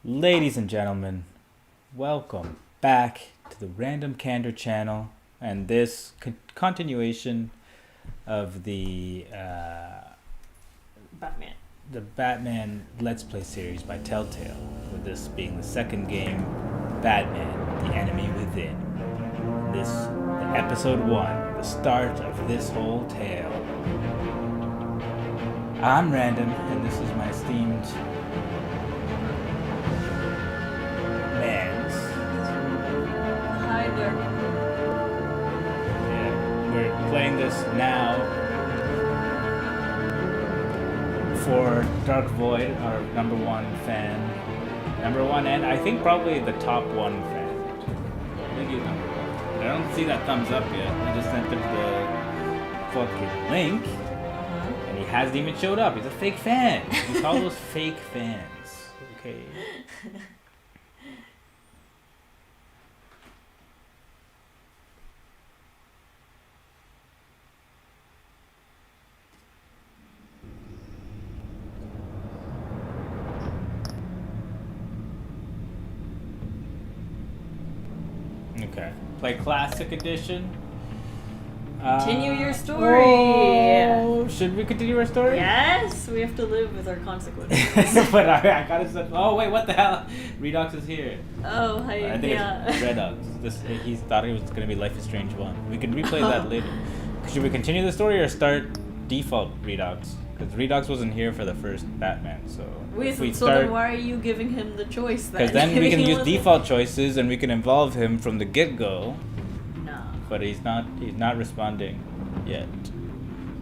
Ladies and gentlemen, welcome back to the Random Candor channel and this continuation of the Batman Let's Play series by Telltale, with this being the second game, Batman, the Enemy Within. This, episode 1, the start of this whole tale. I'm Random, and this is my esteemed Mands. Hi there. Yeah, we're playing this now for Dark Void, our number one fan. Number one, and I think probably the top one fan. I think he's number one. I don't see that thumbs up yet. I just sent him the fucking link, and he hasn't even showed up. He's a fake fan. We call those fake fans. Okay. Okay. Play Classic Edition. Continue your story. Oh, should we continue our story? Yes, we have to live with our consequences. But I gotta say, oh wait, what the hell? Redox is here. Oh, hi. I think it's Redox. He thought it was gonna be Life is Strange 1. We can replay that later. Should we continue the story or start default Redox? Because Redox wasn't here for the first Batman, so Then why are you giving him the choice then? Because then we can use default choices and we can involve him from the get-go. No. But he's not responding yet.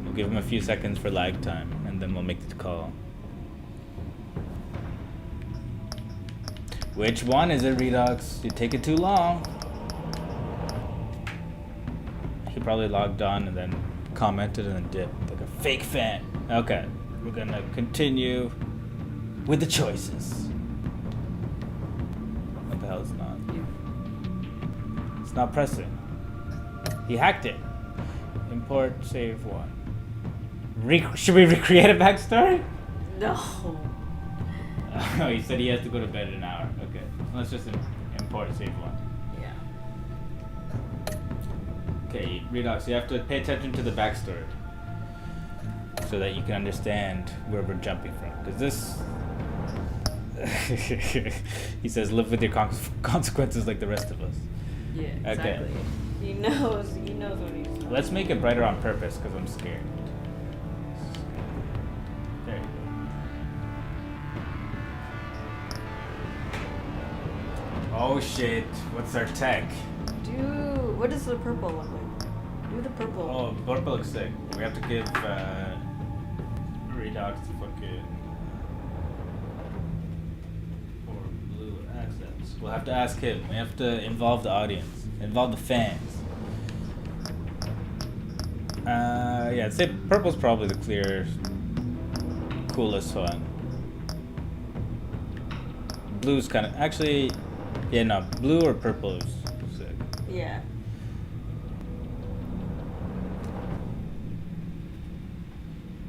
We'll give him a few seconds for lag time, and then we'll make the call. Which one is it, Redox? You take it too long. He probably logged on and then commented and then dipped like a fake fan. Okay, we're gonna continue with the choices. What the hell is not? It's not pressing. He hacked it. Import save one. Should we recreate a backstory? No. Oh, he said he has to go to bed in an hour. Okay, let's just import save one. Yeah. Okay, Redox, you have to pay attention to the backstory so that you can understand where we're jumping from. Because this... he says, live with your consequences like the rest of us. Yeah, exactly. Okay. He knows what he's doing. Let's make it brighter on purpose because I'm scared. There you go. Oh shit, what's our tech? Dude, what does the purple look like? Do the purple. Oh, purple looks sick. We have to give Redox the fucking... or blue accents. We'll have to ask him. We have to involve the audience. Involve the fans. Yeah, I'd say purple's probably the clear, coolest one. Blue's kind of... Actually, yeah, no. Blue or purple is sick. Yeah.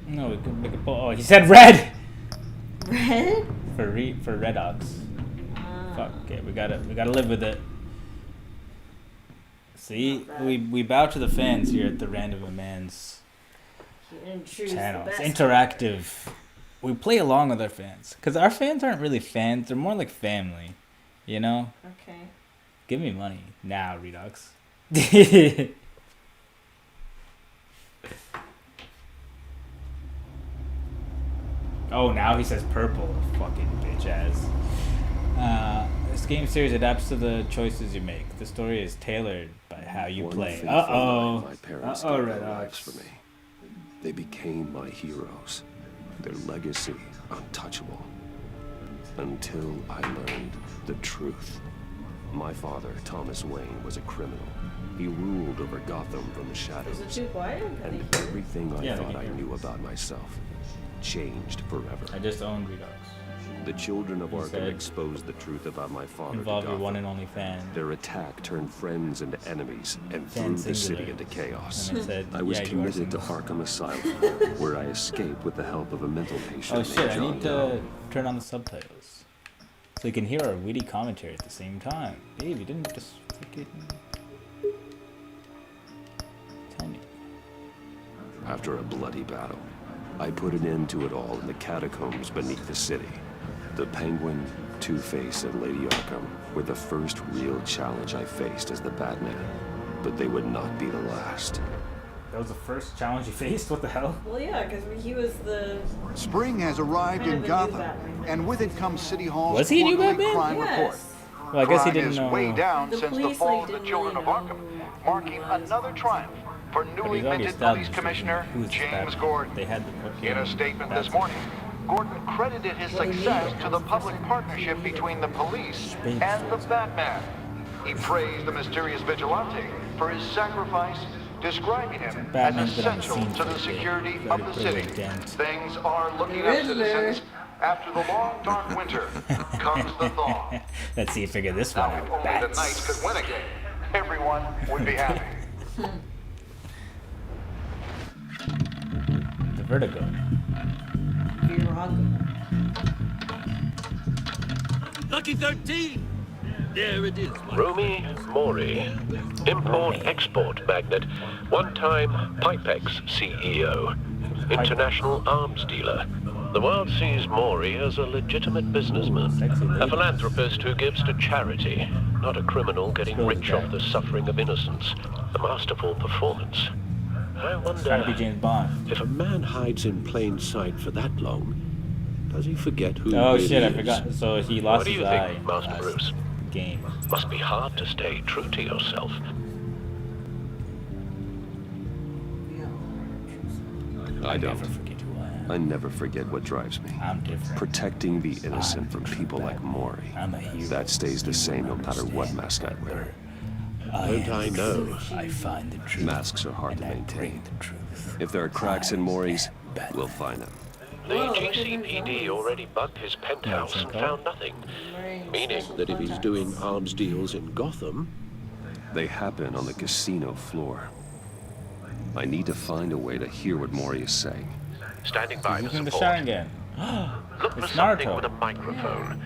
No, we could make a poll. Oh, he said red! Red? For Redox. Fuck, okay, we gotta live with it. See, we bow to the fans here at the Random&Mands channel. It's interactive. We play along with our fans. Because our fans aren't really fans, they're more like family. You know? Okay. Give me money. Now, Redox. Oh, now he says purple. Fucking bitch ass. This game series adapts to the choices you make. The story is tailored by how you play. Uh-oh. My parents Uh-oh, gave their Redox. lives for me. They became my heroes. Their legacy untouchable. Until I learned the truth. My father, Thomas Wayne, was a criminal. He ruled over Gotham from the Is it shadows. too quiet? And everything I Yeah, they thought can I hear knew us. about myself changed forever. I just owned Redox. The children of He Arkham said, exposed the truth about my father to involve your Gotham. one and only fan. Their attack turned friends into enemies and Fan threw the city singular. into chaos. And I said, I was yeah, you are committed to single. Arkham Asylum, where I escaped with the help of a mental patient Oh named shit, I John need Doe. to turn on the subtitles. So you can hear our witty commentary at the same time. Dave, you didn't just freaking tell me. After a bloody battle, I put an end to it all in the catacombs beneath the city. The Penguin, Two-Face, and Lady Arkham were the first real challenge I faced as the Batman, but they would not be the last. That was the first challenge you faced? What the hell? Well, yeah, because he was the... Spring has arrived Kind in of a new Gotham, Batman. and with it comes City Hall's Was he a new quarterly Batman? crime report. Yes. Well, I guess he Crime didn't is know. way down The since the police, fall like, of the didn't children really of Arkham, know marking who he was. another triumph for But newly he's already minted established police commissioner who's the James Batman. Gordon. They had the fucking In a statement this Batman. morning, Gordon credited his Well, he success needed to the it. public partnership between the police Space and the Force. Batman. He praised the mysterious vigilante for his sacrifice, describing him as Batman's been on the essential scene to for a the bit. security He's of already the put away city. dent. Things are looking up, Riddler. citizens. After the long, dark winter comes the thaw. Let's see you figure this one Now, if out. only the Knights could win again, everyone would be happy. The Vertigo. Virago. Lucky 13! There it is. Rumi Mori, import-export magnate, one-time Pipex CEO, international arms dealer. The world sees Mori as a legitimate businessman, Sexy lady. a philanthropist who gives to charity, not a criminal getting rich off the suffering of innocence. A masterful performance. I Trying to be wonder, James Bond. If a man hides in plain sight for that long, does he forget who Oh he really shit, I is? forgot. So he what lost do his you eye think, Master last Bruce? game. Must be hard to stay true to yourself. I Never don't. forget who I am. I never forget what drives me. I'm different. Protecting the innocent from people like Maury. I'm a hero. That stays the You same no won't matter what understand. mask I wear. Don't I know? I find the truth. Masks are hard to and I maintain. bring the truth. If there are cracks in Maury's, we'll find them. The Whoa, look at his GCPD eyes. already bugged his penthouse and found nothing. Wearing Meaning special That if he's contacts. doing arms deals in Gotham, They happen on the casino floor. I need to find a way to hear what Maury is saying. Standing by He's for using the support. Sharingan. Look for It's something Naruto. with a microphone.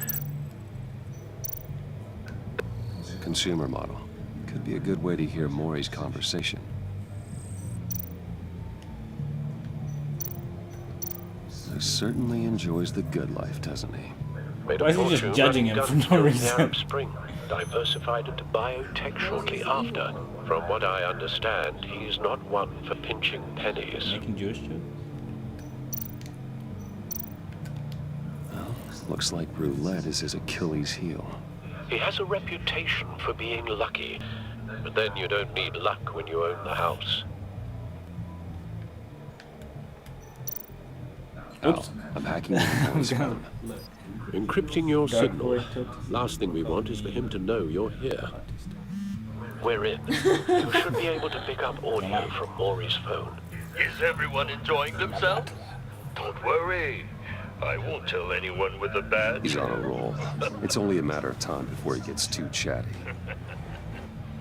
Consumer model. Could be a good way to hear Maury's conversation. He certainly enjoys the good life, doesn't he? Made a Why is he just fortune judging running him for guns no during the reason? Arab Spring. Diversified into biotech shortly after. From what I understand, he's not one for pinching pennies. Making Jewish jokes? Well, looks like roulette is his Achilles heel. He has a reputation for being lucky, but then you don't need luck when you own the house. Oops. Oh, I'm hacking into Maury's phone. encrypting your Dark signal. Void took- Last thing we want is for him to know you're here. We're in. You should be able to pick up audio from Maury's phone. Is everyone enjoying themselves? Don't worry. I won't tell anyone with a badge. He's on a roll. It's only a matter of time before he gets too chatty.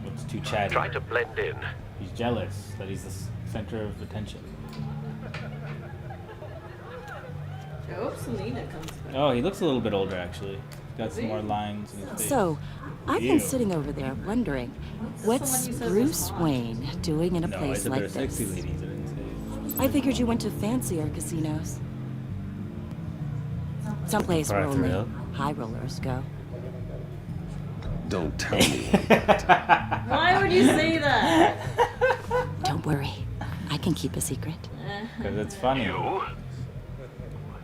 Looks too chatty. Try to blend in. He's jealous that he's the center of attention. I hope Selena comes back. Oh, he looks a little bit older actually. Got some more lines in his face. So, I've Ew. been sitting over there wondering, what's the one you said was Bruce hot? Wayne doing in a no, place it's a like bit of sexy this? ladies. I didn't say. I figured you went to fancier casinos. Someplace For where a only thrill? high rollers go. Don't tell me. Why would you say that? Don't worry, I can keep a secret. Because it's funny. You?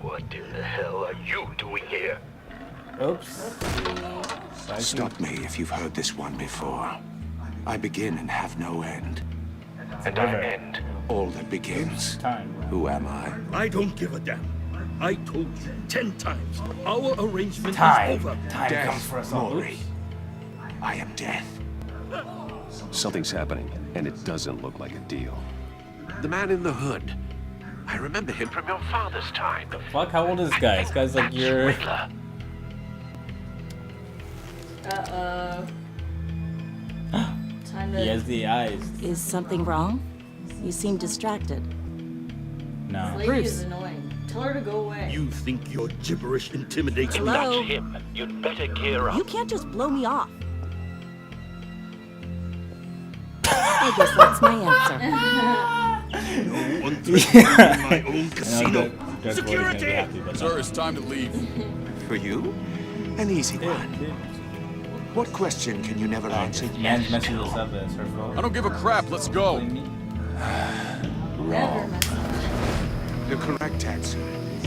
What in the hell are you doing here? Oops. Stop me if you've heard this one before. I begin and have no end. And I end. All that begins. Time. Who am I? I don't give a damn. I told you 10 times. Our arrangement Time. is over. Time Death, comes for us all. Maury. Oops. I am death. Something's happening, and it doesn't look like a deal. The man in the hood. I remember him From your father's time. Fuck, how old is this guy? This guy's like your... Riddler. Uh-oh. Time to... He has the eyes. Is something wrong? You seem distracted. No. This lady is annoying. Tell her to go away. You think your gibberish intimidates If me? that's him, you'd better gear up. You can't just blow me off. I guess that's my answer. No one threatens my own casino. Security! Sir, it's time to leave. For you? An easy one. What question can you never answer? Man's messing this up, it's her fault. I don't give a crap. Let's go. Wrong. The correct answer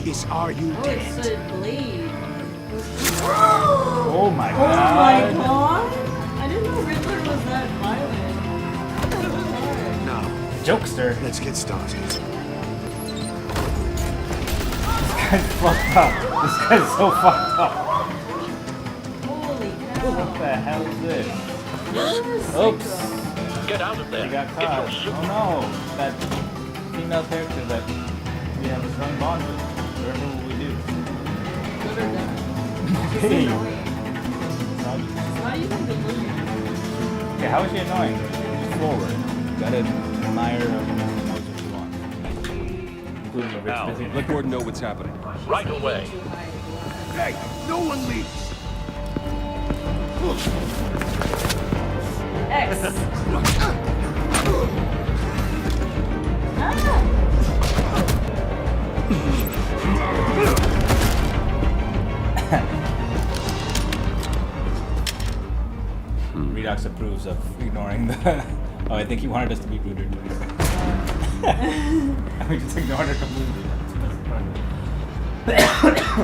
is, are you Oh, it dead? said bleed. Oh my Oh god. my god! I didn't know Riddler was that violent. Now, Jokester. let's get started. This guy's fucked up. This guy's so fucked up. Holy What cow. the hell is this? You're Oops. psycho. Get out of there. He got Get caught. your suit. Oh no. That female character that we have a strong bond with. Whatever will we do? Good or bad. Hey. It's not even good looking. Okay, how is she annoying? She's forward. You gotta admire a woman who knows what she wants. Including a rich Al, business. let Gordon know what's happening. Right away. Too high. Hey, no one leaves. X. Redox approves of ignoring the... Oh, I think he wanted us to be rooted. We just ignored it completely.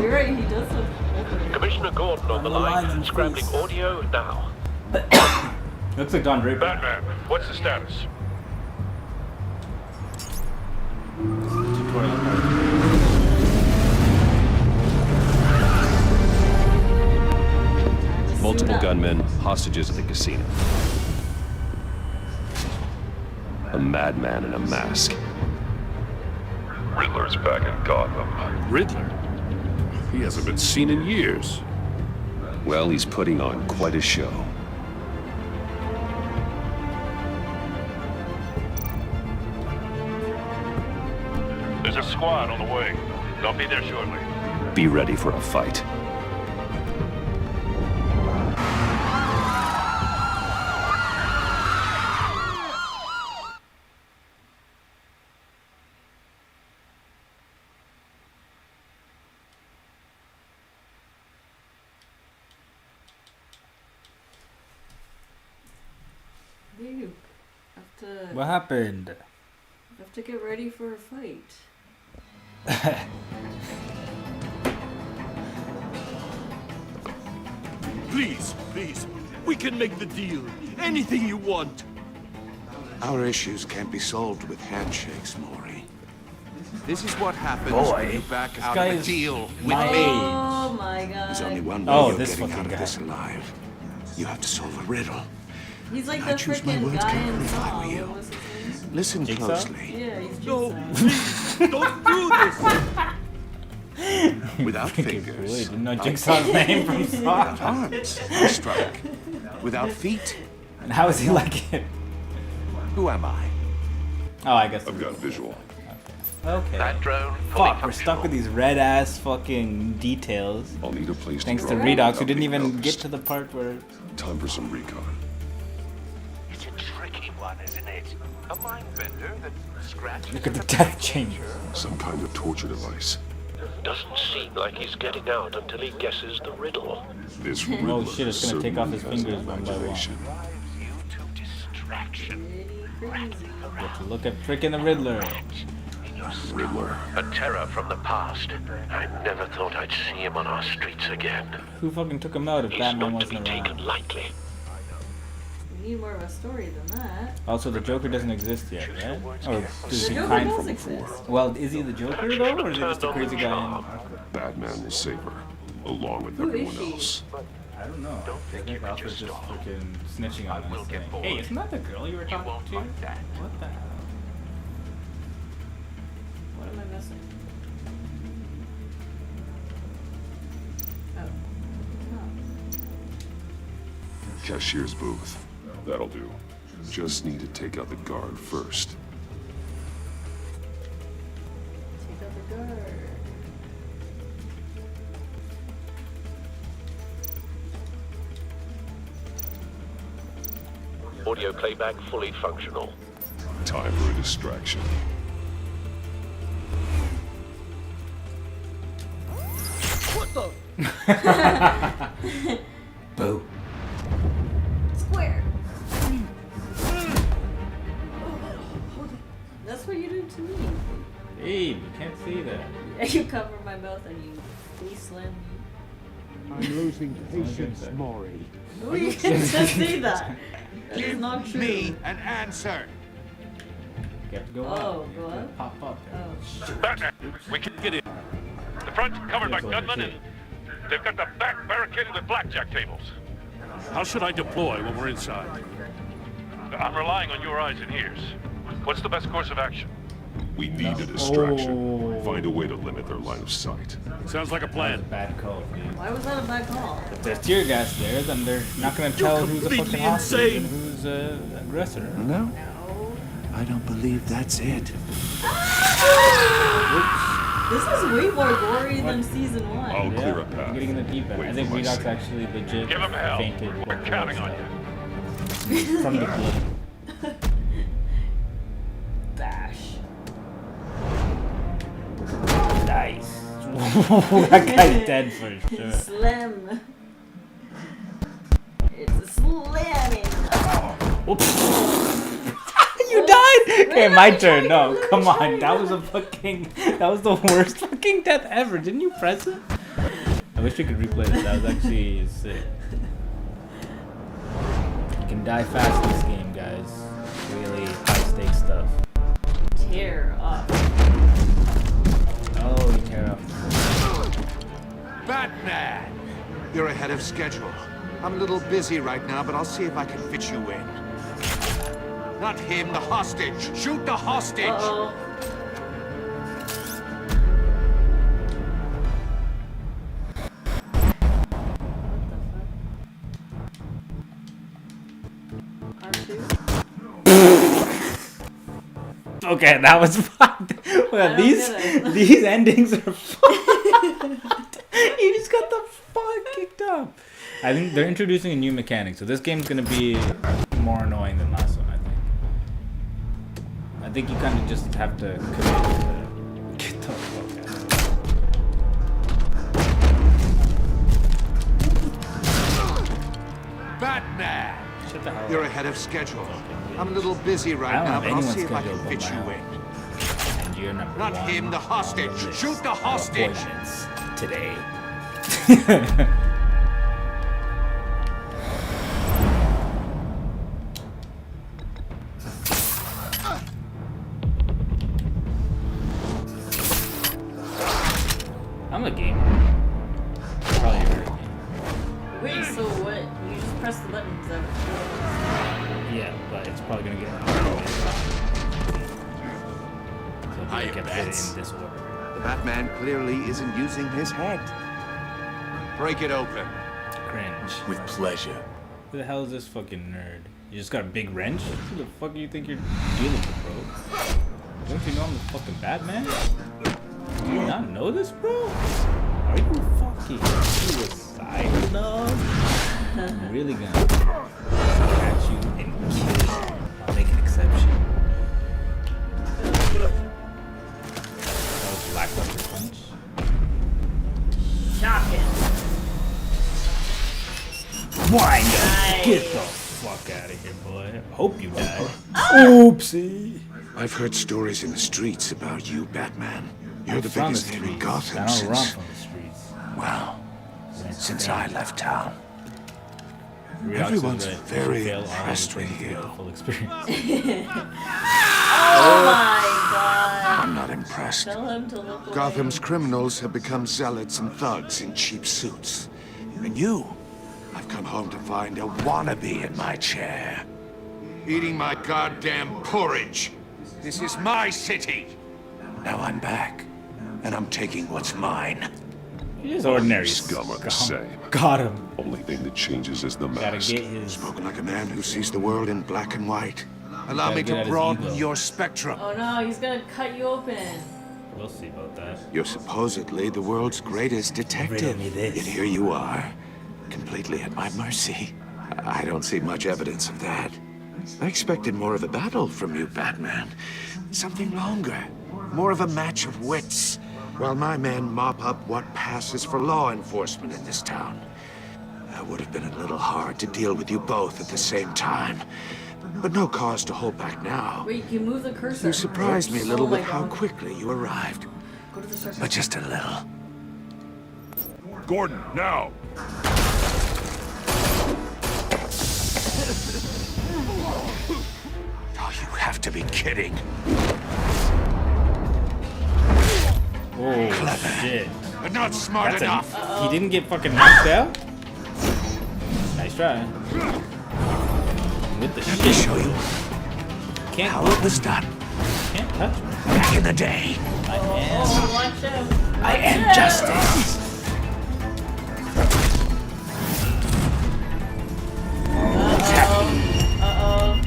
You're right, he does look older. Commissioner Gordon on the line. Scrambling audio now. Looks like Don Draper. Batman, what's the status? Tutorial part. Multiple gunmen, hostages at the casino. A madman in a mask. Riddler's back in Gotham. Riddler? He hasn't been seen in years. Well, he's putting on quite a show. There's a squad on the way. They'll be there shortly. Be ready for a fight. Dude, have to, What happened? have to get ready for a fight. Please, please. We can make the deal. Anything you want. Our issues can't be solved with handshakes, Maury. This is what happens Boy, when you back out guy of a is deal with my me. Oh my god. There's only one way Oh, you're this getting fucking out of guy. this alive. You have to solve a riddle. He's like I the choose my freaking words guy in carefully if I Saw. were you. What was his name? Listen Jigsaw? closely. Yeah, he's No, Jigsaw. please, don't do this. Without Freaking fingers, cool. He didn't know I Jigsaw's name from Without Saw. arms, I strike. Without feet, And how is he like it? who am I? Oh, I guess. I've got a visual. Okay. That drone fully Fuck, we're stuck with these red ass fucking details. I'll need a place Thanks to to drop Redox, without who didn't being even get noticed. to the part where. Time for some recon. It's a tricky one, isn't it? A mind bender that scratches. Look at the death changer. Some kind of torture device. Doesn't seem like he's getting out until he guesses the riddle. This Oh Riddler shit, it's gonna take off his certainly has fingers an one by one. imagination. You to distraction. Get to look at frickin' the Riddler. Riddler. A terror from the past. I never thought I'd see him on our streets again. Who fucking took him out if He's Batman not to be wasn't taken around? lightly. We need more of a story than that. Also, the Joker doesn't exist yet, right? Or does The he Joker kind does from exist. before? Well, is he the Joker though, or is he just a crazy guy in Arkham? Batman will save her, along with Who is everyone she? else. I don't know. I think Alfred's just freaking snitching on us. Saying, hey, isn't that the girl you were talking to? What the hell? What am I missing? Oh. Cashier's booth. That'll do. Just need to take out the guard first. Take out the guard. Audio playback fully functional. Time for a distraction. What the? Boo. Square. That's what you did to me. Hey, you can't see that. You cover my mouth and you face slam me. I'm losing patience, Maury. No, you can't just say that. That is not true. Me an answer. You have to go Oh, up. go up? Pop up. Oh. Batman, we can get in. The front's covered by gunmen, and they've got the back barricaded with blackjack tables. How should I deploy when we're inside? I'm relying on your eyes and ears. What's the best course of action? We need a distraction. Find a way to limit their line of sight. Sounds like a plan. Bad call, dude. Why was that a bad call? If there's tear gas there, then they're not gonna tell who's a fucking completely hostage insane. and who's the aggressor. No, No. I don't believe that's it. This is way more gory than season 1. I'll Yeah, clear a path. getting in the deep end. Wait I think for my Redux signal. actually legit Give him hell. fainted. We're counting on you. From the blood. Bash. Nice. That guy's dead for sure. Slam. It's a slamming. You died! Okay, my Really? turn. No, Really? come on. That was the worst fucking death ever. Didn't you press it? I wish we could replay that. That was actually sick. You can die fast in this game, guys. Really high stakes stuff. Tear up. Oh, you tear off. Batman! You're ahead of schedule. I'm a little busy right now, but I'll see if I can fit you in. Not him, the hostage! Shoot the hostage! Uh-oh. Okay, that was fucked. Well, don't these get it. these endings are fucked. You just got the fuck kicked up. I think they're introducing a new mechanic, so this game's gonna be more annoying than last one. I think you kind of just have to commit to get the fuck out. Batman! Shut the hell You're up. ahead of schedule. I'm a little busy I right don't now, have but I'll anyone's see if I schedule can but fit you mine. in. And you're number Not one him, the hostage. on the list Shoot the of hostage. appointments today. I'm a gamer. Probably heard of me. Wait, so what? You just press the buttons that Yeah, but it's probably gonna get harder. So I Hiya, kept it Bats. in this order. The Batman clearly isn't using his head. Break it open. Cringe. With pleasure. Who the hell is this fucking nerd? You just got a big wrench? Who the fuck do you think you're dealing with, bro? Don't you know I'm the fucking Batman? Do you not know this, bro? Are you fucking suicidal, dog? I'm really gonna catch you and kill you. I'll make an exception. That was lackluster punch. shocking. Wind up! Nice. Get the fuck out of here, boy. Hope you die. Oopsie. I've heard stories in the streets about you, Batman. You're the From the biggest name in streets. Gotham I don't run since... from the streets. Well, since I left town. Redux is Everyone's right. very Fail all impressed the things with to get you. the full experience. Oh my god. I'm not impressed. Tell him to look away. Gotham's criminals have become zealots and thugs in cheap suits. And you, I've come home to find a wannabe in my chair. Eating my goddamn porridge. This is my city. Now I'm back, and I'm taking what's mine. He's ordinary Scum are the same. Got him. Only thing that changes is the Gotta mask. get his. Spoken like a man who sees the world in black and white. Allow me Gotta get to at his broaden ego. your spectrum. Oh no, he's gonna cut you open. We'll see about that. You're supposedly the world's greatest detective. Riddle me this. Yet here you are, completely at my mercy. I don't see much evidence of that. I expected more of a battle from you, Batman. Something longer. More of a match of wits. While my men mop up what passes for law enforcement in this town. That would have been a little hard to deal with you both at the same time. But no cause to hold back now. Wait, you move the cursor. You surprised me a little Oh with my how God. quickly you arrived. Go to the circle. But just a little. Gordon, now! Oh, you have to be kidding. Oh, Clever. shit. But not smart That's enough. He didn't get fucking knocked out? Nice try. With the Let me shit. show you Can't how it was done. Can't touch me. Back in the day. I am. Oh, watch out. I am justice. Uh-oh.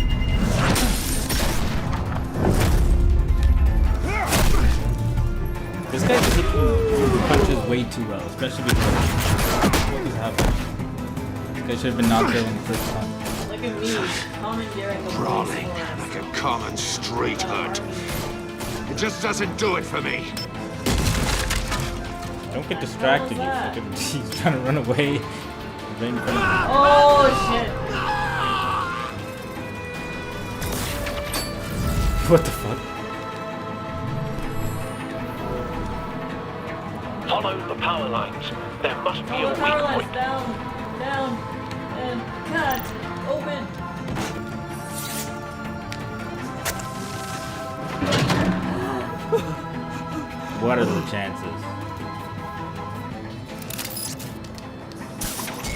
This guy just hit the punches way too well, especially because what is happening? This guy should have been knocked out on the first time. Look at me, commandeering the Brawling police force. like a common street hood. It just doesn't do it for me. Don't get distracted, you fucking. He's trying to run away. He's right in front of me. Oh, shit. What the fuck? Follow the power lines. There must be a Oh, power weak lines. point. Down, and cut. Open. What are the chances?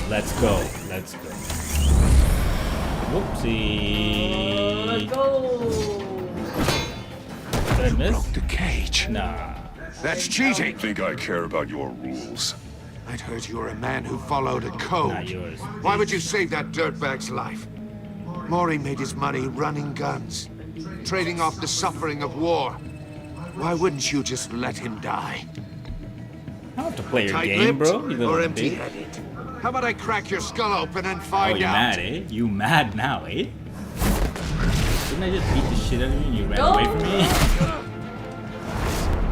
Let's go. Let's go. Whoopsie. Let's go. Did I miss? Broke the cage. Nah. That's cheating. Think I care about your rules. I'd heard you were a man who followed a code. Not yours. Why would you save that dirtbag's life? Maury made his money running guns, trading off the suffering of war. Why wouldn't you just let him die? I don't have to play your game, Tight-lipped bro. You little or bitch. empty-headed? How about I crack your skull open and Oh, find you out? mad, eh? You mad now, eh? Didn't I just beat the shit out of you and you ran away from me?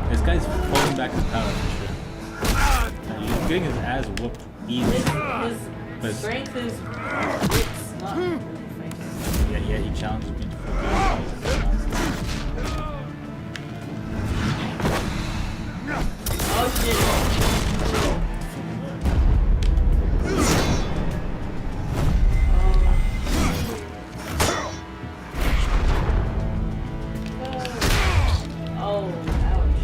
This guy's holding back his power for sure. He's getting his ass whooped easy. His strength is wits, not fighting. Yeah, he challenged me to Oh shit. Oh, ouch.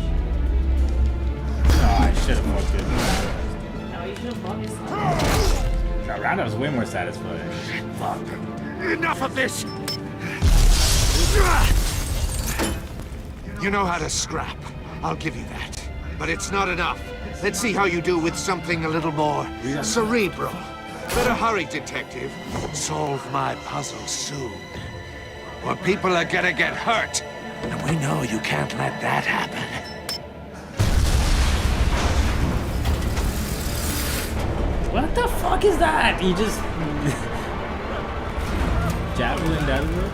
Oh, I should have walked in. No, you should have bought yourself. No, Roundup was way more satisfying. Fuck. Enough of this! You know how to scrap. I'll give you that. But it's not enough. Let's see how you do with something a little more cerebral. Better hurry, detective. Solve my puzzle soon. Or people are gonna get hurt. And we know you can't let that happen. What the fuck is that? He just javelin out of it?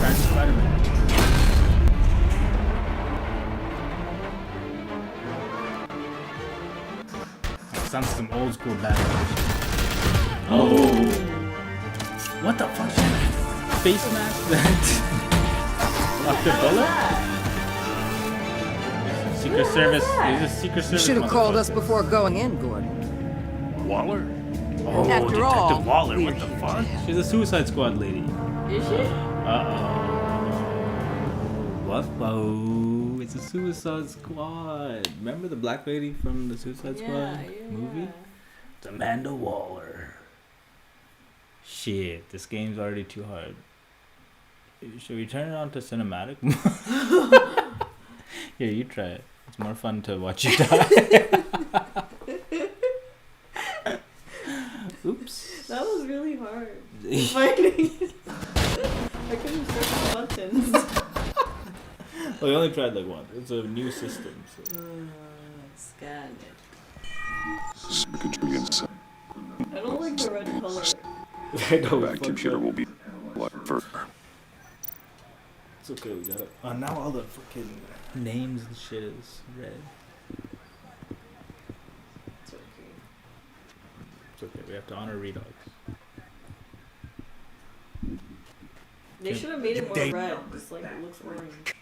Spider-Man. Sounds like some old school battle. Oh! What the fuck? Face mask that blocked the bullet? Secret Service. He's a Secret Service. You should have called us motherfucker. before going in, Gordon. Waller? Oh, After Detective all, Waller. we're What the here to fuck? help. She's a Suicide Squad lady. Is she? Uh-oh. What? Whoa. It's a Suicide Squad. Remember the black lady from the Suicide Squad movie? It's Amanda Waller. Shit, this game's already too hard. Should we turn it on to cinematic? Here, you try it. It's more fun to watch you die. Oops. That was really hard. only tried like one. It's a new system. So. Scan it. Circuitry I don't like the red color. I know. that computer will be like further. It's okay, we got it. Now all the fucking names and shit is red. It's okay. It's okay, we have to honor redogs. They should have made it more red. It's like it looks orange.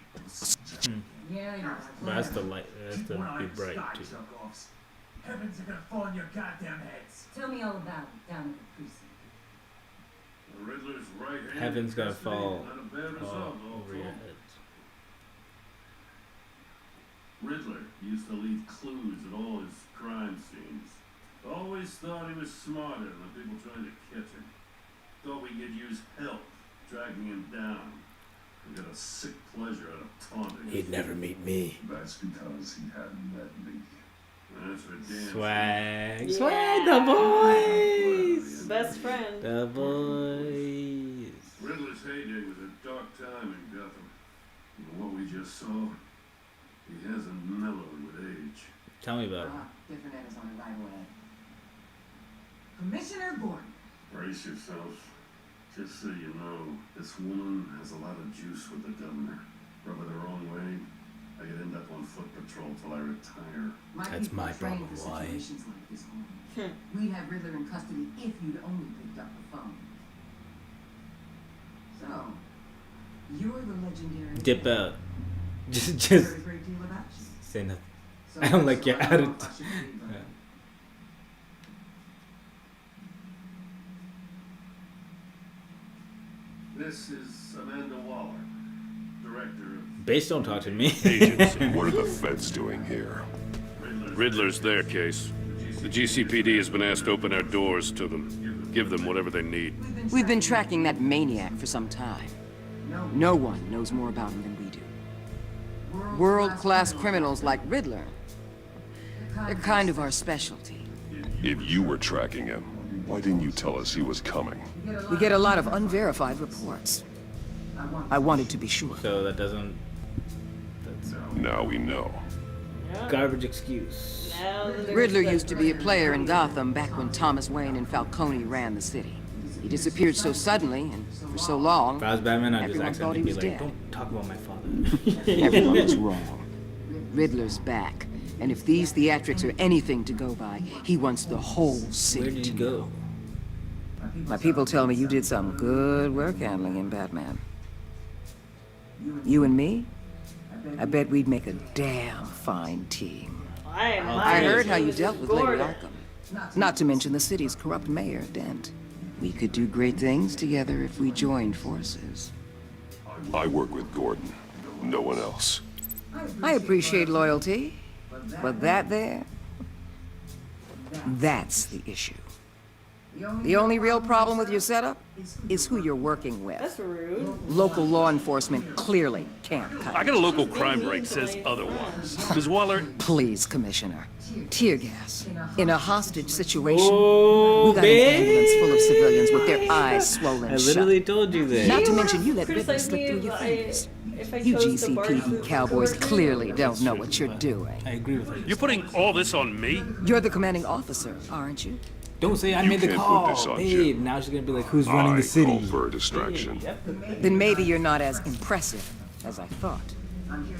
But that's the light. It has to be bright too. Heavens are gonna fall on your goddamn heads. Tell me all about it down in the precinct. The Riddler's right hand. Heaven's gonna fall Not a bad result, over your heads. Riddler used to leave clues at all his crime scenes. Always thought he was smarter than the people trying to catch him. Thought we could use help tracking him down. We got a sick pleasure out of taunting. He'd never meet me. That's because he hadn't met me. That's for damn Swag. Yeah. Swag, the boys. Best friend. The boys. Riddler's heyday was a dark time in Gotham. And what we just saw, he hasn't mellowed with age. Tell me about it. Different end is on it right away. Commissioner Gordon. Brace yourselves. Just so you know, this woman has a lot of juice with the governor. Rub her the wrong way, I could end up on foot patrol till I retire. That's my problem. Why? Like we'd have Riddler in custody if you'd only picked up the phone. So, you're the legendary. Dip out. Just Heard a great deal about you. say nothing. So I don't like your I don't know attitude. if I should believe her. Yeah. This is Amanda Waller, director of... Base don't talk to me. Agency. What are the feds doing here? Riddler's their case. The GCPD has been asked to open our doors to them. Give them whatever they need. We've been tracking that maniac for some time. No one knows more about him than we do. World-class criminals like Riddler. They're kind of our specialty. If you were tracking him, why didn't you tell us he was coming? We get a lot of unverified reports. I wanted to be sure. So that doesn't... That's Now we know. garbage excuse. Riddler used to be a player in Gotham back when Thomas Wayne and Falcone ran the city. He disappeared so suddenly and for so long, If I was Batman, I'd just everyone thought he accidentally be was like, dead. don't talk about my father. Everyone was wrong. Riddler's back, and if these theatrics are anything to go by, he wants the whole city. Where did he go? My people tell me you did some good work handling him, Batman. You and me? I bet we'd make a damn fine team. I heard how you dealt with Lady Arkham. Not to mention the city's corrupt mayor, Dent. We could do great things together if we joined forces. I work with Gordon. No one else. I appreciate loyalty, but that there, that's the issue. The only real problem with your setup is who you're working with. That's rude. Local law enforcement clearly can't cut I got a local crime rate says otherwise. Does Waller... Please, Commissioner. Tear gas. In a hostage situation, Oh, we got an ambulance full of civilians with their eyes swollen I shut. literally told you that. Not to mention you let Riddler Criticize slip me through your fingers. if I You chose to barge GCPD through cowboys security. clearly don't know what you're doing. I agree with her. You're putting all this on me? You're the commanding officer, aren't you? Don't say I You made the can't put call, this on babe. Jim. Now she's gonna be like, who's running the I city? call for a distraction. Then maybe you're not as impressive as I thought.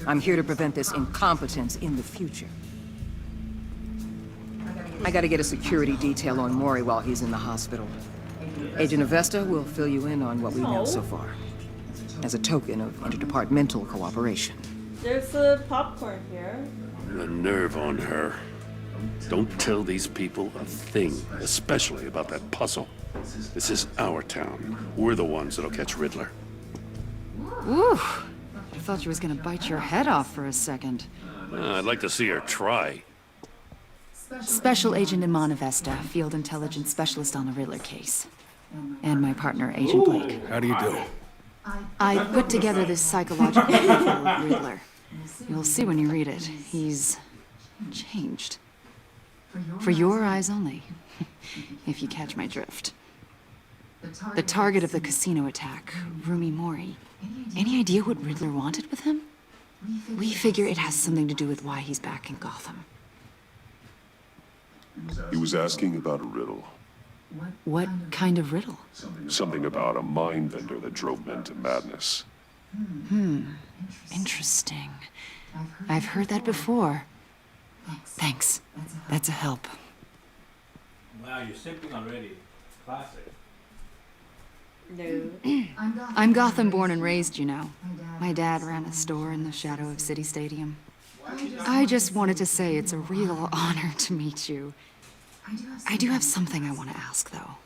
I'm here to prevent this incompetence in the future. I gotta get a security detail on Maury while he's in the hospital. Agent Avesta will fill you in on what we know so far, as a token of interdepartmental cooperation. There's a popcorn here. The nerve on her. Don't tell these people a thing, especially about that puzzle. This is our town. We're the ones that'll catch Riddler. Ooh, I thought you was gonna bite your head off for a second. I'd like to see her try. Special Agent Iman Avesta, Field Intelligence Specialist on the Riddler case. And my partner, Agent Blake. How do you do? I put together this psychological profile of Riddler. You'll see when you read it. He's changed. For your eyes only, if you catch my drift. The target of the casino attack, Rumi Mori. Any idea what Riddler wanted with him? We figure it has something to do with why he's back in Gotham. He was asking about a riddle. What kind of riddle? Something about a mind bender that drove men to madness. Interesting. I've heard that before. Thanks. That's a help. Wow, you're sipping already. Classic. No. I'm Gotham born and raised, you know. My dad ran a store in the shadow of City Stadium. I just wanted to say it's a real honor to meet you. I do have something I want to ask, though.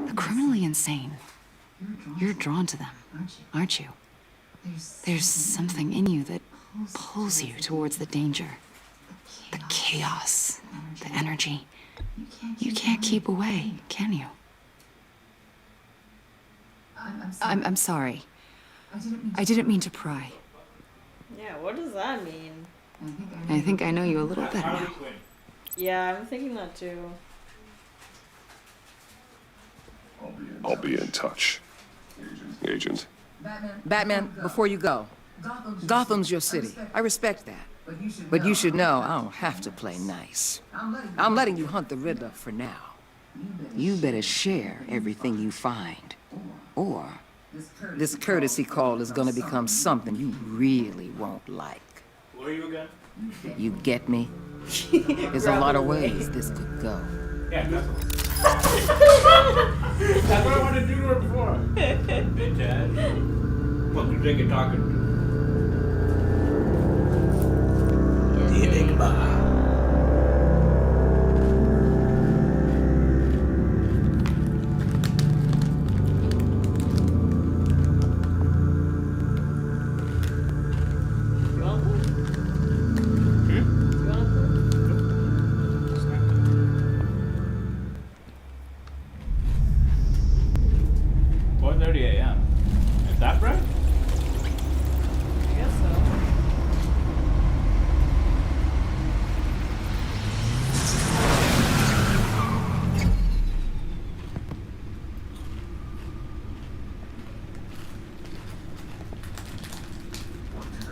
The criminally insane. You're drawn to them, aren't you? There's something in you that pulls you towards the danger, the chaos, the energy. You can't keep away, can you? I'm sorry. I didn't mean to pry. Yeah, what does that mean? I think I know you a little better now. Yeah, I'm thinking that too. I'll be in touch. Agent. Batman, before you go, Gotham's your city. I respect that. But you should know I don't have to play nice. I'm letting you hunt the Riddler for now. You better share everything you find. Or this courtesy call is gonna become something you really won't like. Where are you again? You get me? There's a lot of ways this could go. Yeah, definitely. That's what I wanted to do to her before. Bitch ass. What you think you're talking to? The Enigma.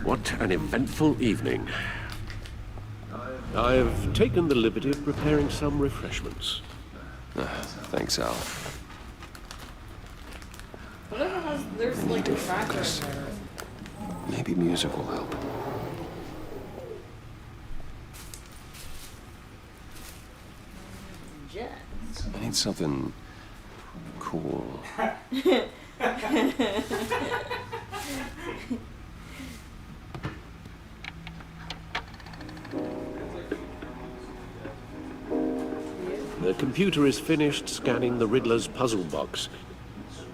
What an eventful evening. I've taken the liberty of preparing some refreshments. Thanks, Al. What if it has, there's like a tracker in there? Maybe music will help. Jet. I need something cool. The computer is finished scanning the Riddler's puzzle box.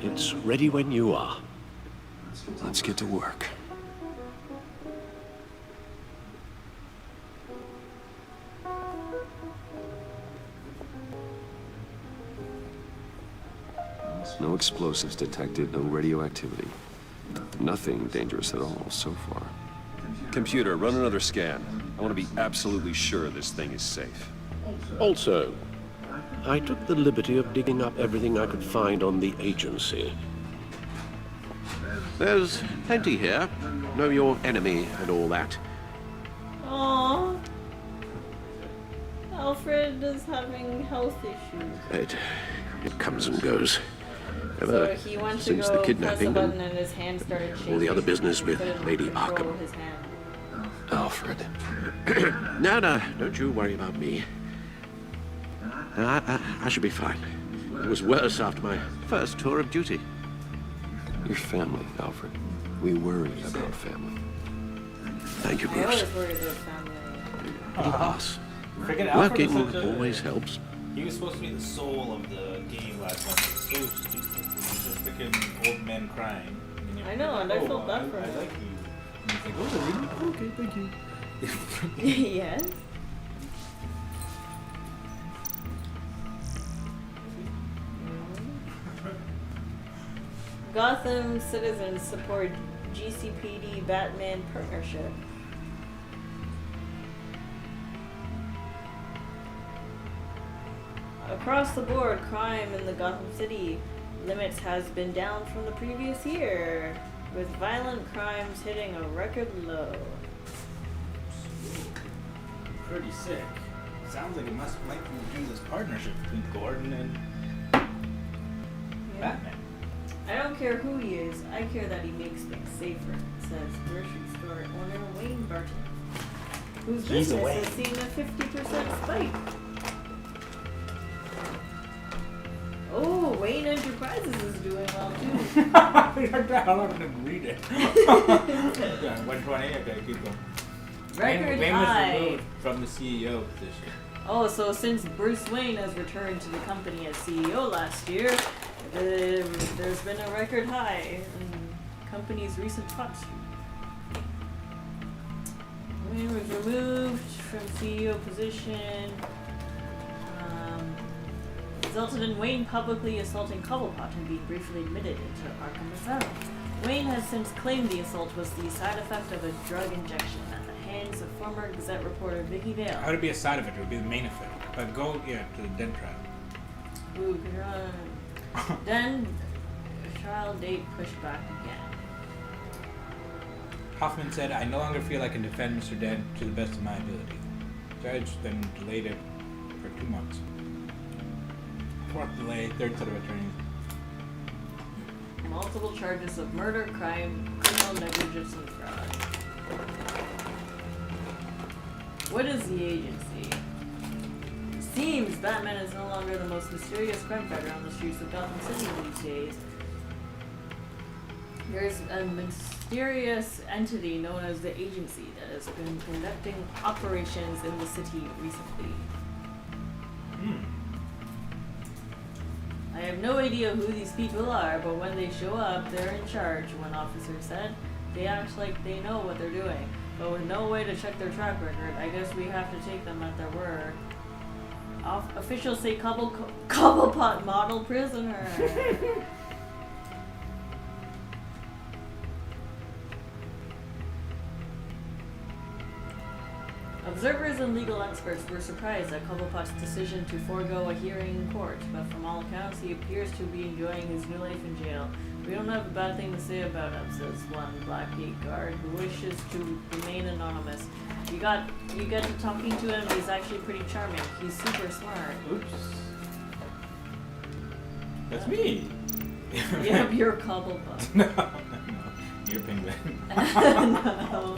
It's ready when you are. Let's get to work. No explosives detected, no radioactivity. Nothing dangerous at all so far. Computer, run another scan. I want to be absolutely sure this thing is safe. Also, I took the liberty of digging up everything I could find on the agency. There's plenty here. Know your enemy and all that. Aww. Alfred is having health issues. It comes and goes. So he went to Since go the kidnapping press a button and his hand started shaking. all the other business with Couldn't Lady control Arkham. his hand. Alfred. No, don't you worry about me. I should be fine. It was worse after my first tour of duty. Your family, Alfred. We worry about family. Thank you, I Bruce. always worry about family. Pass. Freaking Alfred was Working such a- always helps. He was supposed to be the soul of the game last month. It's so stupid. He's just freaking old man crying. And you're I know, and I oh, felt bad for I him. like you. And he's like, oh, really? Okay, thank you. Yes. Gotham citizens support GCPD Batman partnership. Across the board, crime in the Gotham City limits has been down from the previous year. With violent crimes hitting a record low. Pretty sick. Sounds like it might be this partnership between Gordon and Batman. I don't care who he is, I care that he makes things safer, says grocery store owner Wayne Barton, whose business has seen a 50% spike. Oh, Wayne Enterprises is doing well too. How long did I read it? 120, okay, keep going. Record Wayne high. was removed from the CEO position. Oh, so since Bruce Wayne has returned to the company as CEO last year, there's been a record high in the company's recent funds. Wayne was removed from CEO position. Resulted in Wayne publicly assaulting Cobblepot and being briefly admitted into Arkham Asylum. Wayne has since claimed the assault was the side effect of a drug injection at the hands of former Gazette reporter Vicky Vale. How would it be a side effect? It would be the main effect. But go, to the dead trial. Ooh, then, trial date pushed back again. Hoffman said, I no longer feel I can defend Mr. Dent to the best of my ability. Judge then delayed it for 2 months. Fourth delay, third set of attorneys. Multiple charges of murder, crime, criminal negligence, and fraud. What is the agency? Seems Batman is no longer the most mysterious crime fighter on the streets of Gotham City these days. There's a mysterious entity known as the agency that has been conducting operations in the city recently. I have no idea who these people are, but when they show up, they're in charge, one officer said. They act like they know what they're doing, but with no way to check their track record, I guess we have to take them at their word. Officials say Cobblepot model prisoner. Observers and legal experts were surprised at Cobblepot's decision to forego a hearing in court, but from all accounts, he appears to be enjoying his new life in jail. We don't have a bad thing to say about him, says one Blackgate guard who wishes to remain anonymous. You get to talking to him, he's actually pretty charming. He's super smart. Oops. That's me. Yeah, you're Cobblepot. No. You're Penguin. No.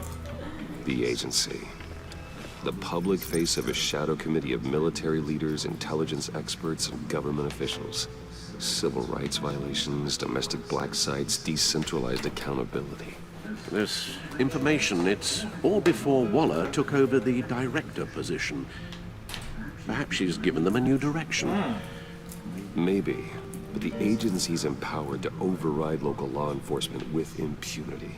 The agency. The public face of a shadow committee of military leaders, intelligence experts, and government officials. Civil rights violations, domestic black sites, decentralized accountability. This information, it's all before Waller took over the director position. Perhaps she's given them a new direction. Maybe, but the agency's empowered to override local law enforcement with impunity.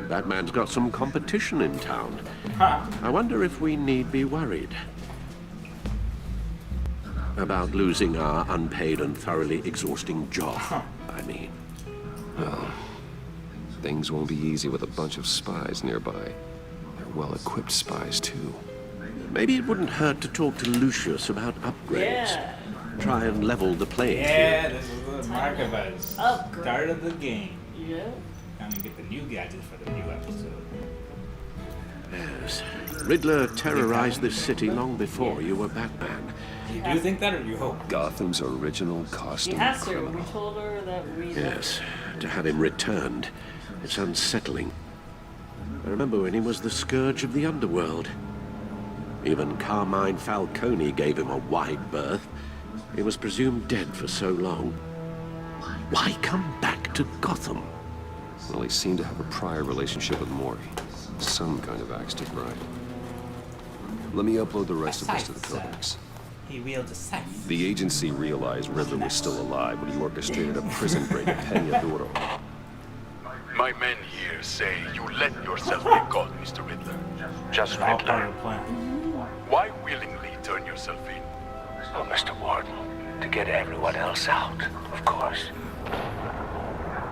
Batman's got some competition in town. I wonder if we need be worried about losing our unpaid and thoroughly exhausting job, I mean. Well, things won't be easy with a bunch of spies nearby. They're well-equipped spies, too. Maybe it wouldn't hurt to talk to Lucius about upgrades. Yeah. Try and level the playing field. Yeah, this is the mark of us. Upgrade. Start of the game. Yeah. Time to get the new gadgets for the new episode. Yes. Riddler terrorized this city long before you were Batman. Do you think that, or do you hope? Gotham's original She costume has to. criminal. We told her that we... Yes, to have him returned. It's unsettling. I remember when he was the scourge of the underworld. Even Carmine Falcone gave him a wide berth. He was presumed dead for so long. Why come back to Gotham? Well, he seemed to have a prior relationship with Mori. Some kind of axe to grind. Let me upload the rest of this to the codex. He wields a scythe. The agency realized Riddler was still alive when he orchestrated a prison break at Peñaduro. My men here say you let yourself be caught, Mr. Riddler. Just Riddler. Why willingly turn yourself in? Oh, Mr. Warden, to get everyone else out, of course.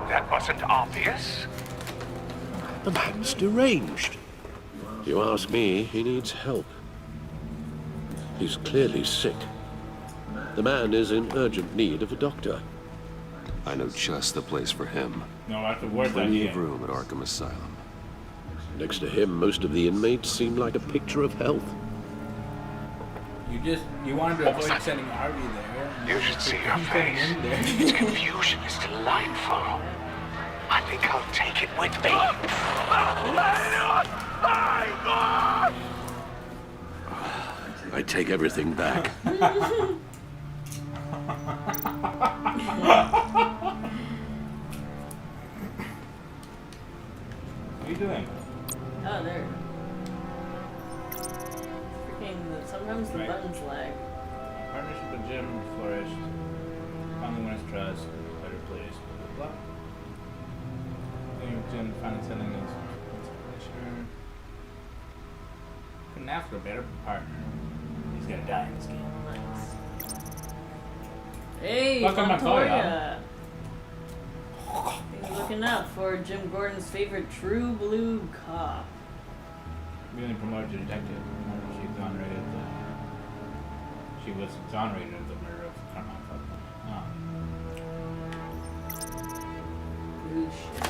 That wasn't obvious. The man's deranged. If you ask me, he needs help. He's clearly sick. The man is in urgent need of a doctor. I know just the place for him. No, that's the worst Plenty idea. of room at Arkham Asylum. Next to him, most of the inmates seem like a picture of health. You wanted to avoid sending Harvey there. You should see her face. Its confusion is delightful. I think I'll take it with me. I take everything back. What are you doing? Oh, there. Freaking, sometimes the buttons lag. Partnership with Jim flourished. Finally won his trust. Better pleased. Blah, blah. Jim finally sending his commissioner. Couldn't ask for a better partner. He's gonna die in this game. Nice. Hey, Welcome Montoya! He's looking out for Jim Gordon's favorite true blue cop. Being promoted to detective. She was exonerated of the murder of Carmine Falcone. Good shit.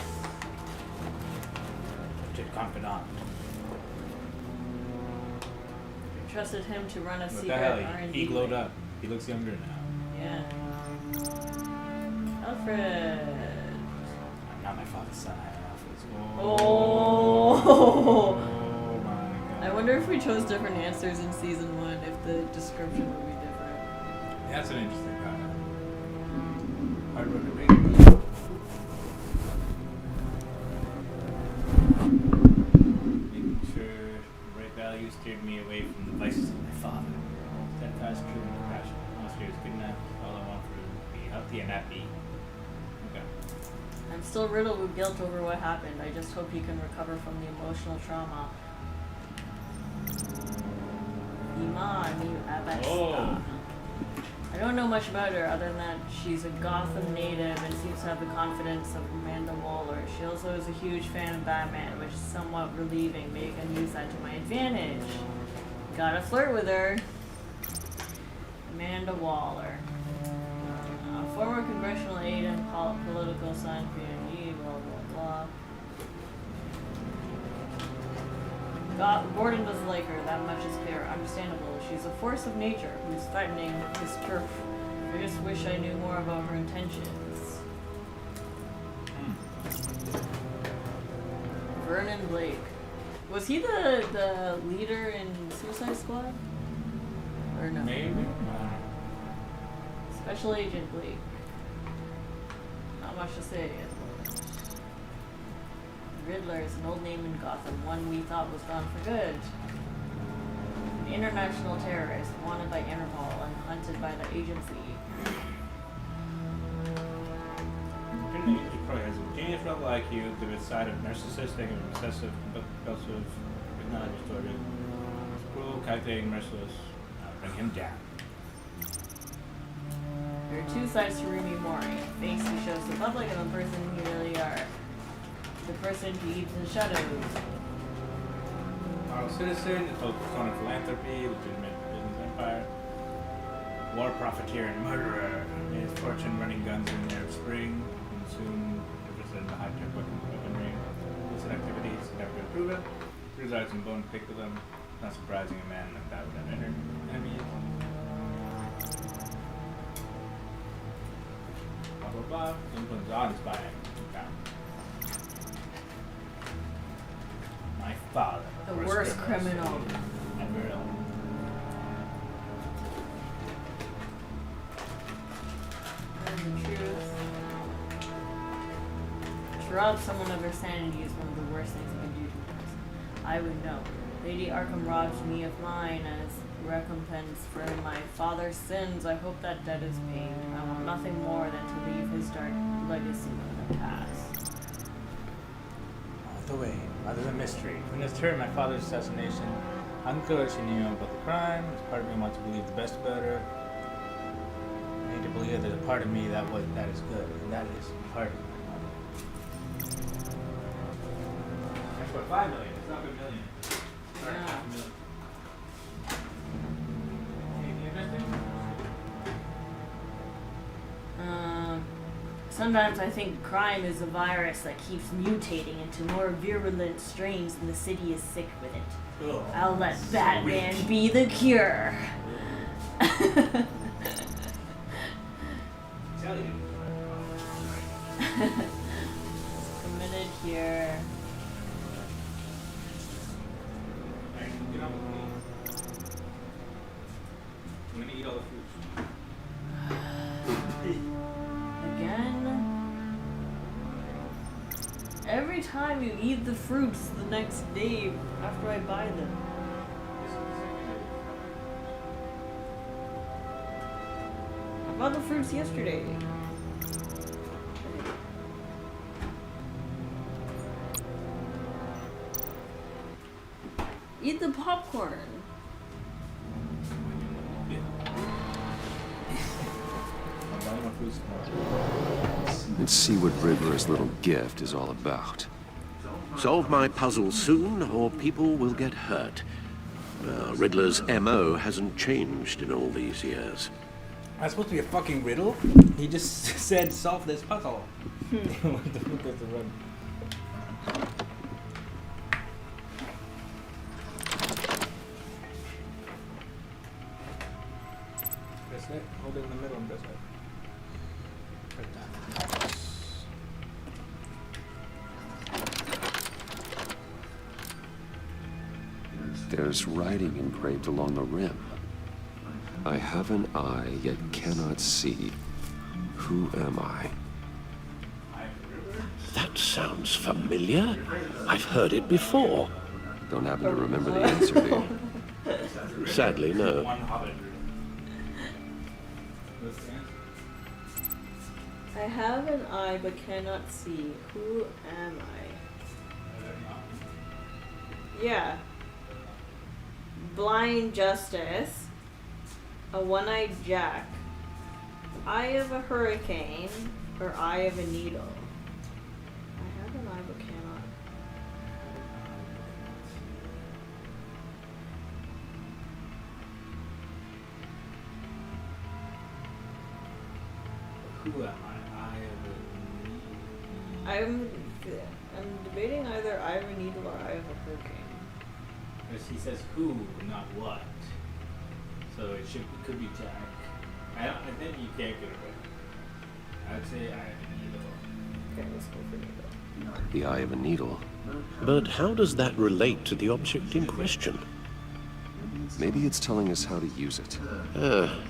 To confidant. You trusted him to run a What secret the hell? R&D. He glowed up. He looks younger now. Yeah. Alfred. I'm not my father's son. I am Alfred's. Oh. Oh my god. I wonder if we chose different answers in season 1, if the description would be different. That's an interesting comment. Hard work to make. Making sure the right values steered me away from the vices of my father. Steadfast, true, and compassionate. Most years good enough. All I want for to be healthy and happy. Okay. I'm still riddled with guilt over what happened. I just hope he can recover from the emotional trauma. Oh. I don't know much about her other than that she's a Gotham native and seems to have the confidence of Amanda Waller. She also is a huge fan of Batman, which is somewhat relieving. Maybe I can use that to my advantage. Gotta flirt with her. Amanda Waller. Former congressional aide and political science PhD, blah blah blah. Gordon doesn't like her, that much is clear. Understandable. She's a force of nature who's threatening his turf. I just wish I knew more about her intentions. Vernon Blake. Was he the leader in Suicide Squad? Or no? Maybe. Special Agent Blake. Not much to say. Riddler is an old name in Gotham, one we thought was gone for good. An international terrorist, wanted by Interpol and hunted by the agency. He probably has a genius level IQ, exhibits side of narcissistic and obsessive, compulsive, but not distorted. He's cruel, calculating, merciless. Bring him down. There are two sides to Rumi Mori. Face who shows the public and the person you really are. The person who eats in shadows. Model citizen, focused on philanthropy, legitimate business empire. War profiteer and murderer. Made his fortune running guns in the Arab Spring, and soon interested in the high-tech weaponry. Illicit activities, never been proven. Resides in bone pick with them. Not surprising a man like that would have entered enemies. Blah blah blah. Influence awe-inspiring. Okay. My father. The worst criminal. Ever. The truth. To rob someone of their sanity is one of the worst things you can do to a person. I would know. Lady Arkham robbed me of mine as recompense for my father's sins. I hope that debt is paid. I want nothing more than to leave his dark legacy in the past. The way, rather than mystery. When this term, my father's assassination, unclear she knew about the crime. There's part of me wants to believe the best about her. I need to believe that there's a part of me that is good, and that is part of my mother. That's what 5 million. It's not a million. Sorry, Yeah. 5 million. Anything interesting? Sometimes I think crime is a virus that keeps mutating into more virulent strains and the city is sick with it. Ugh. I'll let Batman be the cure. Committed here. I'm gonna eat all the food. Again? Every time you eat the fruits the next day after I buy them. I bought the fruits yesterday. Eat the popcorn. Let's see what Riddler's little gift is all about. Solve my puzzle soon, or people will get hurt. Riddler's MO hasn't changed in all these years. That's supposed to be a fucking riddle? He just said solve this puzzle. What the fuck is the run? Press it, hold it in the middle and press it. Like that. There's writing engraved along the rim. I have an eye, yet cannot see. Who am I? That sounds familiar. I've heard it before. Don't happen to remember the answer, do you? Sadly, no. I have an eye but cannot see. Who am I? Yeah. Blind Justice. A one-eyed Jack. Eye of a hurricane. Or eye of a needle. I have an eye but cannot. Who am I? I'm debating either eye of a needle or eye of a hurricane. Because he says who, not what. So it could be Jack. I think you can't get it right. I'd say eye of a needle. Okay, let's go for needle. The eye of a needle. But how does that relate to the object in question? Maybe it's telling us how to use it.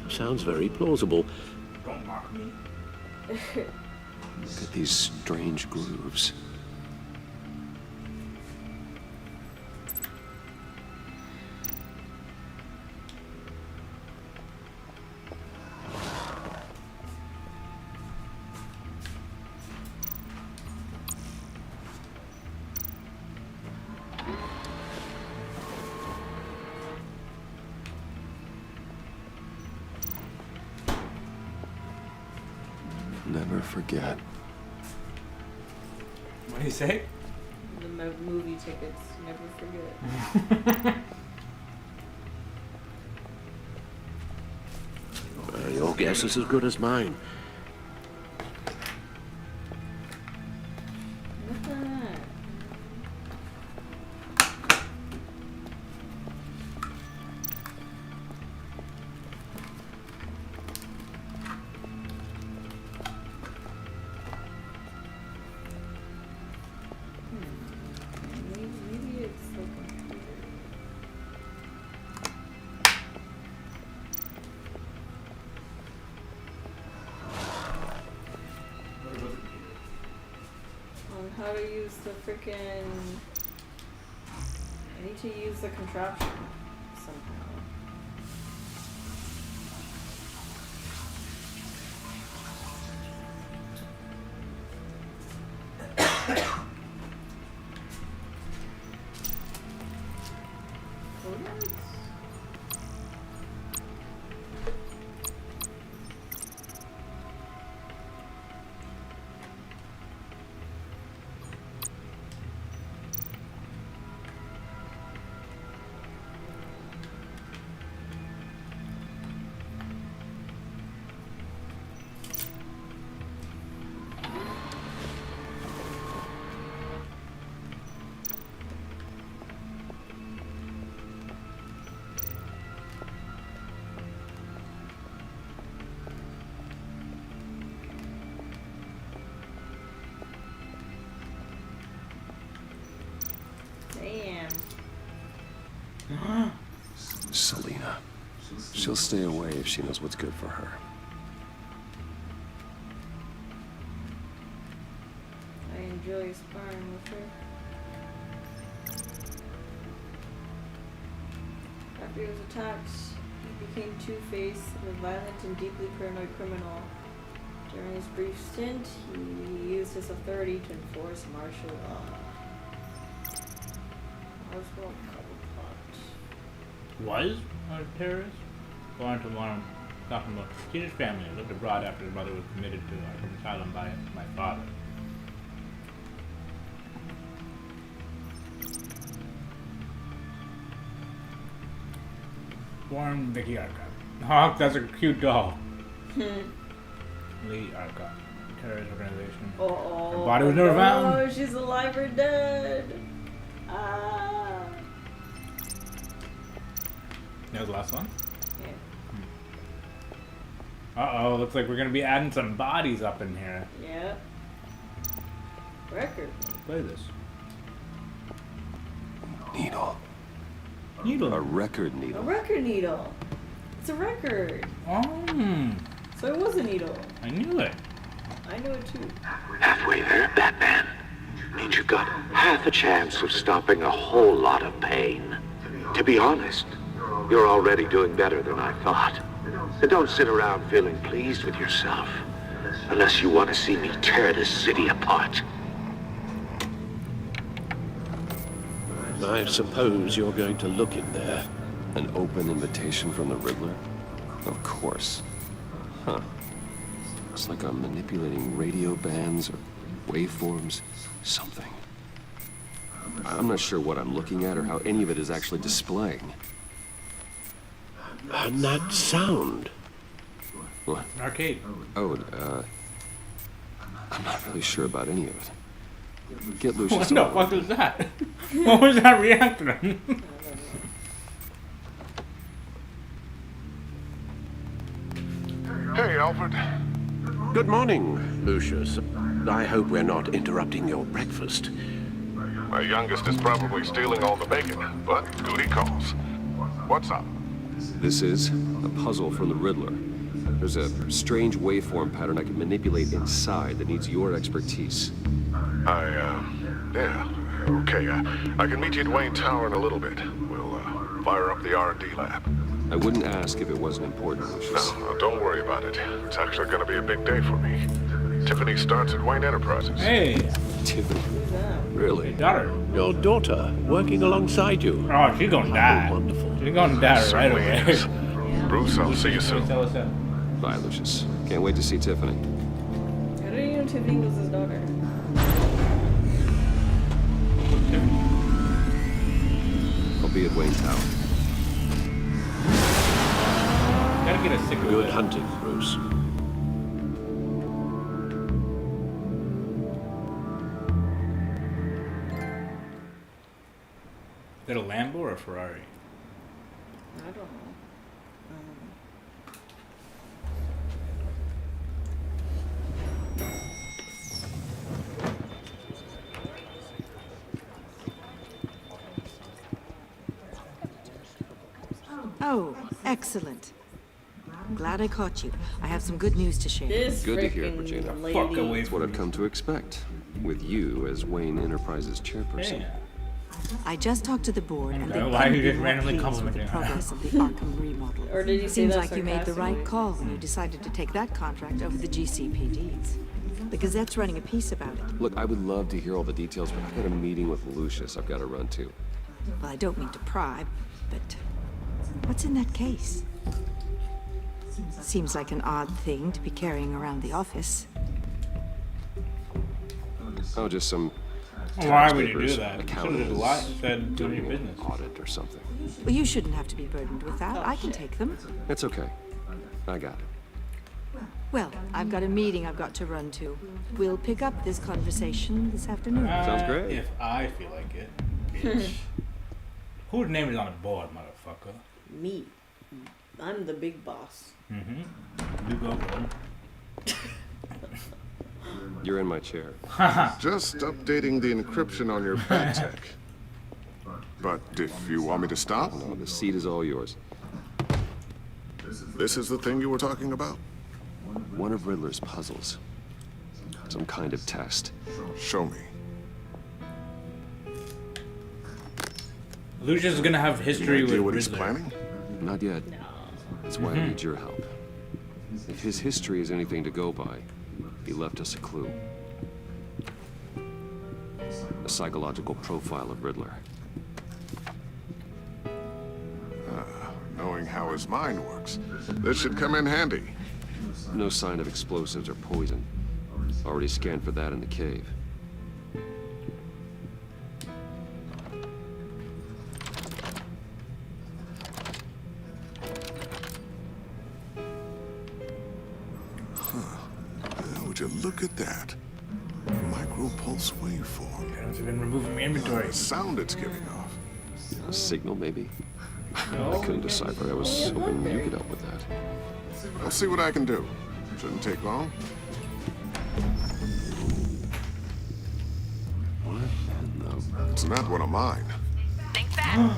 Sounds very plausible. Don't mock me. Look at these strange grooves. Never forget. What do you say? The movie tickets, never forget. Your guess is as good as mine. What's that? Maybe it's the computer. On how to use the frickin'... I need to use the contraption somehow. Coordinates? Tina. She'll stay away if she knows what's good for her. I enjoy sparring with her. After he was attacked, he became Two-Face, a violent and deeply paranoid criminal. During his brief stint, he used his authority to enforce martial law. Oswald Cobblepot. Was a terrorist? Going to one talking about Tina's family lived abroad after his mother was committed to an asylum by my father. Born Vicky Arcot. Oh, that's a cute doll. Lee Arcot. Terrorist organization. Oh, her body was never found. Oh, she's alive or dead. Ah. That was the last one? Yeah. Uh-oh, looks like we're gonna be adding some bodies up in here. Yeah. Record. Play this. Needle. Needle? A record A needle. record needle. It's a record. Oh. So it was a needle. I knew it. I knew it too. Halfway there, Batman. Means you've got half a chance of stopping a whole lot of pain. To be honest, you're already doing better than I thought. And don't sit around feeling pleased with yourself. Unless you want to see me tear this city apart. I suppose you're going to look in there. An open invitation from the Riddler? Of course. Huh. Looks like I'm manipulating radio bands or waveforms. Something. I'm not sure what I'm looking at or how any of it is actually displaying. And that sound. What? An arcade. Oh, I'm not really sure about any of it. Get Lucius. What the fuck was that? What was that reaction? Hey, Alfred. Good morning, Lucius. I hope we're not interrupting your breakfast. My youngest is probably stealing all the bacon, but duty calls. What's up? This is a puzzle from the Riddler. There's a strange waveform pattern I can manipulate inside that needs your expertise. Yeah, okay. I can meet you at Wayne Tower in a little bit. We'll, fire up the R&D lab. I wouldn't ask if it wasn't important, Lucius. No, don't worry about it. It's actually gonna be a big day for me. Tiffany starts at Wayne Enterprises. Hey! Tiffany? Really? Daughter. Your daughter working alongside you. Oh, she's gonna die. Wonderful. She's gonna die right Certainly away. is. Bruce, I'll see you soon. Tell us that. Bye, Lucius. Can't wait to see Tiffany. How did you know Tiffany was his daughter? I'll be at Wayne Tower. Gotta get a sick of Good it. hunting, Bruce. Is that a Lambo or a Ferrari? I don't know. Oh, excellent. Glad I caught you. I have some good news to share. This Good to hear it, frickin' Regina. lady. Fuck away That's what from I've me. come to expect. With you as Wayne Enterprises chairperson. Hey. I just talked to the board, and they Why are couldn't you be just more randomly pleased with the complimenting her? progress of the Arkham remodel. Or did you say Seems that like you made the right sarcastically? call when you decided to take that contract over the GCPD's. The Gazette's running a piece about it. Look, I would love to hear all the details, but I've got a meeting with Lucius I've got to run to. Well, I don't mean to pry, but what's in that case? Seems like an odd thing to be carrying around the office. Oh, just some Why tax would you do papers, that? You accounting, should've just lied and said, do doing your an business. audit or something. Well, you shouldn't have to be burdened with that. I can take them. It's okay. I got it. Well, I've got a meeting I've got to run to. We'll pick up this conversation this afternoon. Sounds great. If I feel like it, bitch. Whose name is on the board, motherfucker? Me. I'm the big boss. Mm-hmm. You go, bro. You're in my chair. Just updating the encryption on your bat tech. But if you want me to stop? No, the seat is all yours. This is the thing you were talking about? One of Riddler's puzzles. Some kind of test. Show me. Lucius is gonna have history with what Riddler. he's planning? Not yet. That's why I need your help. If his history is anything to go by, he left us a clue. A psychological profile of Riddler. Knowing how his mind works, this should come in handy. No sign of explosives or poison. Already scanned for that in the cave. Would you look at that? Micro-pulse waveform. I've been removing my inventory. The sound it's giving off. A signal, maybe? I couldn't decipher. I was hoping you could help with that. I'll see what I can do. Shouldn't take long. What in the... It's not one of mine. Think that.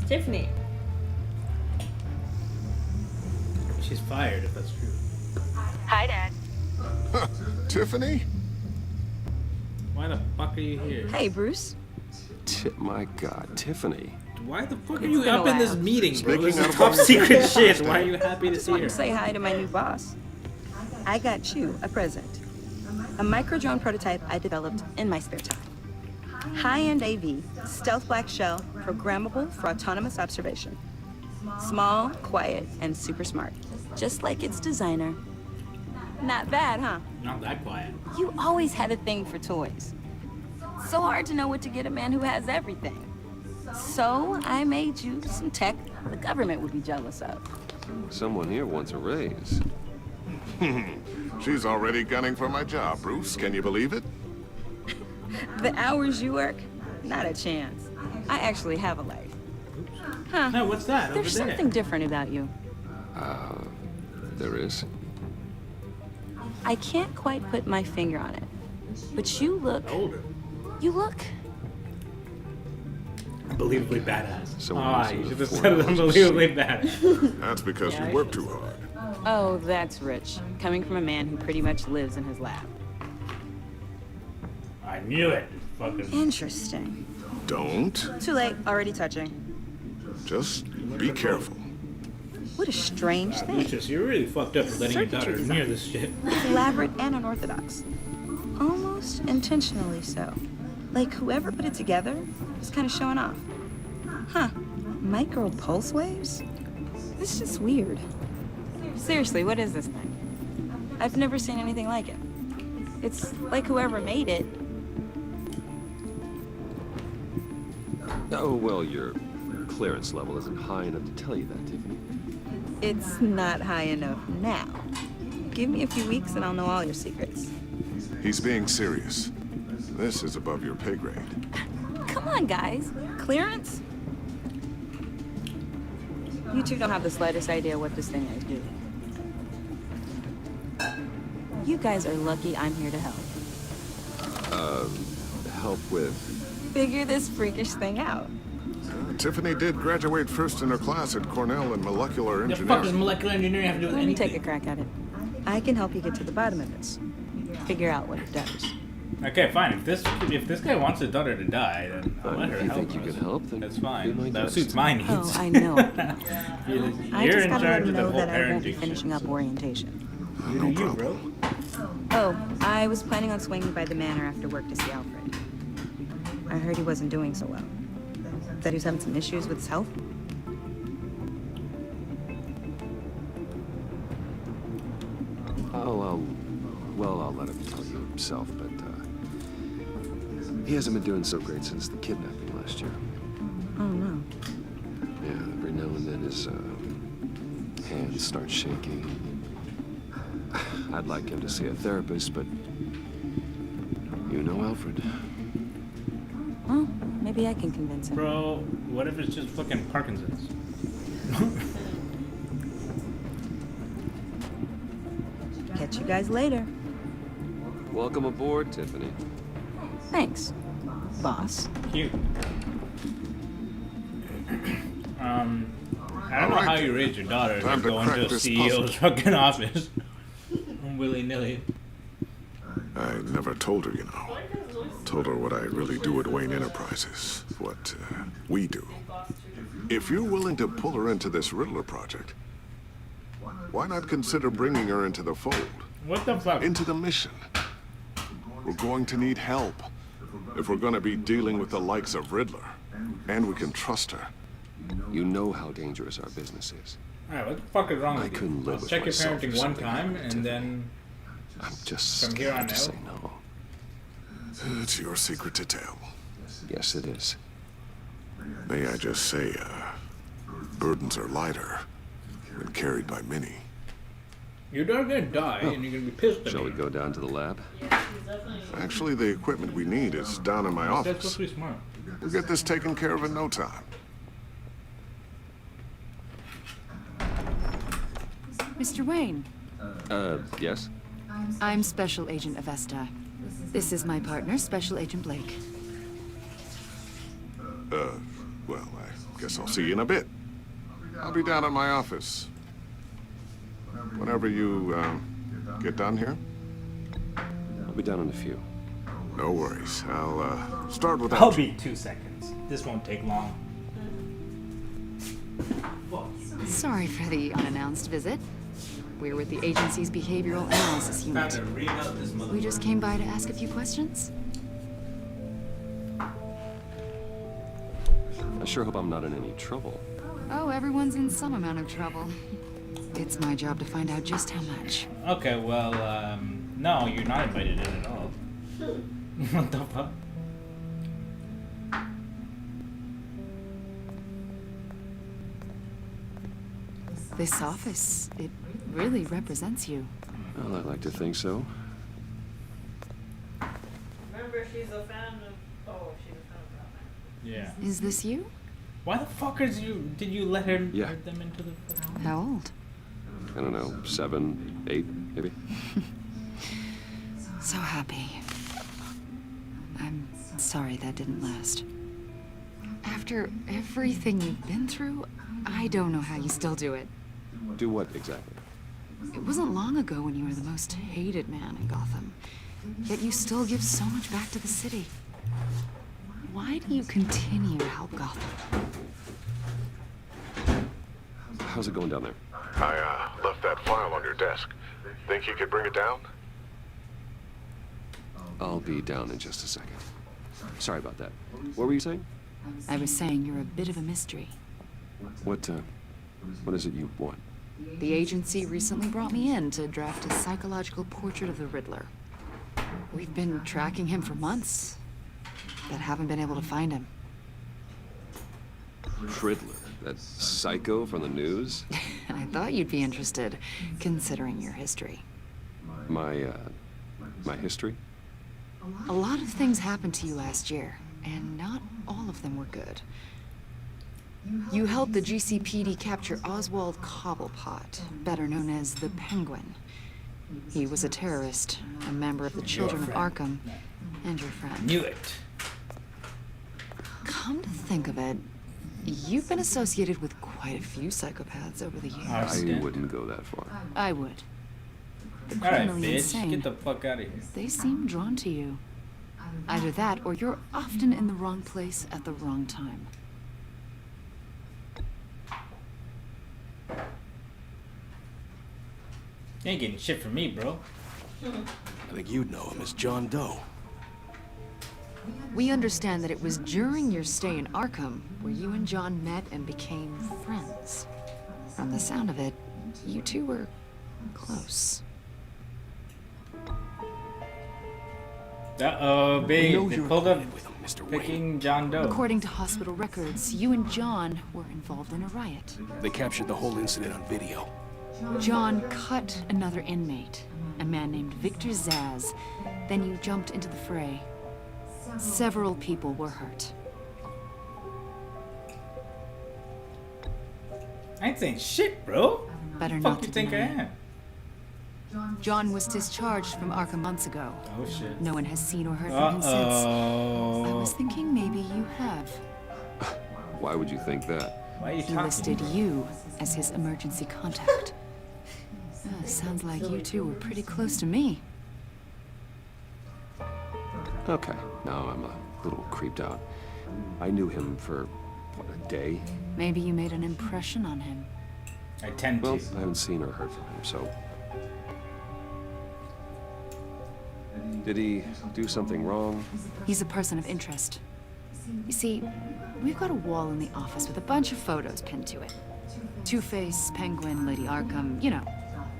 Tiffany. She's fired if that's true. Hi, Dad. Tiffany? Why the fuck are you here? Hey, Bruce. My God, Tiffany. Why the fuck are It's you been up a in this while. meeting, bro? This Speaking is of top all- secret shit. Why are you happy to Just see want her? to say hi to my new boss. I got you a present. A micro-drone prototype I developed in my spare time. High-end AV, stealth black shell, programmable for autonomous observation. Small, quiet, and super smart. Just like its designer. Not bad, huh? Not that quiet. You always had a thing for toys. So hard to know what to get a man who has everything. So I made you some tech the government would be jealous of. Someone here wants a raise. She's already gunning for my job, Bruce. Can you believe it? The hours you work, not a chance. I actually have a life. Huh. No, what's that? There's over there? something different about you. There is. I can't quite put my finger on it. But you look... Older. You look... Unbelievably badass. Someone Ah, who's you in should the have said it form of unbelievably badass. That's because Yeah, you I work should too hard. Oh, that's rich. Coming from a man who pretty much lives in his lab. I knew it. Fucking. Interesting. Don't. Too late. Already touching. Just be careful. What a strange thing. Lucius, you're really fucked up for letting your daughter Circuitry near design. this shit. It's elaborate and unorthodox. Almost intentionally so. Like whoever put it together was kind of showing off. Huh. Micro pulse waves? This is just weird. Seriously, what is this thing? I've never seen anything like it. It's like whoever made it. Oh, well, your clearance level isn't high enough to tell you that, Tiffany. It's not high enough now. Give me a few weeks and I'll know all your secrets. He's being serious. This is above your pay grade. Come on, guys. Clearance? You two don't have the slightest idea what this thing is, do you? You guys are lucky I'm here to help. Help with... Figure this freakish thing out. Tiffany did graduate first in her class at Cornell in molecular The fuck does engineering. molecular engineering have to do with Let me anything? take a crack at it. I can help you get to the bottom of this. Figure out what it does. Okay, fine. If this guy wants his daughter to die, then I'll let her if you help think you us. can help, then That's be my fine. That guest. suits my needs. Oh, I know. You're I you're just in gotta let charge him of the know whole that I won't be parenting finishing shit. up orientation. You do you, bro. Oh, I was planning on swinging by the manor after work to see Alfred. I heard he wasn't doing so well. That he was having some issues with his health. I'll let him tell you himself, but, he hasn't been doing so great since the kidnapping last year. Oh, no. Yeah, every now and then his, hands start shaking. I'd like him to see a therapist, but you know Alfred. Well, maybe I can convince him. Bro, what if it's just fucking Parkinson's? Catch you guys later. Welcome aboard, Tiffany. Thanks, boss. Cute. I don't know how you raise your daughter to go into a CEO's fucking office willy-nilly. I never told her, you know. Told her what I really do at Wayne Enterprises, what we do. If you're willing to pull her into this Riddler project, why not consider bringing her into the fold? What the fuck? Into the mission. We're going to need help if we're going to be dealing with the likes of Riddler, and we can trust her. You know how dangerous our business is. Alright, what the fuck is wrong with you? I couldn't live with check your myself parenting if one something time happened to and me. then I'm just from here on scared to out. say no. It's your secret to tell. Yes, it is. May I just say, burdens are lighter when carried by many. Your daughter's gonna die and you're gonna be pissed at me. Shall we go down to the lab? Actually, the equipment we need is down in my That's office. supposed to be smart. We'll get this taken care of in no time. Mr. Wayne, Yes? I'm Special Agent Avesta. This is my partner, Special Agent Blake. Well, I guess I'll see you in a bit. I'll be down at my office. Whenever you, get done here. I'll be down in a few. No worries. I'll, start with I'll be 2 seconds. This won't take long. Sorry for the unannounced visit. We're with the agency's behavioral analysis unit. We just came by to ask a few questions. I sure hope I'm not in any trouble. Oh, everyone's in some amount of trouble. It's my job to find out just how much. Okay, well, no, you're not invited in at all. What the fuck? This office, it really represents you. Well, I'd like to think so. Remember, she's a fan of. Oh, she's a fan of Batman. Yeah. Is this you? Why the fuck did you let her Yeah. let them into the... How old? I don't know, 7, 8, maybe? So happy. I'm sorry that didn't last. After everything you've been through, I don't know how you still do it. Do what exactly? It wasn't long ago when you were the most hated man in Gotham. Yet you still give so much back to the city. Why do you continue to help Gotham? How's it going down there? I, left that file on your desk. Think you could bring it down? I'll be down in just a second. Sorry about that. What were you saying? I was saying you're a bit of a mystery. What is it you want? The agency recently brought me in to draft a psychological portrait of the Riddler. We've been tracking him for months, but haven't been able to find him. Riddler, that psycho from the news? I thought you'd be interested, considering your history. My history? A lot of things happened to you last year, and not all of them were good. You helped the GCPD capture Oswald Cobblepot, better known as the Penguin. He was a terrorist, a member of the Children of Arkham, and your friend. Knew it. Come to think of it, you've been associated with quite a few psychopaths over the years. I wouldn't go that far. I would. The Alright, criminally bitch. insane, Get the fuck out of here. they seem drawn to you. Either that, or you're often in the wrong place at the wrong time. You ain't getting shit from me, bro. I think you'd know him as John Doe. We understand that it was during your stay in Arkham where you and John met and became friends. From the sound of it, you two were close. Uh-oh, babe. know They you're pulled up acquainted with him, Mr. picking John Doe. According to hospital records, you and John were involved in a riot. They captured the whole incident on video. John cut another inmate, a man named Victor Zaz. Then you jumped into the fray. Several people were hurt. I ain't saying shit, bro. Better What the not fuck to you think I deny. am? John was discharged from Arkham months ago. Oh shit. No one has seen or heard from him since. I Uh-oh. was thinking maybe you have. Why would you think that? Why are you He talking? listed you as his emergency contact. Sounds like you two were pretty close to me. Okay, now I'm a little creeped out. I knew him for, what, a day? Maybe you made an impression on him. I tend to. Well, I haven't seen or heard from him, so... Did he do something wrong? He's a person of interest. You see, we've got a wall in the office with a bunch of photos pinned to it. Two-Face, Penguin, Lady Arkham, you know,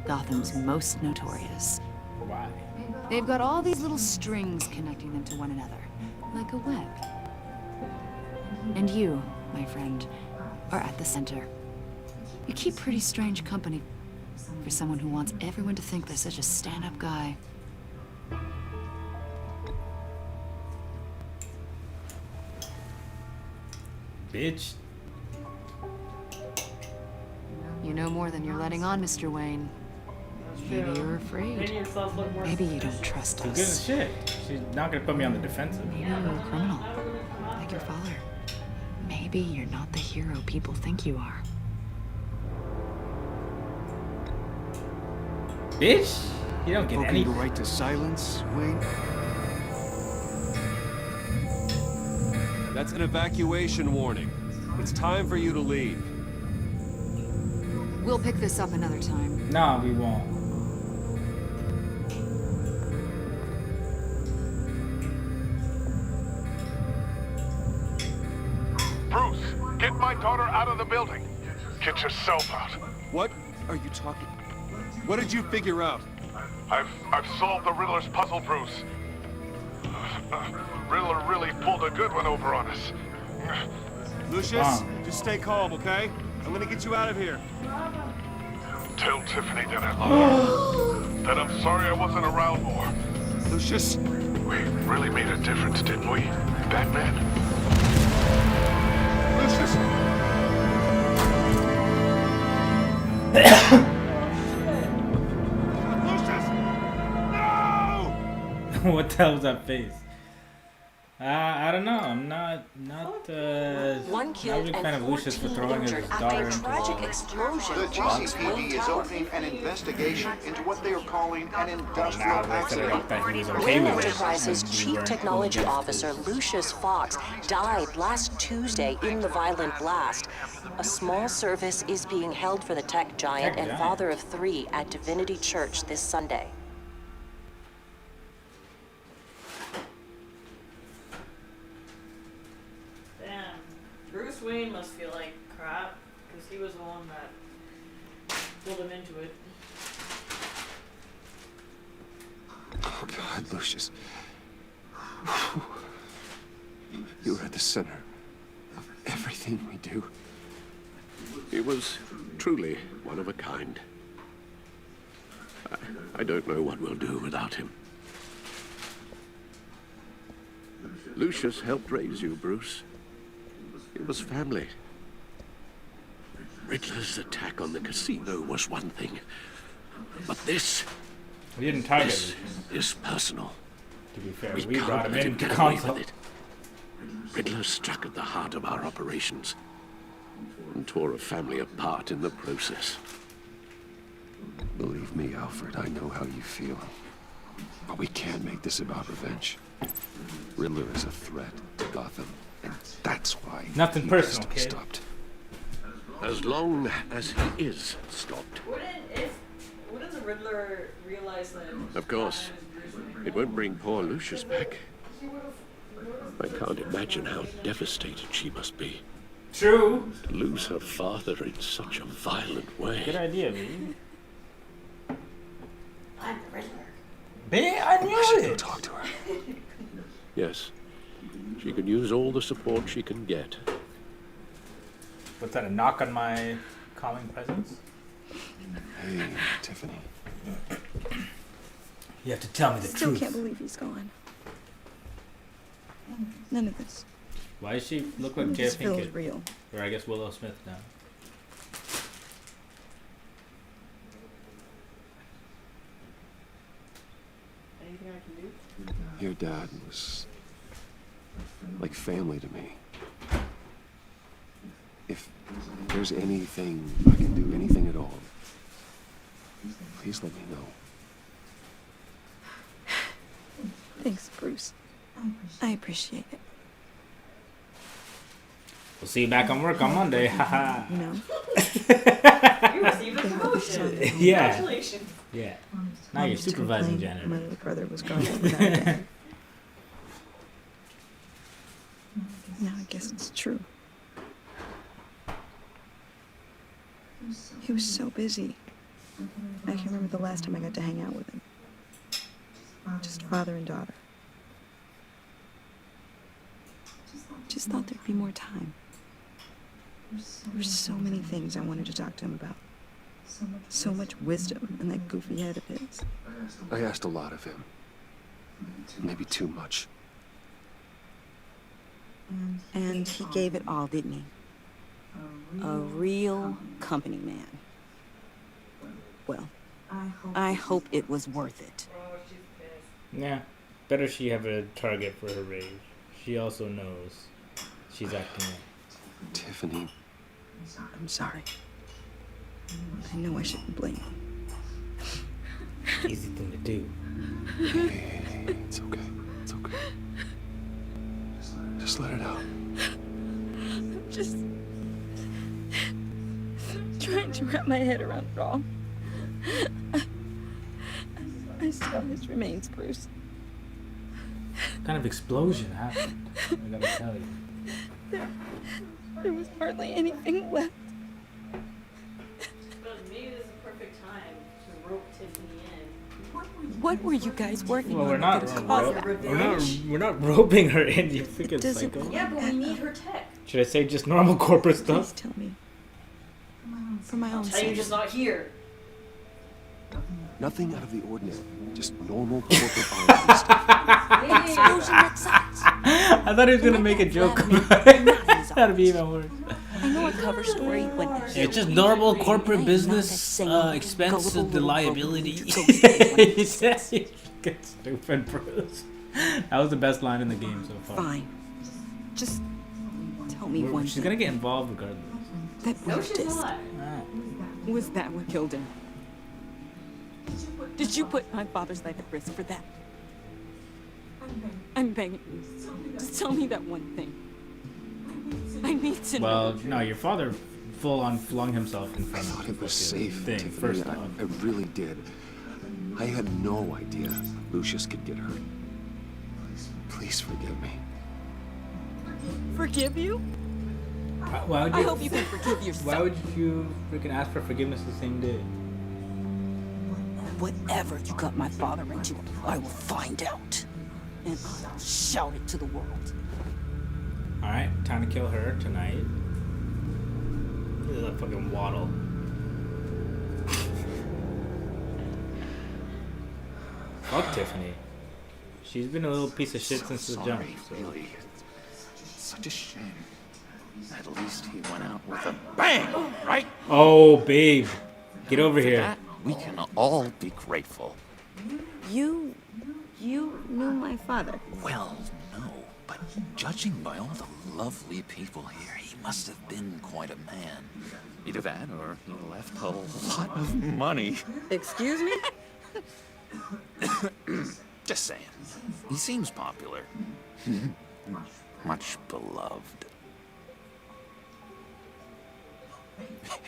Gotham's most notorious. Why? They've got all these little strings connecting them to one another, like a web. And you, my friend, are at the center. You keep pretty strange company for someone who wants everyone to think they're such a stand-up guy. Bitch. You know more than you're letting on, Mr. Wayne. Maybe you're afraid. Maybe you don't trust She's us. good as shit. She's not gonna put me on the defensive. Maybe you're a criminal, like your father. Maybe you're not the hero people think you are. Bitch, you don't get any right to silence, Wayne. That's an evacuation warning. It's time for you to leave. We'll pick this up another time. No, we won't. Bruce, get my daughter out of the building. Get yourself out. What are you talking? What did you figure out? I've solved the Riddler's puzzle, Bruce. Riddler really pulled a good one over on us. Lucius, just stay calm, okay? I'm gonna get you out of here. Tell Tiffany that I love her. That I'm sorry I wasn't around more. Lucius. We really made a difference, didn't we, Batman? Lucius. What the hell was that face? I don't know. I'm not One not killed a big fan and of Lucius for 14 throwing his injured daughter after a into tragic the explosion. The GCPD is opening an investigation into what they are calling an industrial accident. Wayne Enterprises Chief Technology Officer Lucius Fox died last Tuesday in the violent blast. A small service is being held for the tech giant and father of 3 at Divinity Church this Sunday. Damn. Bruce Wayne must feel like crap, because he was the one that pulled him into it. Oh, God, Lucius. You were at the center of everything we do. He was truly one of a kind. I don't know what we'll do without him. Lucius helped raise you, Bruce. It was family. Riddler's attack on the casino was one thing, but this... We didn't target this him. is personal. To be fair, We we can't brought him let in to get away console. with it. Riddler struck at the heart of our operations and tore a family apart in the process. Believe me, Alfred, I know how you feel. But we can't make this about revenge. Riddler is a threat to Gotham, and that's why Nothing he personal, has to be kid. stopped. As long as he is stopped. Wouldn't the Riddler realize that? Of course. It won't bring poor Lucius back. I can't imagine how devastated she must be. True. To lose her father in such a violent way. Good idea, baby. I'm the Riddler. Babe, I knew I should it. go talk to her. Yes. She can use all the support she can get. What's that, a knock on my calming presence? Hey, Tiffany. You have to tell me the Still truth. can't believe he's gone. None of this. Why does she look like This JF feels Pinkett? real. Or I guess Willow Smith now. Anything I can do? Your dad was like family to me. If there's anything I can do, anything at all, please let me know. Thanks, Bruce. I appreciate it. We'll see you back on work on Monday. Haha. You know? You received a promotion. Yeah. Congratulations. Yeah. Now you're supervising janitor. My little brother was gone without a dad. Now I guess it's true. He was so busy. I can remember the last time I got to hang out with him. Just father and daughter. Just thought there'd be more time. There were so many things I wanted to talk to him about. So much wisdom in that goofy head of his. I asked a lot of him. Maybe too much. And he gave it all, didn't he? A real company man. Well, I hope it was worth it. Yeah. Better she have a target for her rage. She also knows she's acting up. Tiffany. I'm sorry. I know I shouldn't blame you. Easy thing to do. Hey, it's okay. It's okay. Just let it out. I'm just trying to wrap my head around it all. I saw his remains, Bruce. What kind of explosion happened? I gotta tell you. There was hardly anything left. But maybe this is the perfect time to rope Tiffany in. What were you guys working Well, on? we're not roping her in, you freaking psycho. Yeah, but we need her tech. Should I say just normal corporate Please stuff? tell me. For my own Tell you sake. just not here. Nothing out of the ordinary. Just normal corporate honesty stuff. I thought he was gonna make a joke about it. That'd be even worse. I know a cover story when It's just normal corporate business expense the liability. Get stupid, Bruce. That was the best line in the game so far. Fine. Just tell me one She's thing. gonna get involved regardless. That No, weird she's disc. not. Was that what killed him? Did you put my father's life at risk for that? I'm begging you. Just tell me that one thing. I need to know. Well, no, your father full on flung himself in I front of thought the it was fucking safe, thing. Tiffany. First off. I really did. I had no idea Lucius could get hurt. Please forgive me. Forgive you? Why would you, I hope you can forgive yourself. Why would you freaking ask for forgiveness the same day? Whatever you got my father into, I will find out. And I'll shout it to the world. Alright, time to kill her tonight. Look at that fucking waddle. Fuck Tiffany. She's been a little piece of shit since the jump. So. Really. It's such a shame. At least he went out with a bang, right? Oh, babe. Get over For here. that, we can all be grateful. You knew my father. Well, no, but judging by all the lovely people here, he must have been quite a man. Either that or he left a lot of money. Excuse me? Just saying. He seems popular. Much beloved.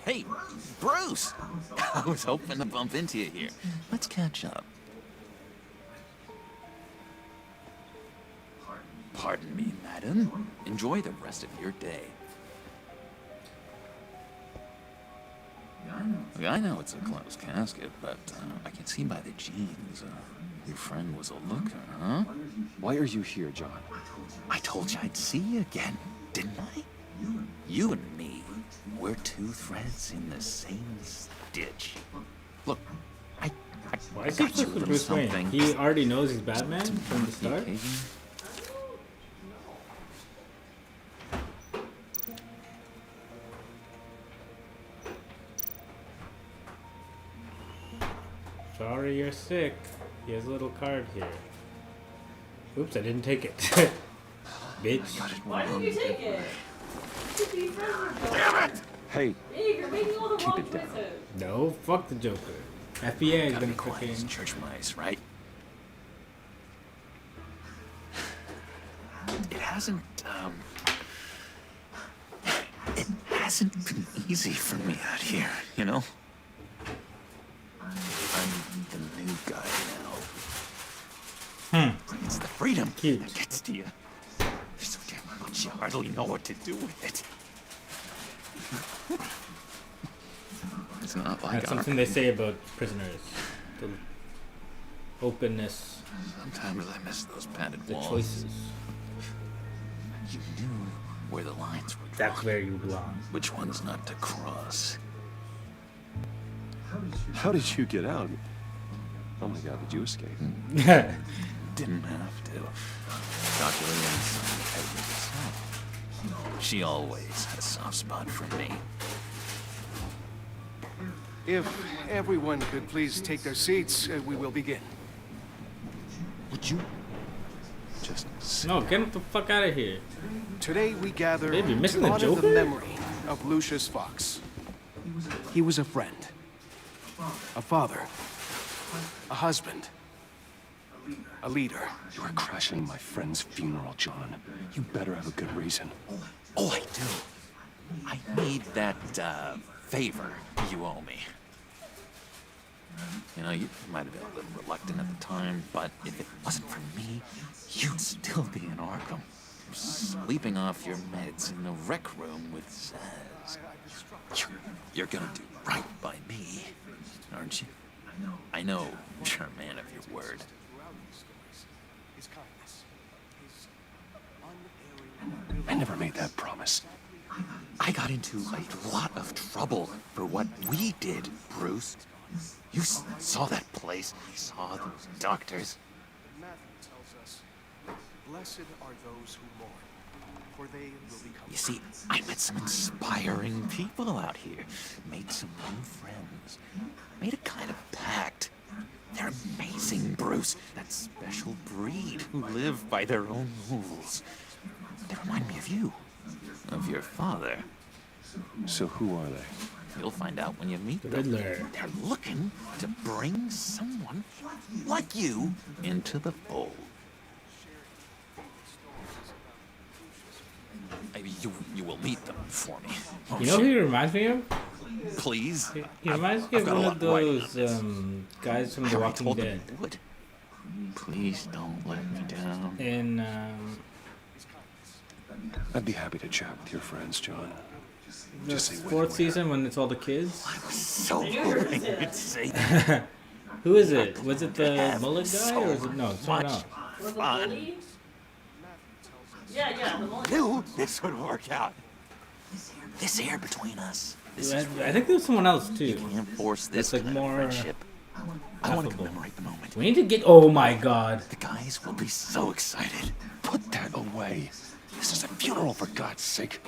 Hey, Bruce! I was hoping to bump into you here. Let's catch up. Pardon me, madam. Enjoy the rest of your day. I know it's a closed casket, but I can see by the jeans. Your friend was a looker, huh? Why are you here, John? I told you I'd see you again, didn't I? You and me, we're two threads in the same stitch. Look, I Why is he got you a supposed to little Bruce Wayne? something. He already knows he's Batman from the start? Sorry you're sick. He has a little card here. Oops, I didn't take it. Bitch. Why didn't you take it? You could be friends with her. Damn Hey, Dave, you're making all the keep wrong it down. choices. No, fuck the Joker. FBI is Gotta gonna be quiet as fucking. church mice, right? It hasn't been easy for me out here, you know? I'm the new guy now. It's the freedom that gets to you. There's so damn much you hardly know what to do with it. It's not like That's something they say about prisoners. The openness. Sometimes I miss those padded the walls. choices. You knew where the lines were drawn. That's where you belong. Which ones not to cross. How did you get out? Oh my God, did you escape? Didn't have to. Dr. Williams had it herself. She always had a soft spot for me. If everyone could please take their seats, we will begin. Would you just No, get the fuck out of here. Today we gather Baby, you're missing to the honor Joker? the memory of Lucius Fox. He was a friend, a father, a husband, a leader. You are crashing my friend's funeral, John. You better have a good reason. Oh, I do. I need that, favor you owe me. You know, you might have been a little reluctant at the time, but if it wasn't for me, you'd still be in Arkham. Sleeping off your meds in the rec room with Zaz. You're gonna do right by me, aren't you? I know you're a man of your word. I never made that promise. I got into a lot of trouble for what we did, Bruce. You saw that place, saw those doctors. Matthew tells us, blessed are those who mourn, for they will become. You see, I met some inspiring people out here. Made some new friends. Made a kind of pact. They're amazing, Bruce. That special breed who live by their own rules. They remind me of you. Of your father. So who are they? You'll find out when you meet them. Riddler. They're looking to bring someone like you into the fold. Maybe you will meet them for me. You know who he reminds me of? Please. He reminds me of one of those guys from The Walking Dead. Please don't let me down. In I'd be happy to chat with your friends, John. the Just say when fourth and season when it's all the kids. I was so hoping you'd say Who is it? Was it the mullet guy or was it no someone else? Was the bully? Yeah, the mullet. Knew this would work out. This air between us. This is I think there's someone else too. You can't force this That's like kind of more friendship. I want to affable. commemorate the moment. We need to get. Oh my God. The guys will be so excited. Put that away. This is a funeral, for God's sake.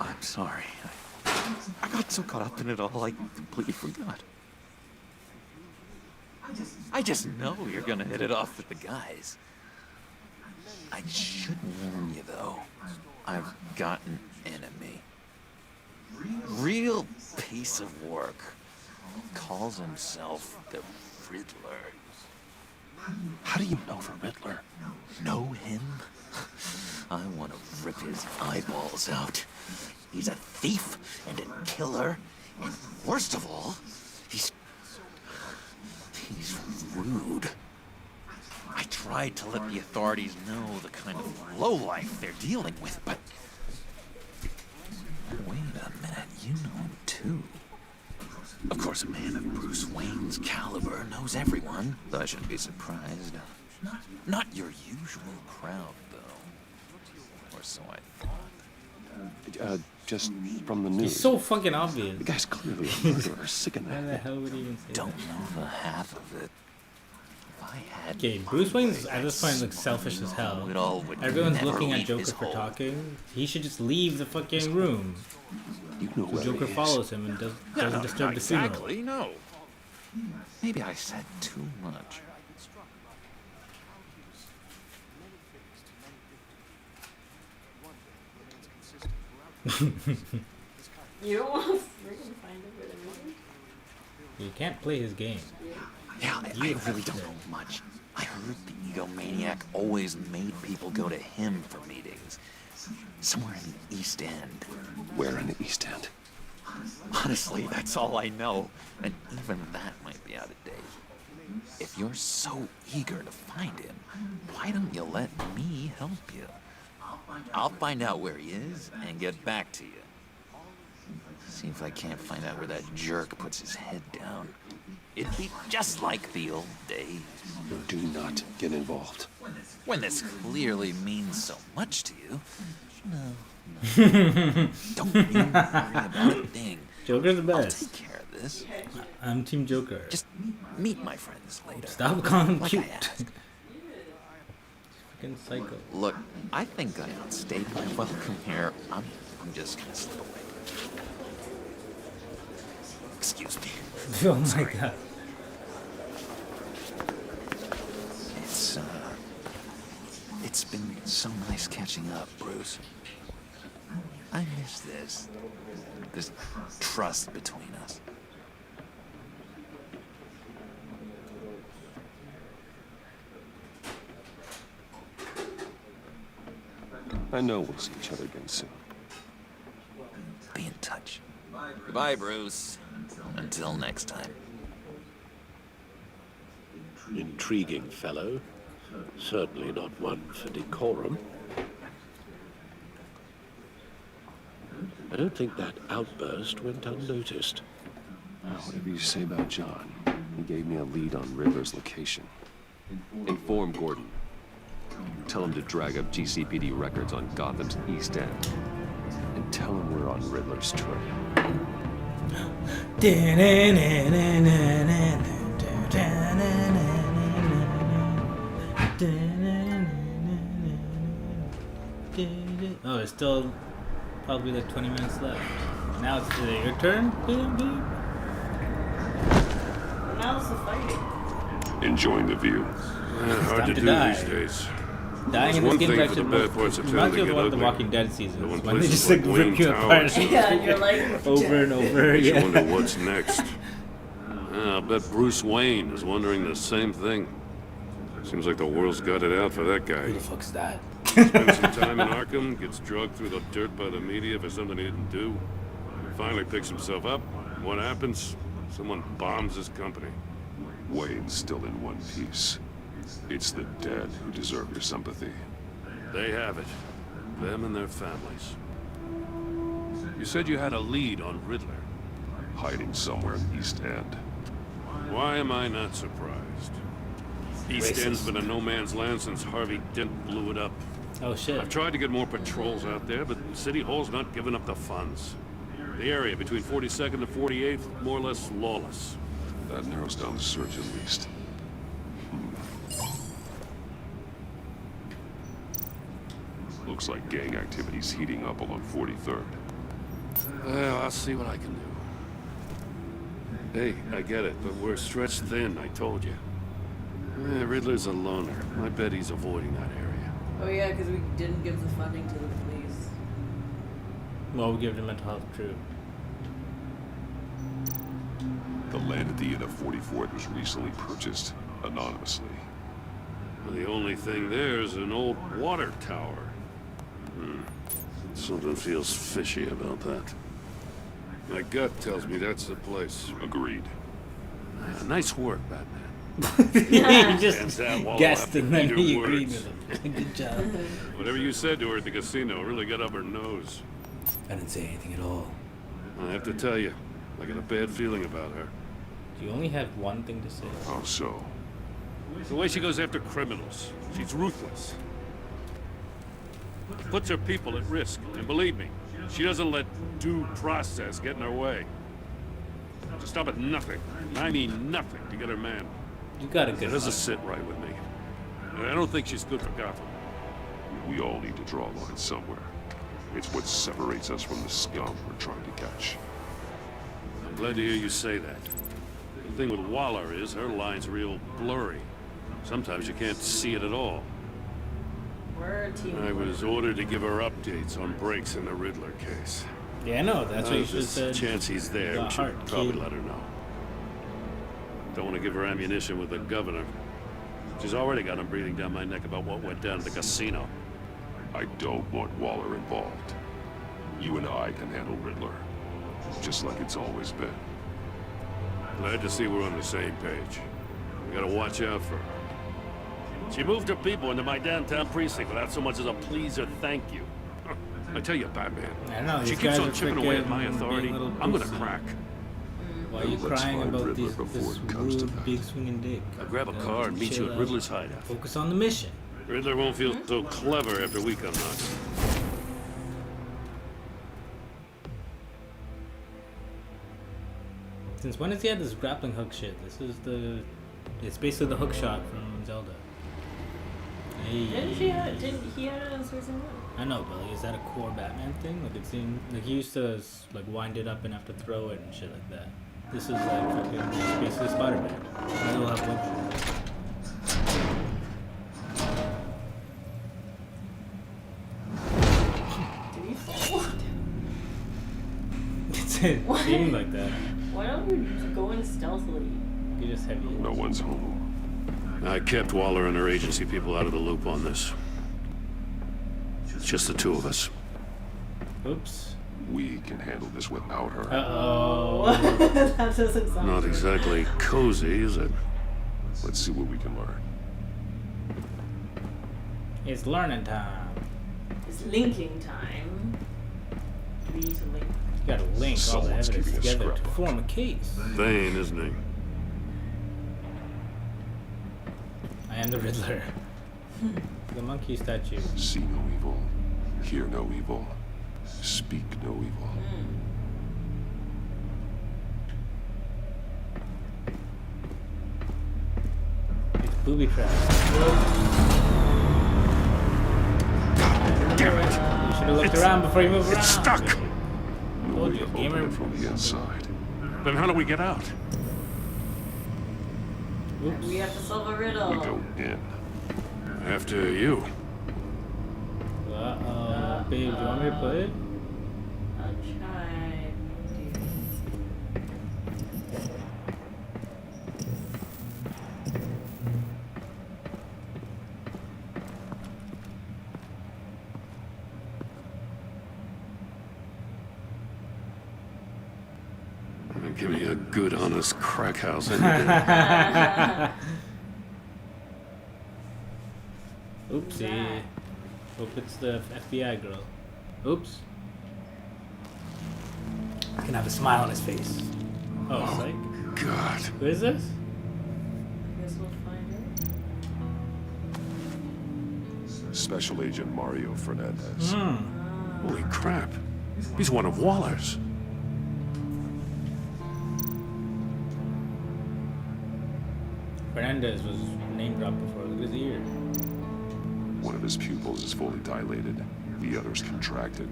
I'm sorry. I got so caught up in it all, I completely forgot. I just know you're gonna hit it off with the guys. I should warn you, though. I've got an enemy. Real piece of work. Calls himself the Riddler. How do you know the Riddler? Know him? I want to rip his eyeballs out. He's a thief and a killer, and worst of all, he's rude. I tried to let the authorities know the kind of lowlife they're dealing with, but wait a minute, you know him too. Of course, a man of Bruce Wayne's caliber knows everyone, though I shouldn't be surprised. Not your usual crowd, though. Or so I thought. Just from the news. He's so fucking obvious. The guy's clearly a murderer. Sick of How the that. hell would he even say Don't that? know the half of it. If I had Okay, Bruce Wayne's at this point looks selfish as hell. it all would Everyone's never looking at leave Joker his for home. talking. He should just leave the fucking room. You know The where Joker he is. follows him and doesn't disturb the funeral. Exactly, no. Maybe I said too much. You don't want to freaking find a bit of me? You can't play his game. Yeah, I really don't know much. I heard the egomaniac always made people go to him for meetings. Somewhere in the East End. Where in the East End? Honestly, that's all I know. And even that might be out of date. If you're so eager to find him, why don't you let me help you? I'll find out where he is and get back to you. See if I can't find out where that jerk puts his head down. It'd be just like the old days. Do not get involved. When this clearly means so much to you. No. Don't you worry about a thing. Joker's the best. I'll take care of this. I'm Team Joker. Just meet my friends later. Stop calling him like cute. I asked. Fucking psycho. Look, I think I outstayed my welcome here. I'm just gonna slip away. Excuse me. Oh my Sorry. god. It's been so nice catching up, Bruce. I miss this trust between us. I know we'll see each other again soon. Be in touch. Goodbye, Bruce. Until next time. Intriguing fellow. Certainly not one for decorum. I don't think that outburst went unnoticed. Whatever you say about John, he gave me a lead on Riddler's location. Inform Gordon. Tell him to drag up GCPD records on Gotham's East End. And tell him we're on Riddler's trail. Oh, there's still probably like 20 minutes left. Now it's your turn? Now it's the fighting. Enjoying the view. Hard to do these days. Dying in this game is actually reminds me of one of the Walking Dead seasons when they just like rip you apart. Yeah, and you're like over and over. You Yeah. wonder what's next. I bet Bruce Wayne is wondering the same thing. Seems like the world's got it out for that guy. Who the fuck's that? Spends some time in Arkham, gets drugged through the dirt by the media for something he didn't do. Finally picks himself up. What happens? Someone bombs his company. Wayne's still in one piece. It's the dead who deserve your sympathy. They have it. Them and their families. You said you had a lead on Riddler. Hiding somewhere in East End. Why am I not surprised? East End's been a no man's land since Harvey Dent blew it up. Oh shit. I've tried to get more patrols out there, but City Hall's not giving up the funds. The area between 42nd and 48th, more or less lawless. That narrows down the search at least. Looks like gang activity's heating up along 43rd. Well, I'll see what I can do. Hey, I get it, but we're stretched thin, I told you. Riddler's a loner. I bet he's avoiding that area. Oh yeah, because we didn't give the funding to the police. Well, we give them mental health, true. The land at the end of 44th was recently purchased anonymously. Well, the only thing there is an old water tower. Something feels fishy about that. My gut tells me that's the place. Agreed. Nice work, Batman. He just guessed and then he agreed with him. Good job. Whatever you said to her at the casino really got up her nose. I didn't say anything at all. I have to tell you, I got a bad feeling about her. You only have one thing to say. How so? The way she goes after criminals. She's ruthless. Puts her people at risk. And believe me, she doesn't let due process get in her way. To stop at nothing. And I mean nothing to get her man. You got a good It doesn't sit right with me. And I don't think she's good for Gotham. We all need to draw a line somewhere. It's what separates us from the scum we're trying to catch. I'm glad to hear you say that. The thing with Waller is her line's real blurry. Sometimes you can't see it at all. We're a team. I was ordered to give her updates on breaks in the Riddler case. Yeah, I know. That's what you should have There's said. a chance he's there. The We should heart probably kid. let her know. Don't want to give her ammunition with the governor. She's already got him breathing down my neck about what went down at the casino. I don't want Waller involved. You and I can handle Riddler, just like it's always been. Glad to see we're on the same page. We gotta watch out for her. She moved her people into my downtown precinct without so much as a please or thank you. I tell you, Batman, I know, she these keeps guys on are chipping away at freaking my being authority. little I'm gonna pussies. crack. Why are you Let's crying find about Riddler this before it comes to rude, that. big swinging dick? I'll grab a car and meet you Chill at out. Riddler's hideout. Focus on the mission. Riddler won't feel so clever after we come knocking. Since when has he had this grappling hook shit? This is the... It's basically the hook shot from Zelda. Hey. Didn't he have it on Suicide Squad? I know, but like, is that a core Batman thing? Like, it seemed... Like, he used to, like, wind it up and have to throw it and shit like that. This is, like, fucking... It's basically Spider-Man. He'll have weapons. Did he fall? It seemed like that. Why don't you just go in stealthily? You just heavy. No one's home. I kept Waller and her agency people out of the loop on this. It's just the two of us. Oops. We can handle this without her. Uh-oh. That doesn't sound Not good. exactly cozy, is it? Let's see what we can learn. It's learning time. It's linking time. Do we need to link? You gotta link all the Someone's evidence keeping a together to scrapbook. form a case. Vain, isn't he? I am the Riddler. The monkey statue. See no evil, hear no evil, speak no evil. It's booby trap. Damn it! You should have looked around before you moved around. It's stuck! No Told way you, to gamer. open it from the inside. Then how do we get out? Oops. We have to solve a riddle. We go in. After you. Uh-oh. Babe, do you want me to play it? I'll try. Give me a good, honest crack house. Oopsie. Hope it's the FBI girl. Oops. I can have a smile on his face. Oh, psych. God. Who is this? Guess we'll find out. Special Agent Mario Fernandez. Holy crap. He's one of Waller's. Fernandez was name dropped before. Look at his ear. One of his pupils is fully dilated. The other's contracted.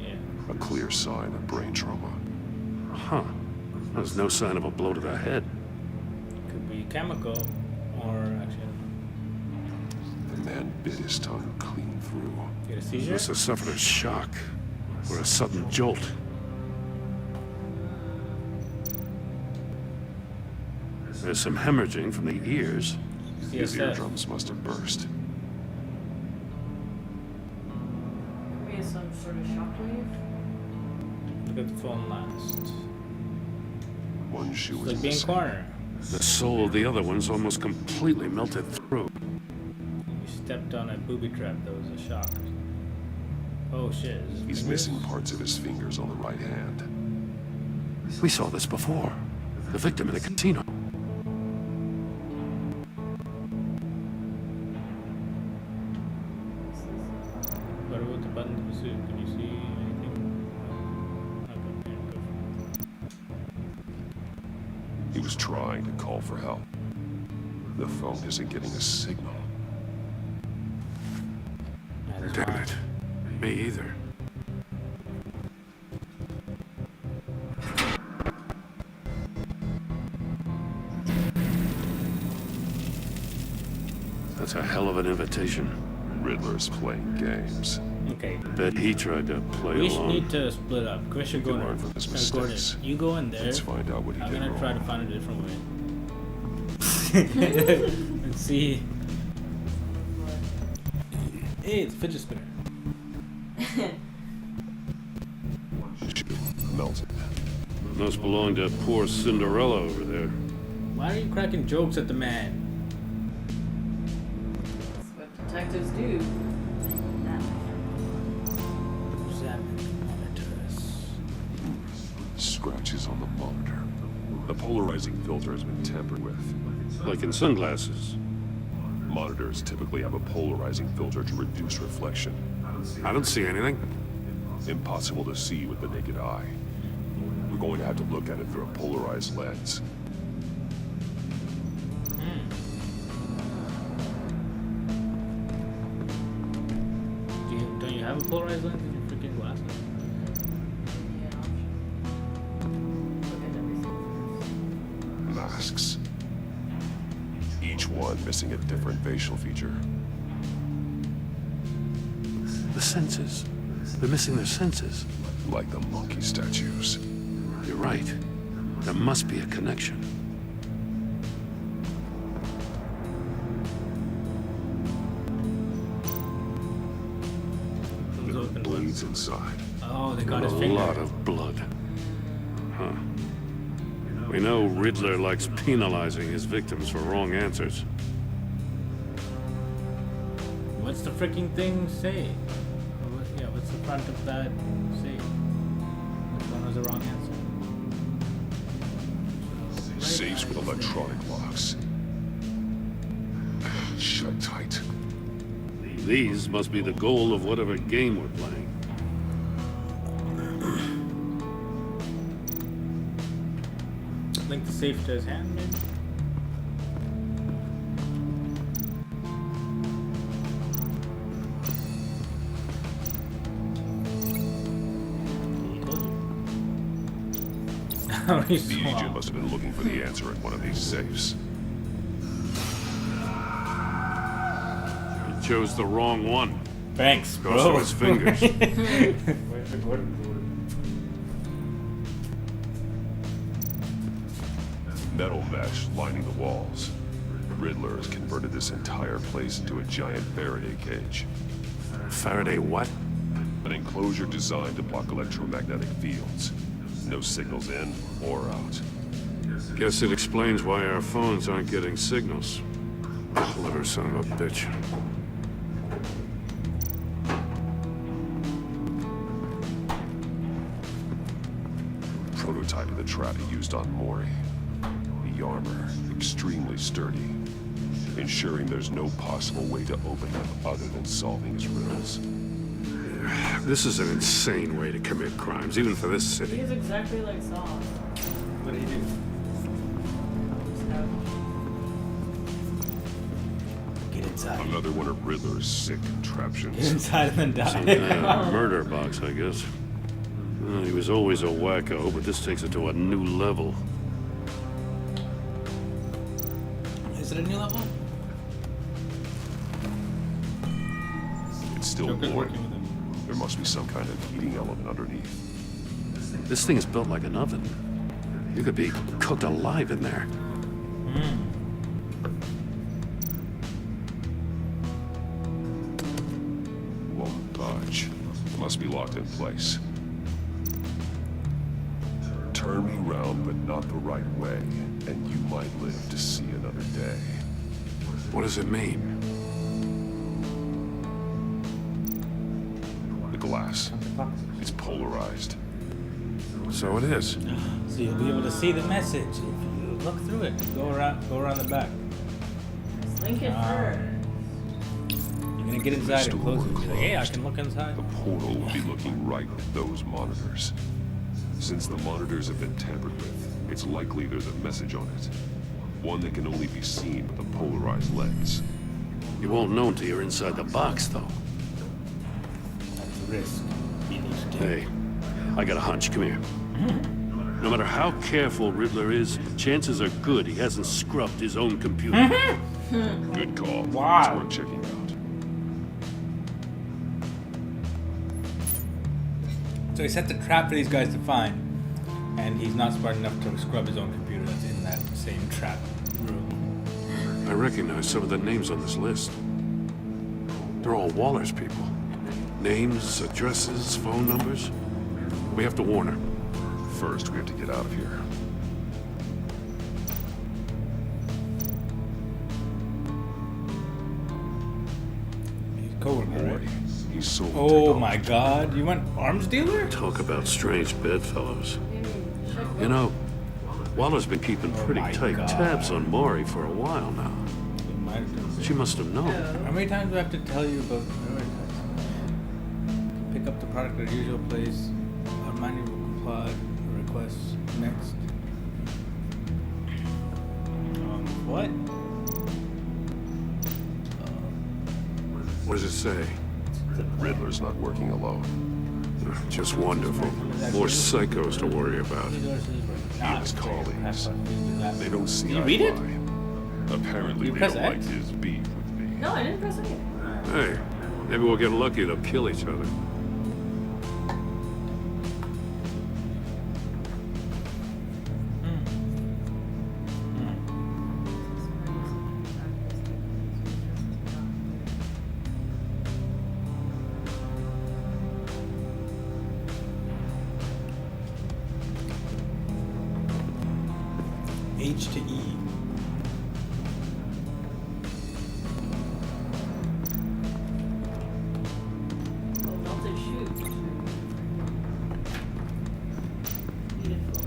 Yeah. A clear sign of brain trauma. Huh. There's no sign of a blow to the head. Could be chemical, or actually, The man bit his tongue clean through. get a seizure. Must have suffered a shock or a sudden jolt. There's some hemorrhaging from the ears. His CSF. eardrums must have burst. Maybe it's some sort of shockwave. Look at the phone last. One shoe It's was like being missing. corner. The soul of the other one's almost completely melted through. You stepped on a booby trap that was a shock. Oh shit. Is this He's fingers? missing parts of his fingers on the right hand. We saw this before. The victim in the casino. What about the button to pursue? Can you see anything? Okay, yeah, go He was trying to call for help. The phone isn't getting a signal. for it. Damn it. Me either. That's a hell of an invitation. Riddler's playing games. Okay. Bet he tried to play We along. need to split up. Chris should go in learn from his Gordon, mistakes. you go in there. Let's find out what he I'm did gonna wrong. try to find a different way. And see. Hey, it's a fidget spinner. Melted. Must belong to poor Cinderella over there. Why are you cracking jokes at the man? That's what detectives do. Scratches on the monitor. The polarizing filter has been tampered with. Like in sunglasses. Monitors typically have a polarizing filter to reduce reflection. I don't see anything. Impossible to see with the naked eye. We're going to have to look at it through a polarized lens. Don't you have a polarized lens in your freaking glasses? Masks. Each one missing a different facial feature. The senses. They're missing their senses. Like the monkey statues. You're right. There must be a connection. Bleeds inside. Oh, they got And his a finger. lot of blood. Huh. We know Riddler likes penalizing his victims for wrong answers. What's the freaking thing say? Yeah, what's the front of that say? Which one was the wrong answer? Safes with electronic locks. Shut tight. These must be the goal of whatever game we're playing. Link the safe to his hand, maybe? The agent must have been looking for the answer in one of these safes. He chose the wrong one. Thanks, Goes bro. through his fingers. Metal mesh lining the walls. Riddler has converted this entire place into a giant Faraday cage. Faraday what? An enclosure designed to block electromagnetic fields. No signals in or out. Guess it explains why our phones aren't getting signals. Clever son of a bitch. Prototype of the trap he used on Mori. The armor, extremely sturdy, ensuring there's no possible way to open them other than solving his riddles. This is an insane way to commit crimes, even for this He city. is exactly like Saw. What did he do? Get inside. Another one of Riddler's sick contraptions. Get inside and then die. Some kind of murder box, I guess. Well, he was always a wacko, but this takes it to a new level. Is it a new level? It's still Joker's warm. working with him. There must be some kind of heating element underneath. This thing is built like an oven. You could be cooked alive in there. Won't budge. Must be locked in place. Turn me round, but not the right way, and you might live to see another day. What does it mean? The glass. It's polarized. So it is. So you'll be able to see the message if you look through it. Go around the back. Link it first. You're gonna get inside and close it. Be like, hey, I can look inside. The portal will be looking right at those monitors. Since the monitors have been tampered with, it's likely there's a message on it. One that can only be seen with a polarized lens. You won't know until you're inside the box, though. That's a risk. You need to take. Hey, I got a hunch. Come here. No matter how careful Riddler is, chances are good he hasn't scrubbed his own computer. Good call. Wow. It's worth checking out. So he sets a trap for these guys to find, and he's not smart enough to scrub his own computer that's in that same trap room. I recognize some of the names on this list. They're all Waller's people. Names, addresses, phone numbers. We have to warn her. First, we have to get out of here. Co-worker, right? He's sold. Oh my God! You went arms dealer? Talk about strange bedfellows. You know, Waller's been keeping pretty tight tabs on Maury for a while now. She must have known. How many times do I have to tell you about pick up the product at your usual place? Remind you to comply requests next. What? What does it say? The Riddler's not working alone. Just wonderful. More psychos to worry about. He and his colleagues. They don't see Did you read it? Apparently they don't like his beef with me. No, I didn't press any. Hey, maybe we'll get lucky. They'll kill each other. H to E. Oh, melted shoot. Beautiful.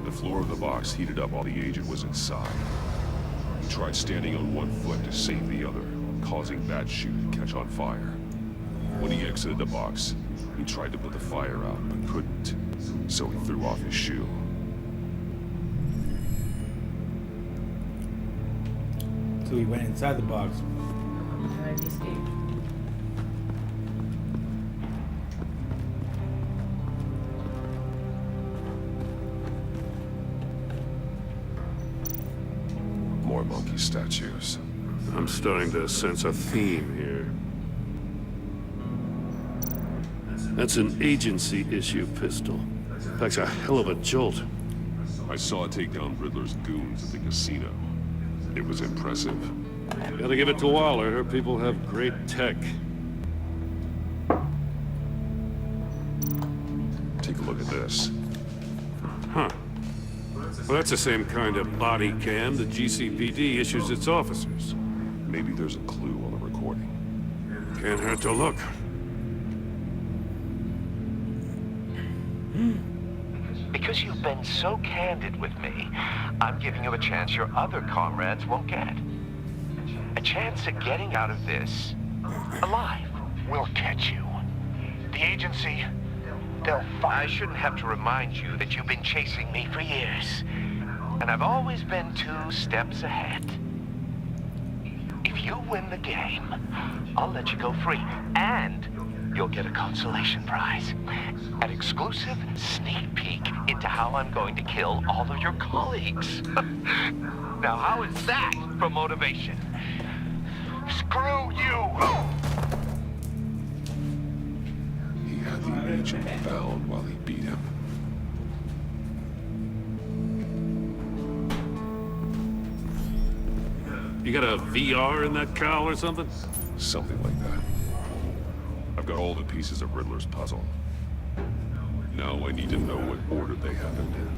The floor of the box heated up while the agent was inside. He tried standing on one foot to save the other, causing that shoe to catch on fire. When he exited the box, he tried to put the fire out, but couldn't, so he threw off his shoe. So he went inside the box. Tried to escape. More monkey statues. I'm starting to sense a theme here. That's an agency issue pistol. Packs a hell of a jolt. I saw it take down Riddler's goons at the casino. It was impressive. Gotta give it to Waller. Her people have great tech. Take a look at this. Huh. Well, that's the same kind of body cam the GCPD issues its officers. Maybe there's a clue on the recording. Can't hurt to look. Because you've been so candid with me, I'm giving you a chance your other comrades won't get. A chance at getting out of this alive. We'll catch you. The agency, they'll fight. I shouldn't have to remind you that you've been chasing me for years. And I've always been 2 steps ahead. If you win the game, I'll let you go free. And you'll get a consolation prize. An exclusive sneak peek into how I'm going to kill all of your colleagues. Now, how is that for motivation? Screw you! He had the agent bound while he beat him. You got a VR in that cowl or something? Something like that. I've got all the pieces of Riddler's puzzle. Now I need to know what order they happened in.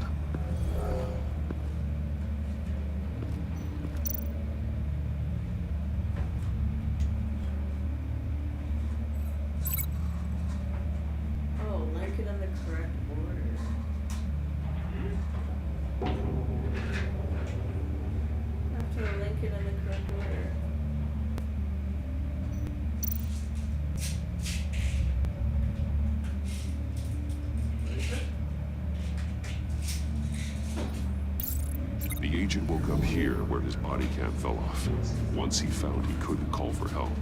Oh, link it in the correct order. I have to link it in the correct order. The agent woke up here where his body cam fell off. Once he found he couldn't call for help,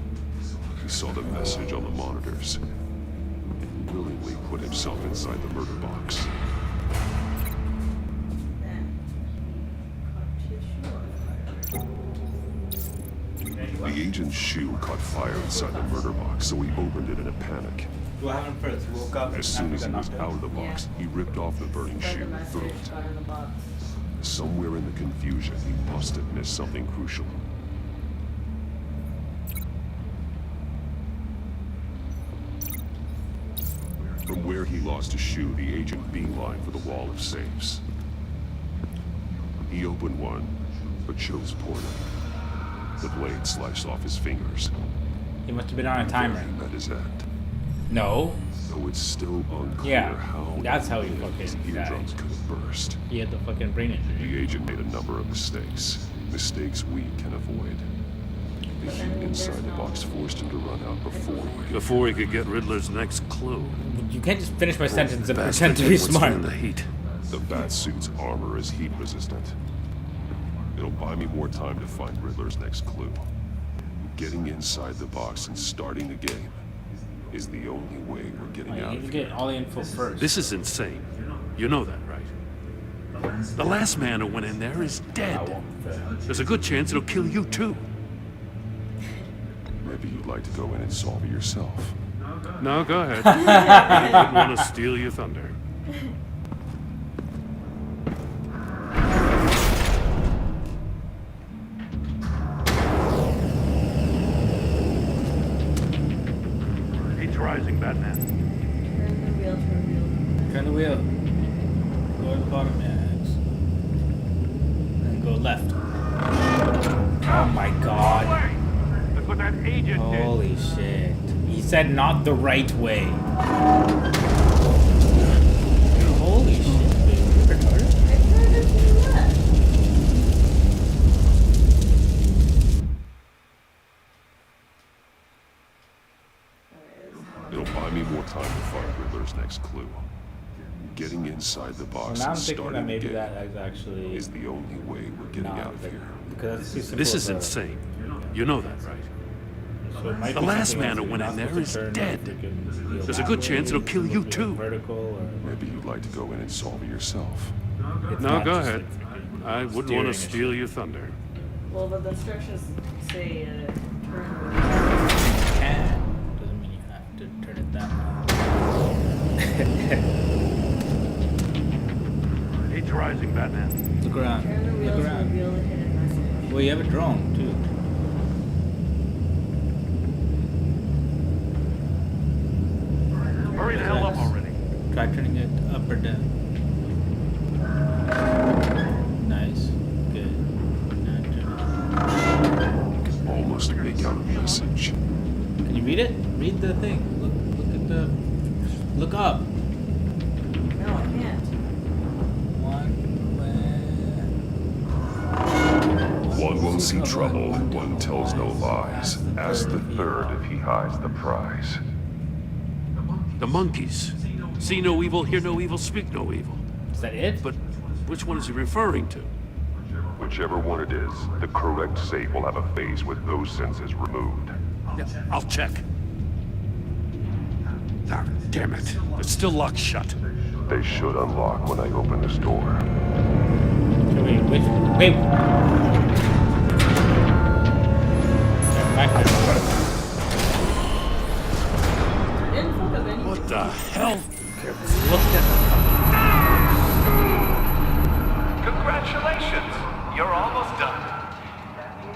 he saw the message on the monitors and willingly put himself inside the murder box. Then, cut tissue. The agent's shoe caught fire inside the murder box, so he opened it in a panic. What happened first? He woke up. As soon as he was out of the box, he ripped off the burning shoe and threw it. Somewhere in the confusion, he must have missed something crucial. From where he lost his shoe, the agent beelined for the wall of safes. He opened one, but chose poorly. The blade sliced off his fingers. He must have been on a timer. He met his end. No. Though it's still unclear how that's how he fucking his eardrums could have burst. He had the fucking brain injury. The agent made a number of mistakes. Mistakes we can avoid. The heat inside the box forced him to run out before he could get Riddler's next clue. You can't just finish my sentence and pretend to be smart. The heat. The Batsuit's armor is heat resistant. It'll buy me more time to find Riddler's next clue. Getting inside the box and starting the game is the only way we're getting out of here. Get all the info first. This is insane. You know that, right? The last man who went in there is dead. There's a good chance it'll kill you too. Maybe you'd like to go in and solve it yourself. No, go ahead. I didn't want to steal your thunder. Heat's rising, Batman. Turn the wheel. Go to the bottom, Max. And go left. Oh my god. That's what that agent did. Holy shit. He said not the right way. Holy shit, dude. You're retarded? It'll buy me more time to find Riddler's next clue. Getting inside the box Well, now I'm and thinking starting that maybe the game that is actually is the only way we're getting out of here. Because this is insane. You know that, right? So the last man who went in there is dead. There's a good chance it'll kill you too. Maybe you'd like to go in and solve it yourself. No, go ahead. I wouldn't want to steal your thunder. Well, but the instructions say turn doesn't mean you have to turn it that way. Heat's rising, Batman. Look around. Look around. Well, you have a drone too. Hurry the hell up already. Try turning it up or down. Nice. Good. Almost make out a message. Can you read it? Read the thing. Look at the. Look up. No, I can't. One won't see trouble, one tells no lies. Ask the third if he hides the prize. The monkeys. See no evil, hear no evil, speak no evil. Is that it? But which one is he referring to? Whichever one it is, the correct safe will have a face with those senses removed. Yeah, I'll check. Ah, damn it. It's still locked shut. They should unlock when I open this door. Wait. What the hell? Look at Congratulations! You're almost done.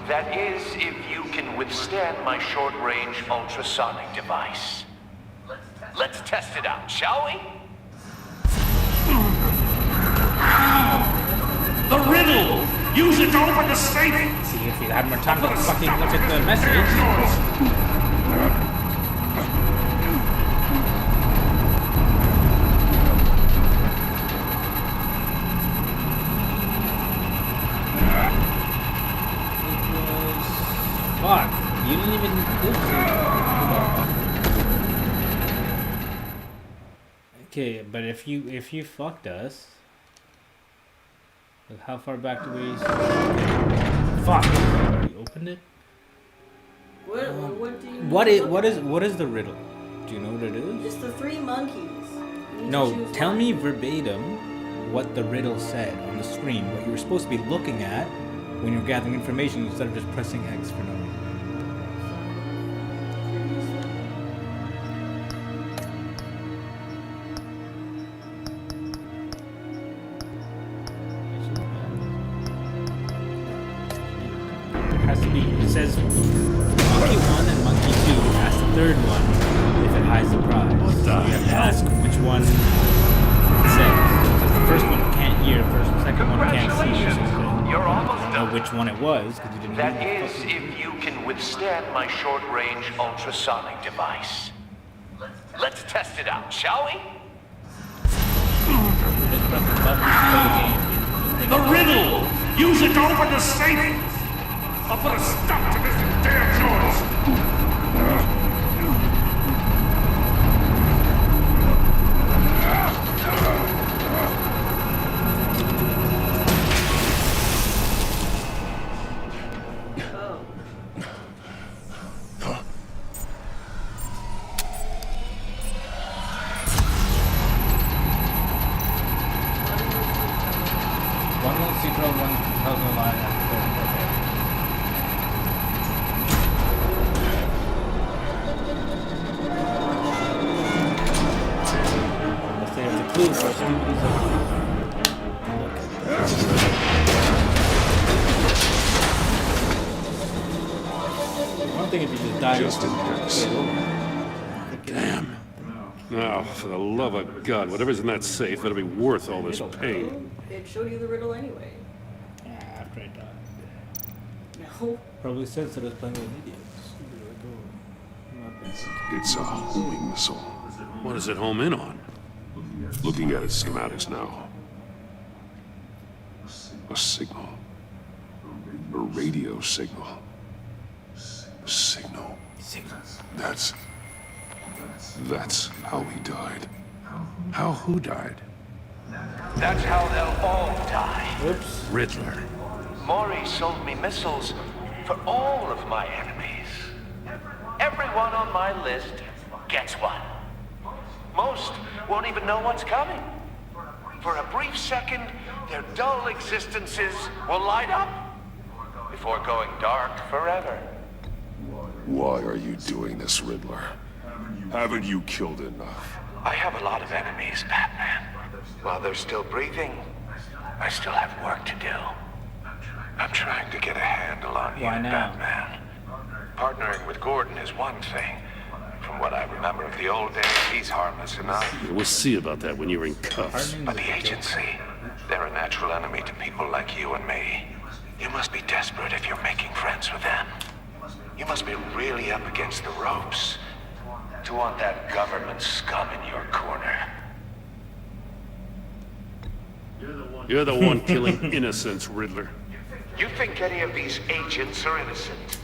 That is, if you can withstand my short-range ultrasonic device. Let's test it out, shall we? The riddle! Use it to open the safe! See, if you had more time to fucking look at the message. Fuck, you didn't even Okay, but if you fucked us, how far back do we? Fuck! You opened it. What do you? What is the riddle? Do you know what it is? It's the three monkeys. No, tell me verbatim what the riddle said on the screen. What you were supposed to be looking at when you're gathering information instead of just pressing X for no reason. says Monkey 1 and Monkey 2. Ask the third one if it hides the prize. What the hell? You have to ask which one it says. Because the first one can't hear, the second one can't see. You're almost know which one it was because you didn't. That is, if you can withstand my short-range ultrasonic device. Let's test it out, shall we? The riddle! Use it to open the safe! I'll put a stop to this damn noise! For the love of God, whatever's in that safe better be worth all this pain. It showed you the riddle anyway. Yeah, after I died. No. Probably says that I was playing with idiots. It's a homing missile. What does it home in on? Looking at its schematics now. A signal. A radio signal. A signal. That's how he died. How who died? That's how they'll all die. Oops. Riddler. Maury sold me missiles for all of my enemies. Everyone on my list gets one. Most won't even know what's coming. For a brief second, their dull existences will light up before going dark forever. Why are you doing this, Riddler? Haven't you killed enough? I have a lot of enemies, Batman. While they're still breathing, I still have work to do. I'm trying to get a handle on you, Batman. Partnering with Gordon is one thing. From what I remember of the old days, he's harmless enough. We'll see about that when you're in cuffs. But the agency, they're a natural enemy to people like you and me. You must be desperate if you're making friends with them. You must be really up against the ropes to want that government scum in your corner. You're the one killing innocents, Riddler. You think any of these agents are innocent?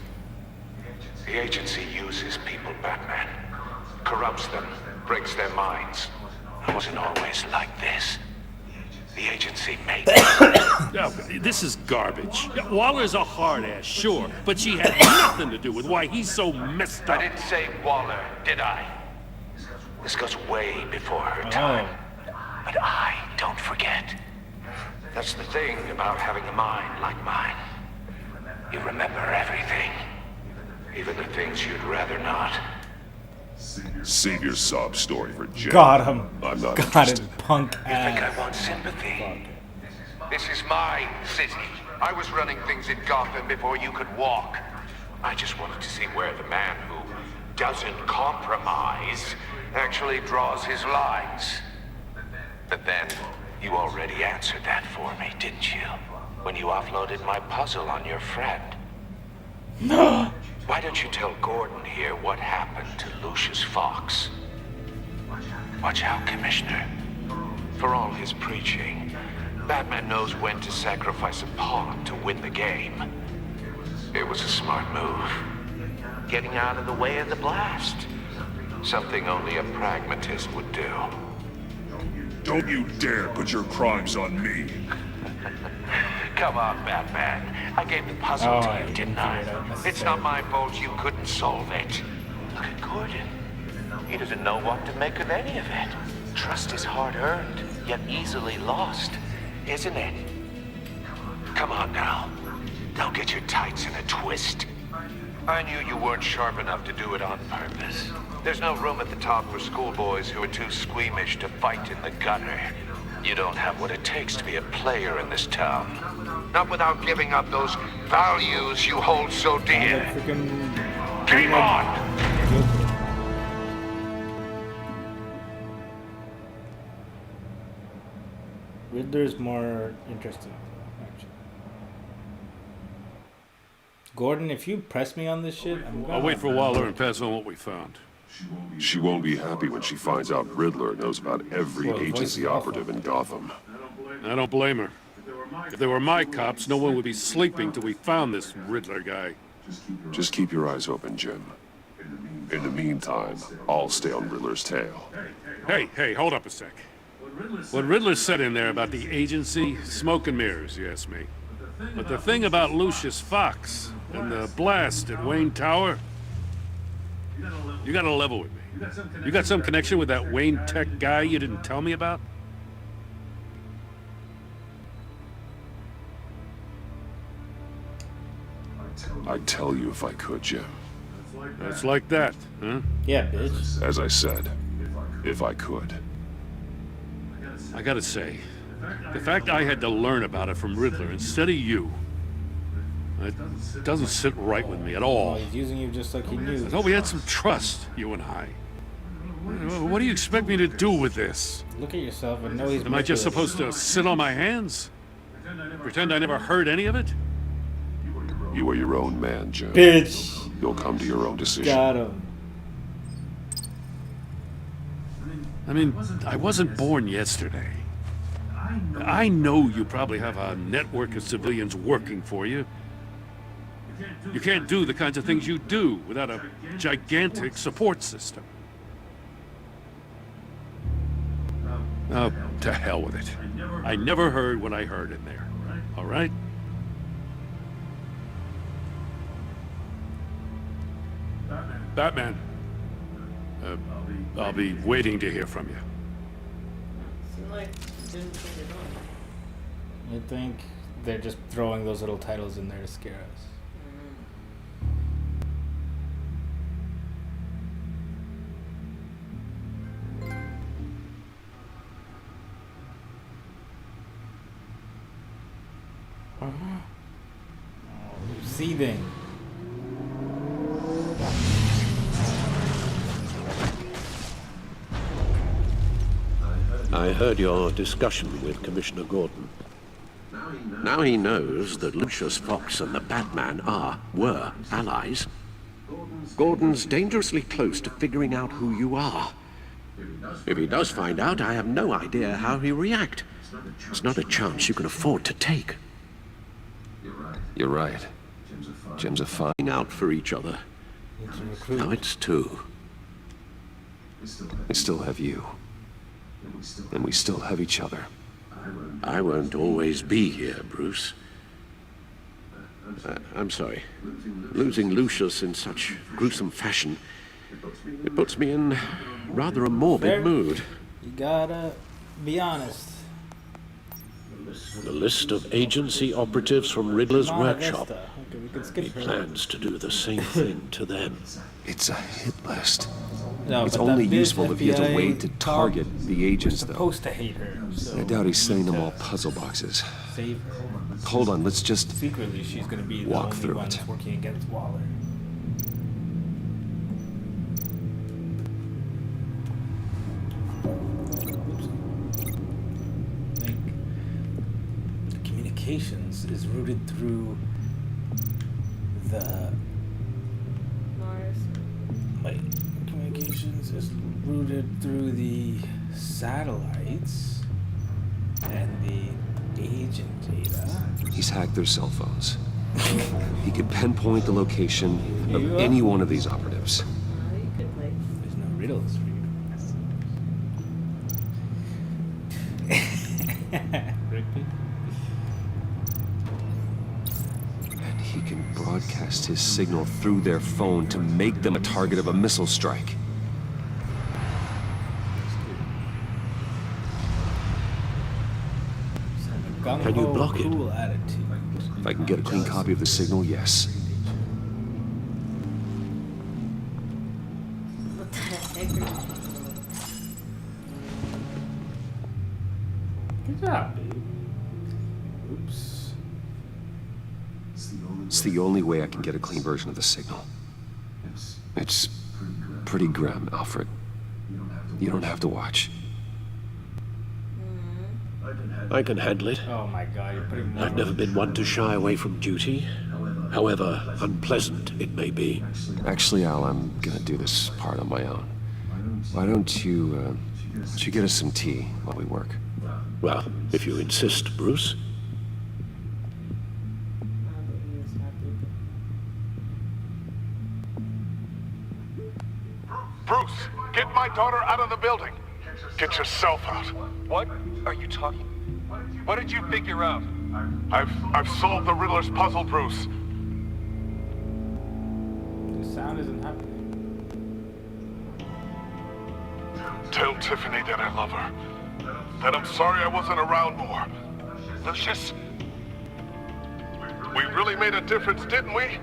The agency uses people, Batman. Corrupts them, breaks their minds. It wasn't always like this. The agency made This is garbage. Waller's a hard ass, sure, but she had nothing to do with why he's so messed up. I didn't say Waller, did I? This goes way before her time. But I don't forget. That's the thing about having a mind like mine. You remember everything. Even the things you'd rather not. Save your sob story for Jim. Got him. I'm not Got interested. it, punk ass. You think I want sympathy? This is my city. I was running things in Gotham before you could walk. I just wanted to see where the man who doesn't compromise actually draws his lines. But then, you already answered that for me, didn't you? When you offloaded my puzzle on your friend. Why don't you tell Gordon here what happened to Lucius Fox? Watch out, Commissioner. For all his preaching, Batman knows when to sacrifice a pawn to win the game. It was a smart move. Getting out of the way of the blast. Something only a pragmatist would do. Don't you dare put your crimes on me. Come on, Batman. I gave the puzzle to you, didn't I? It's not my fault you couldn't solve it. Look at Gordon. He doesn't know what to make of any of it. Trust is hard-earned, yet easily lost, isn't it? Come on now. Don't get your tights in a twist. I knew you weren't sharp enough to do it on purpose. There's no room at the top for schoolboys who are too squeamish to fight in the gutter. You don't have what it takes to be a player in this town. Not without giving up those values you hold so dear. Game on! Riddler's more interesting, actually. Gordon, if you press me on this shit, I'm gonna... I'll wait for Waller and pass on what we found. She won't be happy when she finds out Riddler knows about every agency operative in Gotham. I don't blame her. If they were my cops, no one would be sleeping till we found this Riddler guy. Just keep your eyes open, Jim. In the meantime, I'll stay on Riddler's tail. Hey, hold up a sec. What Riddler said in there about the agency, smoke and mirrors, you ask me. But the thing about Lucius Fox and the blast at Wayne Tower, you gotta level with me. You got some connection with that Wayne Tech guy you didn't tell me about? I'd tell you if I could, Jim. It's like that, huh? Yeah, bitch. As I said, if I could. I gotta say, the fact I had to learn about it from Riddler instead of you, it doesn't sit right with me at all. He's using you just like he knew. I thought we had some trust, you and I. What do you expect me to do with this? Look at yourself and know he's... Am I just supposed to sit on my hands? Pretend I never heard any of it? You are your own man, Jim. Bitch! You'll come to your own decision. Got him. I mean, I wasn't born yesterday. I know you probably have a network of civilians working for you. You can't do the kinds of things you do without a gigantic support system. Oh, to hell with it. I never heard what I heard in there. All right? Batman. I'll be waiting to hear from you. Seemed like it didn't change at all. I think they're just throwing those little titles in there to scare us. Seething. I heard your discussion with Commissioner Gordon. Now he knows that Lucius Fox and the Batman were allies. Gordon's dangerously close to figuring out who you are. If he does find out, I have no idea how he'll react. It's not a chance you can afford to take. You're right. Jim's a fine Out for each other. Now it's two. I still have you. And we still have each other. I won't always be here, Bruce. I'm sorry. Losing Lucius in such gruesome fashion, it puts me in rather a morbid mood. You gotta be honest. The list of agency operatives from Riddler's workshop. Okay, we can skip He her. plans to do the same thing to them. It's a hit list. No, It's but only that bitch useful if he has a FBI way to target the agents, We're though. supposed to hate her. So I doubt he's sending them all puzzle boxes. save her. Hold on, let's just Secretly, she's gonna be the walk only through one it. that's working against Waller. The communications is routed through the Mars. wait. Communications is routed through the satellites and the agent data. He's hacked their cell phones. He could pinpoint the location of any one of these operatives. You could play. There's no riddles for you. Rigby? And he can broadcast his signal through their phone to make them a target of a missile strike. Can you block it? Cool attitude. If I can get a clean copy of the signal, yes. What the heck? Yeah, dude. Oops. It's the only way I can get a clean version of the signal. It's pretty grim, Alfred. You don't have to watch. I can handle it. Oh my god, you're putting more. I've never been one to shy away from duty, however unpleasant it may be. Actually, Al, I'm gonna do this part on my own. Why don't you get us some tea while we work? Well, if you insist, Bruce. Bruce, get my daughter out of the building. Get yourself out. What are you talking? What did you figure out? I've solved the Riddler's puzzle, Bruce. The sound isn't happening. Tell Tiffany that I love her. That I'm sorry I wasn't around more. Lucius, we really made a difference, didn't we?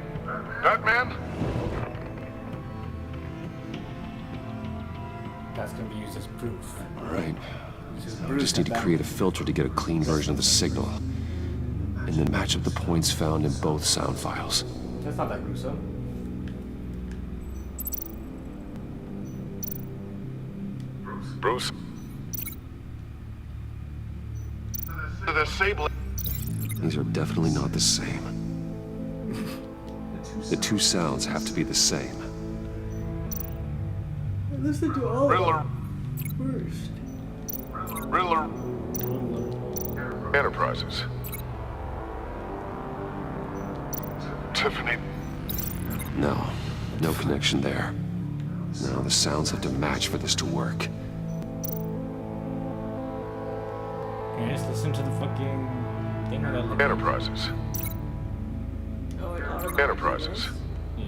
Batman? That's gonna be used as proof. All right. We just need to create a filter to get a clean version of the signal. And then match up the points found in both sound files. That's not that gruesome. Bruce? The disabling. These are definitely not the same. The two sounds have to be the same. Listen to all Riddler. first. Riddler. Enterprises. Tiffany. No connection there. No, the sounds have to match for this to work. Can you just listen to the fucking thing that I Enterprises. Oh, it Enterprises. Yeah.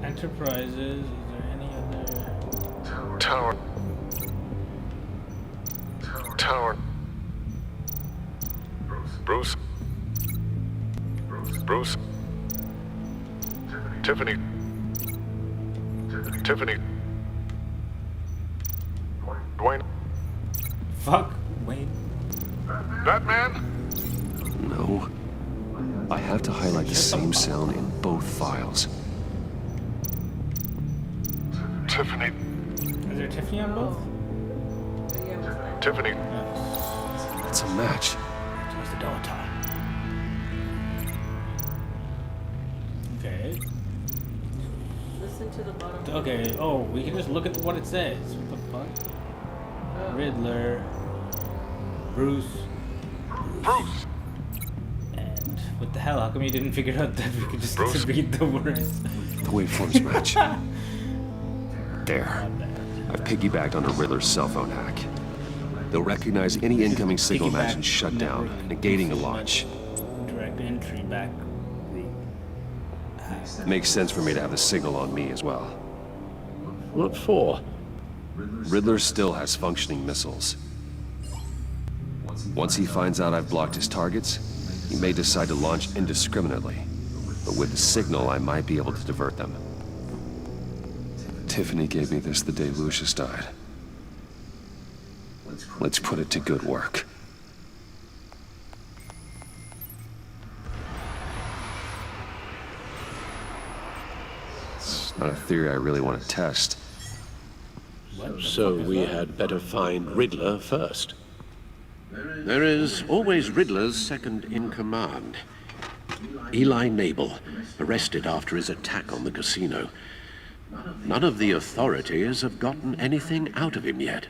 Enterprises, is there any other... Tower. Tower. Bruce. Bruce. Tiffany. Tiffany. Dwayne. Fuck, Wayne. Batman? No. I have to highlight the same sound in both files. Tiffany. Is there Tiffany on both? Tiffany. That's a match. Where's the dollar time? Okay. Listen to the bottom. Okay, oh, we can just look at what it says. What the fuck? Riddler. Bruce. Bruce! And What the hell? How come you didn't figure out that we could just read the words? the waveforms match. There. I've piggybacked on a Riddler's cell phone hack. They'll recognize any incoming signal match and shut down, negating a launch. Direct entry back route. Makes sense for me to have the signal on me as well. What for? Riddler still has functioning missiles. Once he finds out I've blocked his targets, he may decide to launch indiscriminately. But with the signal, I might be able to divert them. Tiffany gave me this the day Lucius died. Let's put it to good work. It's not a theory I really want to test. So we had better find Riddler first. There is always Riddler's second-in-command. Eli Nabel, arrested after his attack on the casino. None of the authorities have gotten anything out of him yet.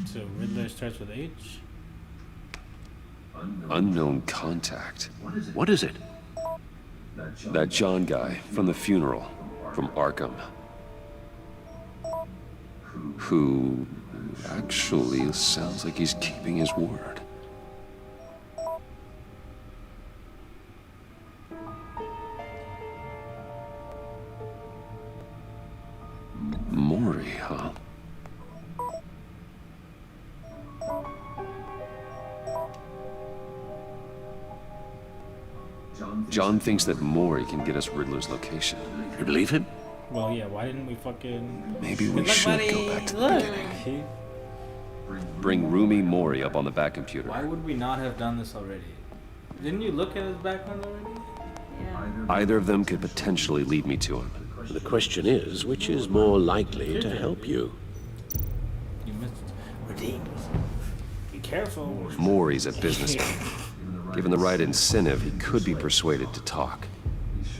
So Riddler starts with H? Unknown contact. What is it? That John guy from the funeral, from Arkham. Who actually sounds like he's keeping his word. Maury, huh? John thinks that Maury can get us Riddler's location. You believe him? Well, yeah, why didn't we fucking... Maybe we should go back to the beginning. Bring Rumi Mori up on the back computer. Why would we not have done this already? Didn't you look at his background already? Yeah. Either of them could potentially lead me to him. The question is, which is more likely to help you? You missed redeemed. Be careful. Mori's a businessman. Given the right incentive, he could be persuaded to talk.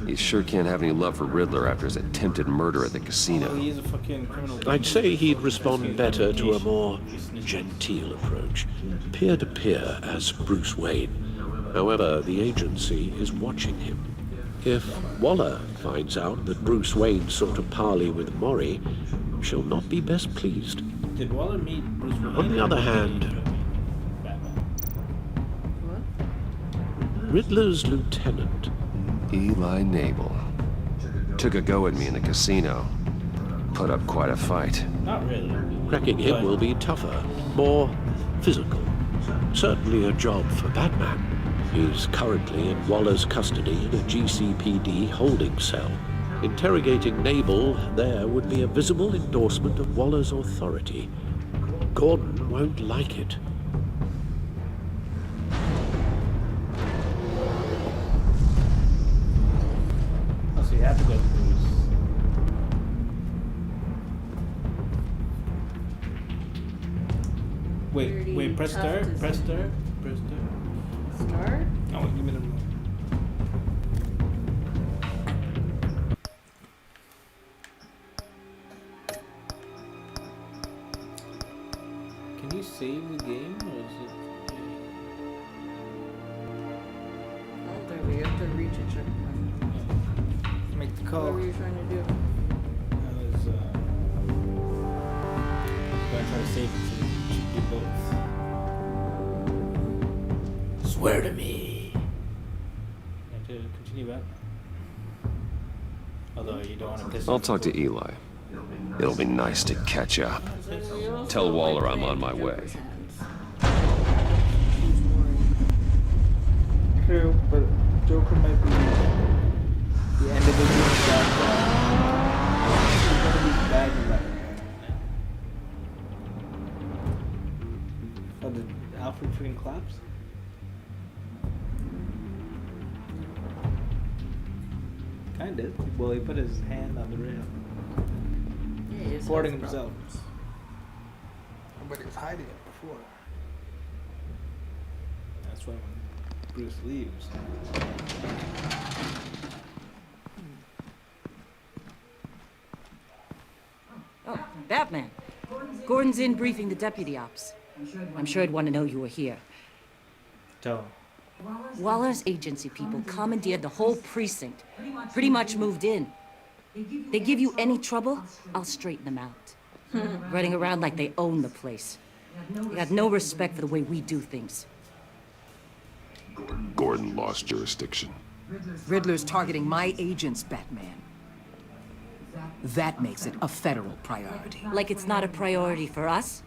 He sure can't have any love for Riddler after his attempted murder at the casino. Oh, he's a fucking criminal. I'd say he'd respond better to a more genteel approach. Peer-to-peer as Bruce Wayne. However, the agency is watching him. If Waller finds out that Bruce Wayne sought a parley with Mori, she'll not be best pleased. Did Waller meet Bruce Wayne? On the other hand, Riddler's lieutenant, Eli Nabel, took a go at me in the casino. Put up quite a fight. Not really. Cracking him will be tougher, more physical. Certainly a job for Batman. He's currently in Waller's custody in a GCPD holding cell. Interrogating Nabel there would be a visible endorsement of Waller's authority. Gordon won't like it. Oh, so you have to go to Bruce. Wait, press start, press start, press start. Start? Oh, give me the remote. Can you save the game, or is it... Oh, there we have to reach a checkpoint. Make the call. What were you trying to do? I was, going to try to save it so you should do both. Swear to me. You have to continue that. Although you don't want to piss I'll off talk to Eli. It'll be nice to catch up. Tell Waller I'm on my way. True, but Joker might be the individual that he's gonna be bad in that. Oh, did Alfred freaking collapse? Kinda. Well, he put his hand on the rail. Yeah, he Supporting himself. But he was hiding it before. That's why when Bruce leaves. Oh, Batman. Gordon's in briefing the deputy ops. I'm sure I'd want to know you were here. Tell him. Waller's agency people commandeered the whole precinct. Pretty much moved in. They give you any trouble, I'll straighten them out. Running around like they own the place. They got no respect for the way we do things. Gordon lost jurisdiction. Riddler's targeting my agents, Batman. That makes it a federal priority. Like it's not a priority for us?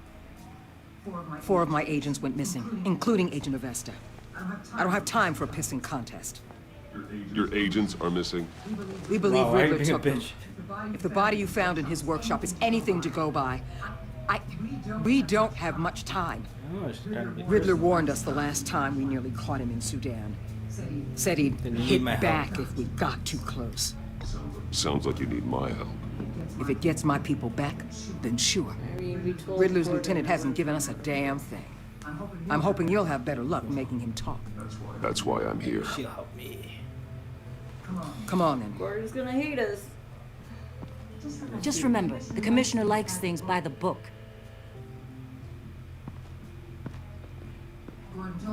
4 of my agents went missing, including Agent Avesta. I don't have time for a pissing contest. Your agents are missing? We believe Wow, why are you Riddler being a took them. bitch? If the body you found in his workshop is anything to go by, we don't have much time. Oh, it's trying to be Riddler warned us the last time we nearly caught him in Sudan. Said he'd Then you need hit my back help. if we got too close. Sounds like you need my help. If it gets my people back, then sure. I mean, we told Riddler's Gordon lieutenant not hasn't to. given us a damn thing. I'm hoping you'll have better luck making him talk. That's why I'm here. She'll help me. Come on, then. Gordon's gonna hate us. Just remember, the commissioner likes things by the book.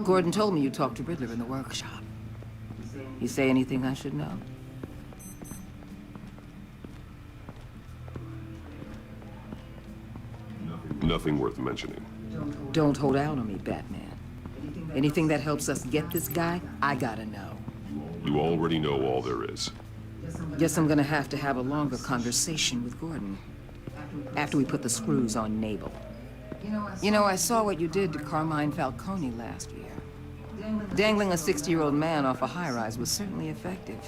Gordon told me you talked to Riddler in the workshop. You say anything I should know? Nothing worth mentioning. Don't hold out on me, Batman. Anything that helps us get this guy, I gotta know. You already know all there is. Guess I'm gonna have to have a longer conversation with Gordon. After we put the screws on Nabel. You know, I saw what you did to Carmine Falcone last year. Dangling a 60-year-old man off a high-rise was certainly effective.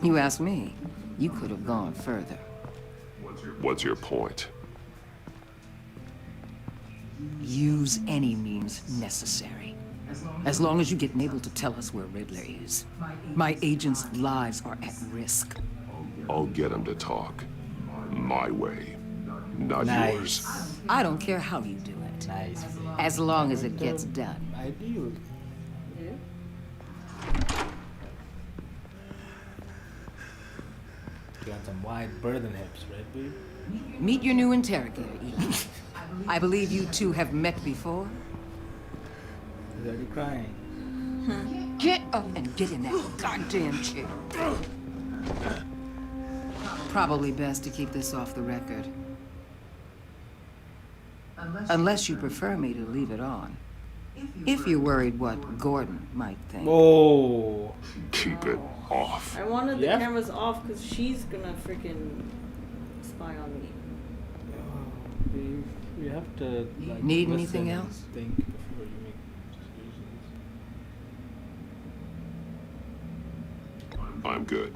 You ask me. You could have gone further. What's your point? Use any means necessary. As long as you get Mabel to tell us where Riddler is. My agents' lives are at risk. I'll get him to talk. My way, not yours. I don't care how you do it. As long as it gets done. Ideal. You got some wide burden hips, right, dude? Meet your new interrogator, Eli. I believe you two have met before. He's already crying. Get up and get in that goddamn chair. Probably best to keep this off the record. Unless you prefer me to leave it on. If you're worried what Gordon might think. Whoa. Keep it off. I wanted the cameras off because she's gonna freaking spy on me. You have to like, need anything else? Think before you make decisions. I'm good.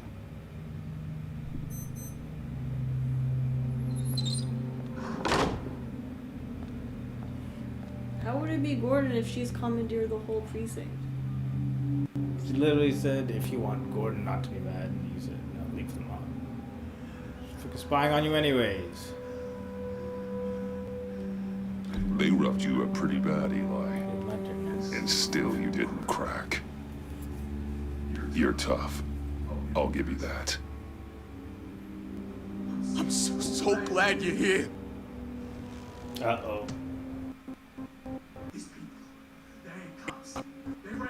How would it be Gordon if she's commandeered the whole precinct? She literally said, if you want Gordon not to be mad, and you said, no, leave them on. She's freaking spying on you anyways. They roughed you up pretty bad, Eli. And still you didn't crack. You're tough. I'll give you that. I'm so glad you're here. Uh-oh.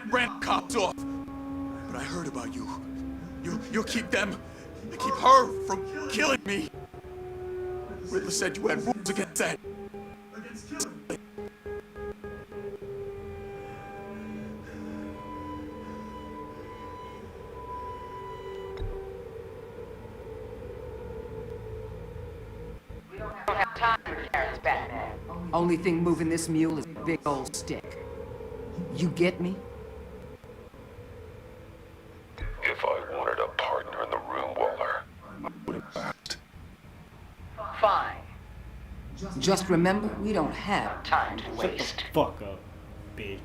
Ran cops off. But I heard about you. You'll keep them, keep her from killing me. Riddler said you had rules against that. Only thing moving this mule is a big old stick. You get me? If I wanted a partner in the room, Waller, I would have asked. Fine. Just remember, we don't have time to waste. Shut the fuck up, bitch.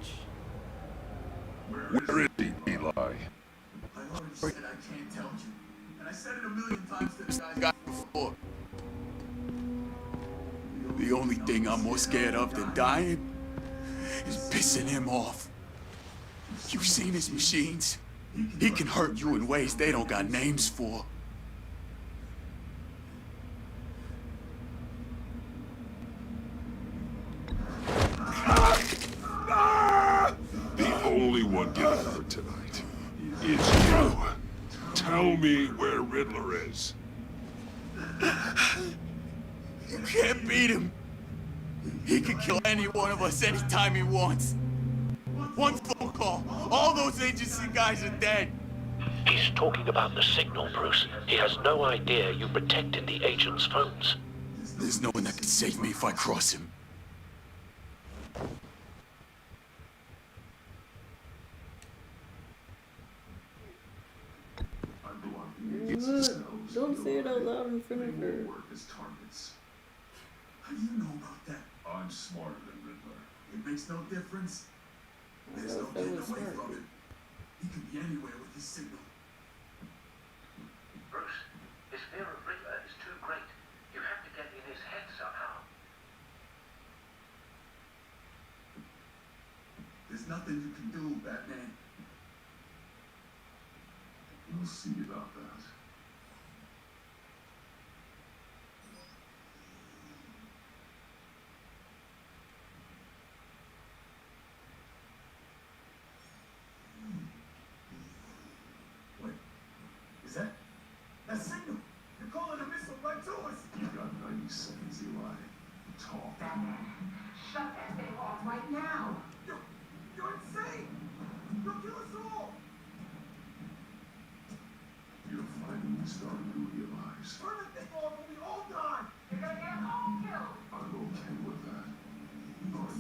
Where is he, Eli? I said I can't tell you. And I said it a million times to this guy before. The only thing I'm more scared of than dying is pissing him off. You've seen his machines. He can hurt you in ways they don't got names for. The only one getting hurt tonight is you. Tell me where Riddler is. You can't beat him. He can kill any one of us anytime he wants. One phone call, all those agency guys are dead. He's talking about the signal, Bruce. He has no idea you protected the agent's phones. There's no one that can save me if I cross him. Don't say it out loud in front of her. How do you know about that? I'm smarter than Riddler. It makes no difference. There's no getting away from him. He can be anywhere with his signal. Bruce, his fear of Riddler is too great. You have to get in his head somehow. There's nothing you can do, Batman. We'll see about that. Is that signal? You're calling a missile right to us. You've got 90 seconds, Eli. Talk. Batman, shut that thing off right now. You're insane. You'll kill us all. You're finally starting to realize. Turn the thing off or we all die. You're gonna get us all killed. I'm okay with that. Are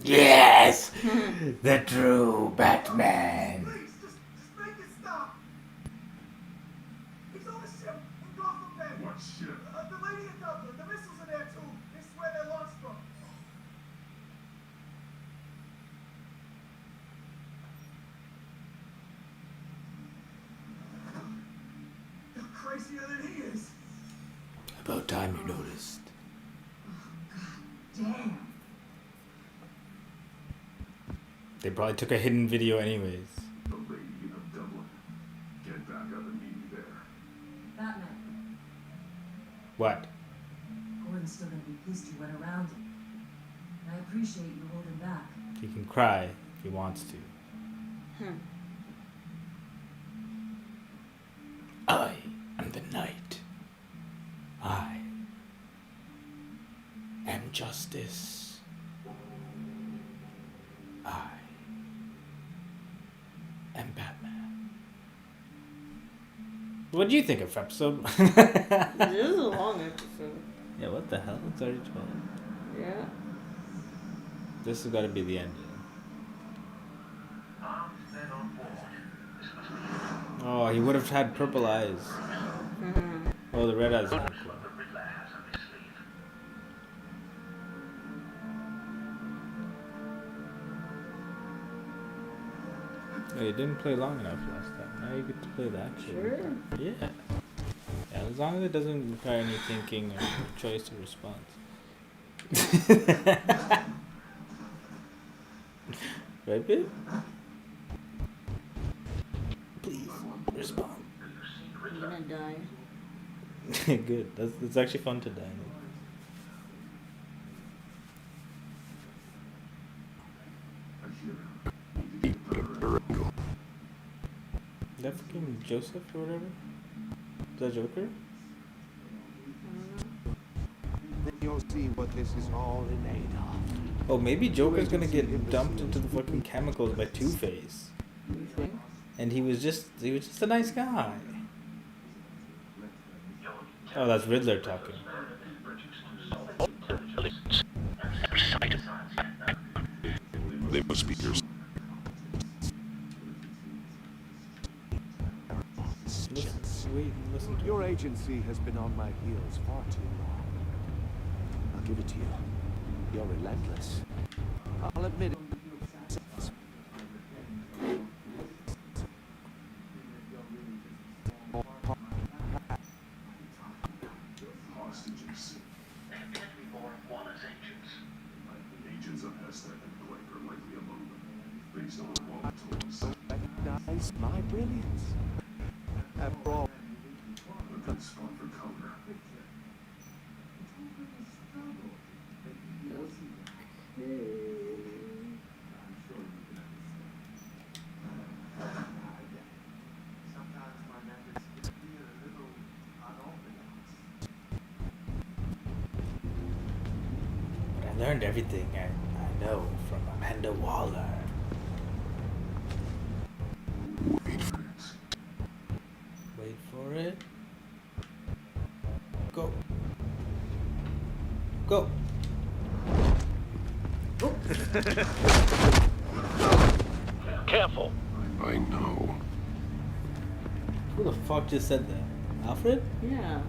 you? Yes! The true Batman. Please, just make it stop. sexier than he is. About time you noticed. Damn. They probably took a hidden video anyways. The lady of Dublin. Get back up and meet me there. Batman. What? Gordon's still gonna be pissed you went around him. I appreciate you holding back. He can cry if he wants to. I am the night. I am justice. I am Batman. What do you think of episode? This is a long episode. Yeah, what the hell? It's already 12. Yeah. This has got to be the ending. Oh, he would have had purple eyes. Oh, the red eyes are cool. Oh, you didn't play long enough last time. Now you get to play that shit. Sure. Yeah. Yeah, as long as it doesn't require any thinking or choice or response. Right, babe? Please, respond. You're gonna die. Good. It's actually fun to die. Is that fucking Joseph or whatever? Is that Joker? Then you'll see what this is all in aid of. Oh, maybe Joker's gonna get dumped into the fucking chemicals by Two-Face. You think? And he was just a nice guy. Oh, that's Riddler talking. They must be yours. Listen to Your agency has been on my heels far too long. I'll give it to you. You're relentless. I'll admit it. Hostages. Agents of Hester and Blake are likely among them. Please don't want toys. Recognize my brilliance. After all, A good spot for cover. But I learned everything I know from Amanda Waller. Wait for it. Go. Go. Careful. I know. Who the fuck just said that? Alfred? Yeah.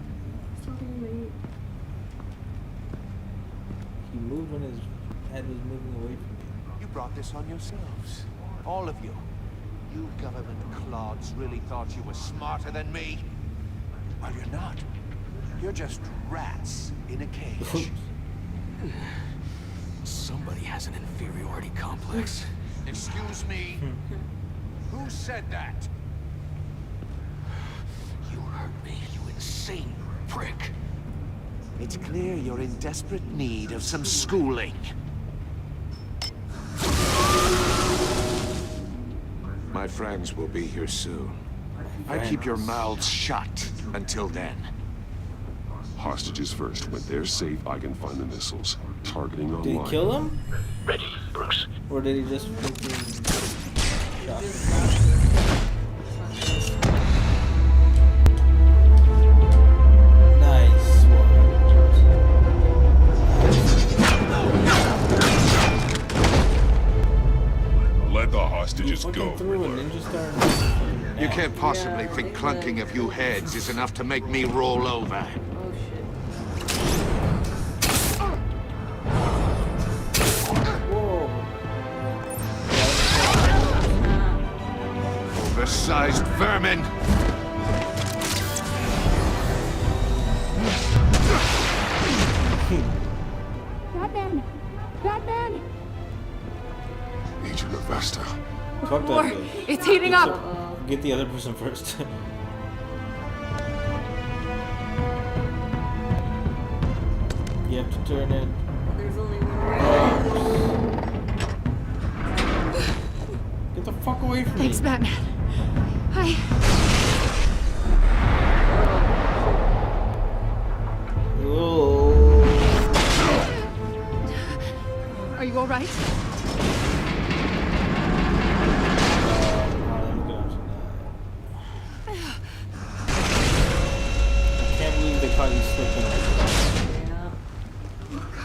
He's talking to me. He moved when his head was moving away from me. you brought this on yourselves. All of you. You government clods really thought you were smarter than me? Well, you're not. You're just rats in a cage. Somebody has an inferiority complex. Excuse me? Who said that? You hurt me, you insane prick. It's clear you're in desperate need of some schooling. My friends will be here soon. I keep your mouths shut until then. Hostages first. When they're safe, I can find the missiles. Targeting online. Did he kill him? Ready, Bruce. Or did he just fucking shot him? Nice one. Let the hostages go. Through a ninja star. You can't possibly think clunking a few heads is enough to make me roll over. Oversized vermin! Batman! Batman! Agent Avesta. Fuck More. that bitch. It's heating up. Get the other person first. You have to turn it. There's only one way. Get the fuck away from me. Thanks, Batman. Hi. Oh. Are you all right? I can't believe they caught you slipping.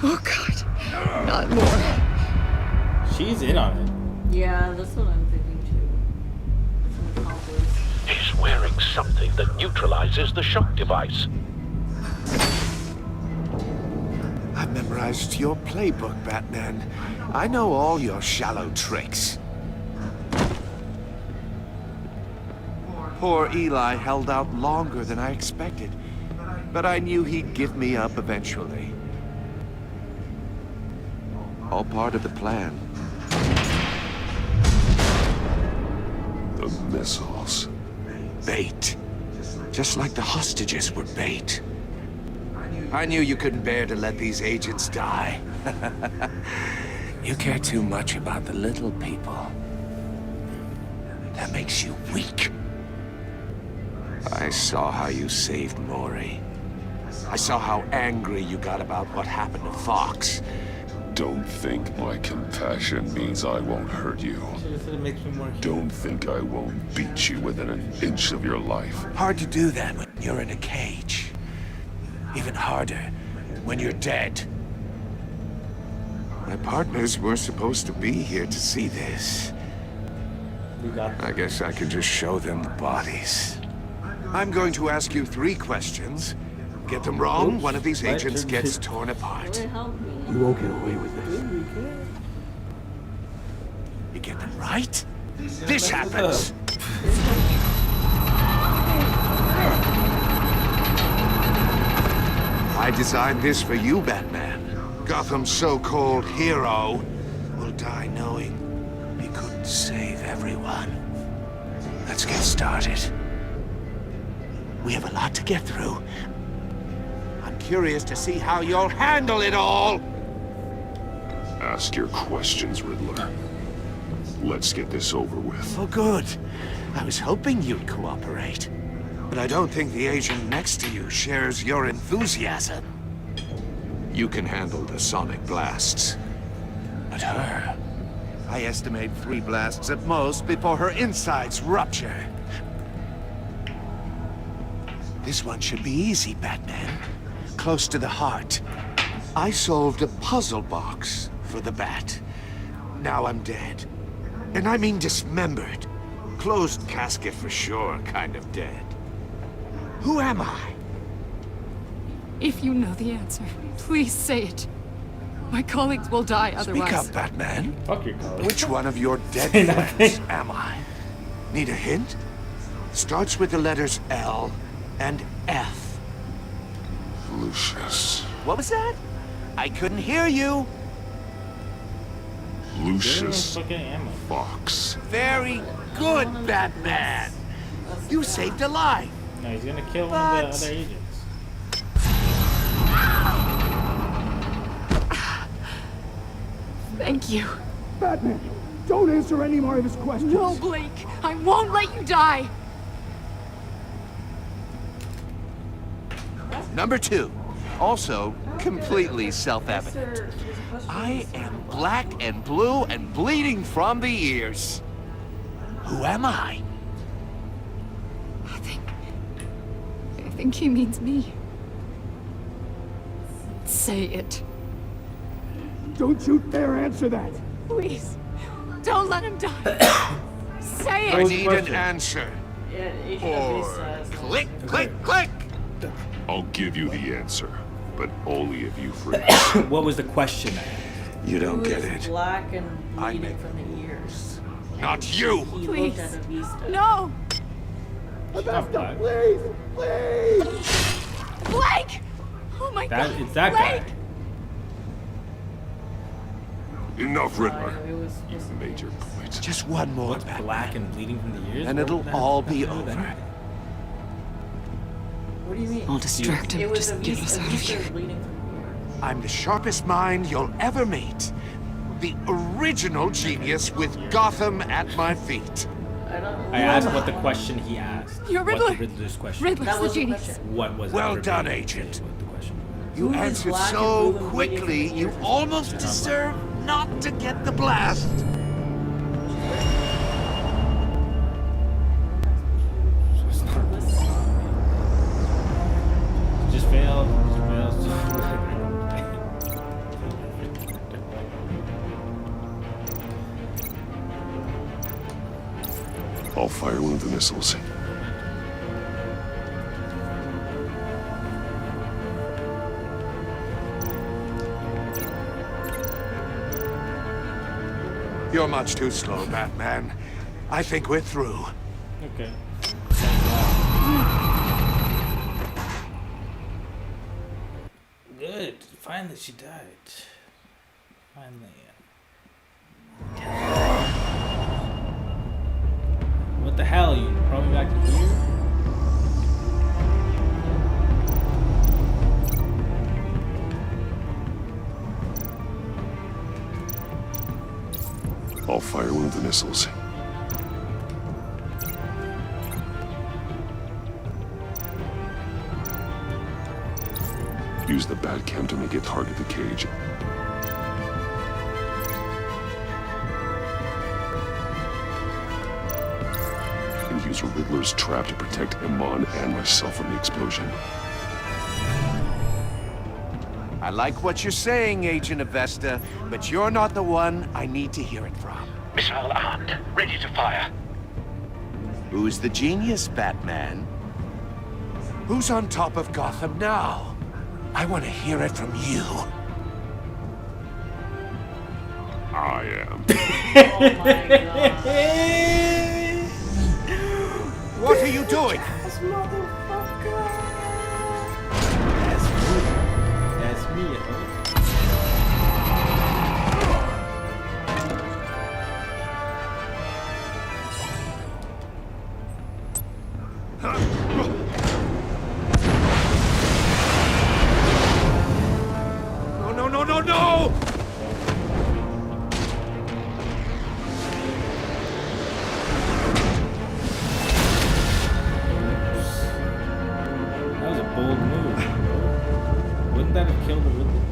Oh God, not more. She's in on it. Yeah, that's what I'm thinking too. He's wearing something that neutralizes the shock device. I've memorized your playbook, Batman. I know all your shallow tricks. Poor Eli held out longer than I expected, but I knew he'd give me up eventually. All part of the plan. The missiles. Bait. Just like the hostages were bait. I knew you couldn't bear to let these agents die. You care too much about the little people. That makes you weak. I saw how you saved Maury. I saw how angry you got about what happened to Fox. Don't think my compassion means I won't hurt you. Don't think I won't beat you within an inch of your life. Hard to do that when you're in a cage. Even harder when you're dead. My partners were supposed to be here to see this. I guess I can just show them the bodies. I'm going to ask you 3 questions. Get them wrong, one of these agents gets torn apart. You won't get away with this. You get them right, this happens. I designed this for you, Batman. Gotham's so-called hero will die knowing he couldn't save everyone. Let's get started. We have a lot to get through. I'm curious to see how you'll handle it all. Ask your questions, Riddler. Let's get this over with. Oh, good. I was hoping you'd cooperate. But I don't think the agent next to you shares your enthusiasm. You can handle the sonic blasts. But her... I estimate 3 blasts at most before her insides rupture. This one should be easy, Batman. Close to the heart. I solved a puzzle box for the Bat. Now I'm dead. And I mean dismembered. Closed casket for sure, kind of dead. Who am I? If you know the answer, please say it. My colleagues will die otherwise. Speak up, Batman. Fuck your colleagues. Which one of your dead friends am I? Need a hint? Starts with the letters L and F. Lucius. What was that? I couldn't hear you. Lucius Fox. Very good, Batman. You saved a life. No, he's gonna kill one of the other agents. Thank you. Batman, don't answer any more of his questions. No, Blake. I won't let you die. Number 2. Also, completely self-evident. I am black and blue and bleeding from the ears. Who am I? I think he means me. Say it. Don't you dare answer that. Please. Don't let him die. Say it. I need an answer. Or click, click, click. I'll give you the answer, but only if you freeze. What was the question? You don't get it. Black and bleeding from the ears. Not you. He Please. looked at Avista. No. Avesta, please, please. Blake! Oh my God. It's that Blake! guy. Enough, Riddler. You made your point. Just one more, What's black and bleeding from the ears? and What it'll the all hell be does that over. mean? What do you mean? I'll distract him. It was Just get us out of here. bleeding. I'm the sharpest mind you'll ever meet. The original genius with Gotham at my feet. I asked what the question he asked. You're What Riddler. the Riddler's question. Riddler's That the was the genius. question. What was it? Well done, Repeat Agent. what the question was. You Who is answered black so and blue and bleeding quickly, from the you ears? almost deserve not to get the blast. Just failed. I'll fire one of the missiles. You're much too slow, Batman. I think we're through. Okay. Good. Finally, she died. Finally. What the hell? You brought me back to here? I'll fire one of the missiles. Use the Batcam to make it target the cage. And use Riddler's trap to protect Iman and myself from the explosion. I like what you're saying, Agent Avesta, but you're not the one I need to hear it from. Missile armed, ready to fire. Who's the genius, Batman? Who's on top of Gotham now? I want to hear it from you. I am. Oh my god. What are you doing? That's motherfucker. That's me, huh? No, no, no, no, no! That was a bold move. Wouldn't that have killed the Riddler?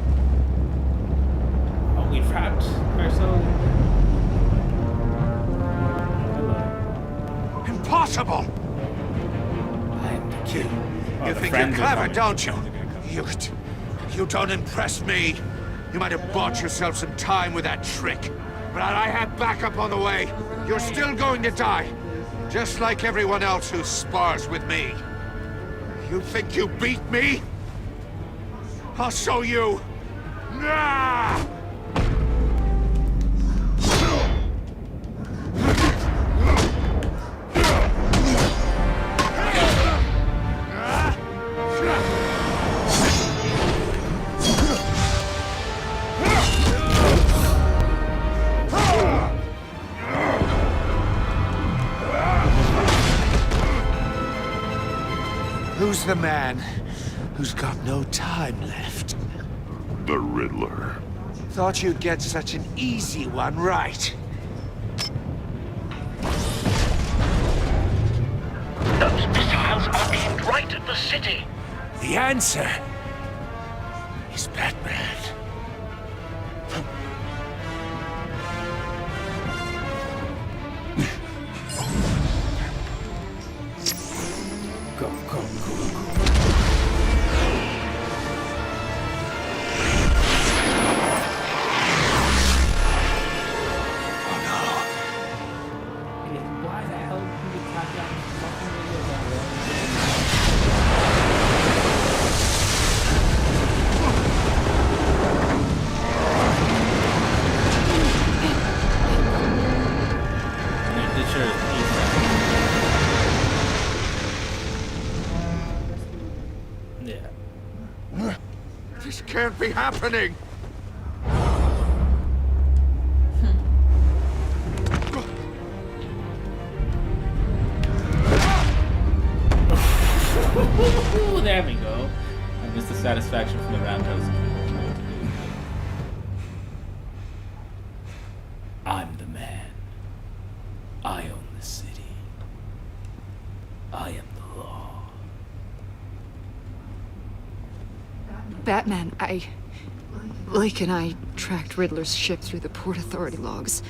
Oh, we trapped ourselves. Hello. Impossible! I'm the king. Oh, You the think you're friends are clever, coming. don't you? Friends are gonna come. You don't impress me. You might have bought yourself some time with that trick, but I have backup on the way. You're still going to die, just like everyone else who spars with me. You think you beat me? I'll show you. Ah! Who's the man who's got no time left? The Riddler. Thought you'd get such an easy one right. Those missiles are aimed right at the city. The answer is Batman. Go, go, go, go. Why the hell did we clap down fucking videos on This can't be happening. there we go. I missed the satisfaction from the roundhouse. I'm the man. I own the city. I am the law. Batman, Blake and I tracked Riddler's ship through the Port Authority logs.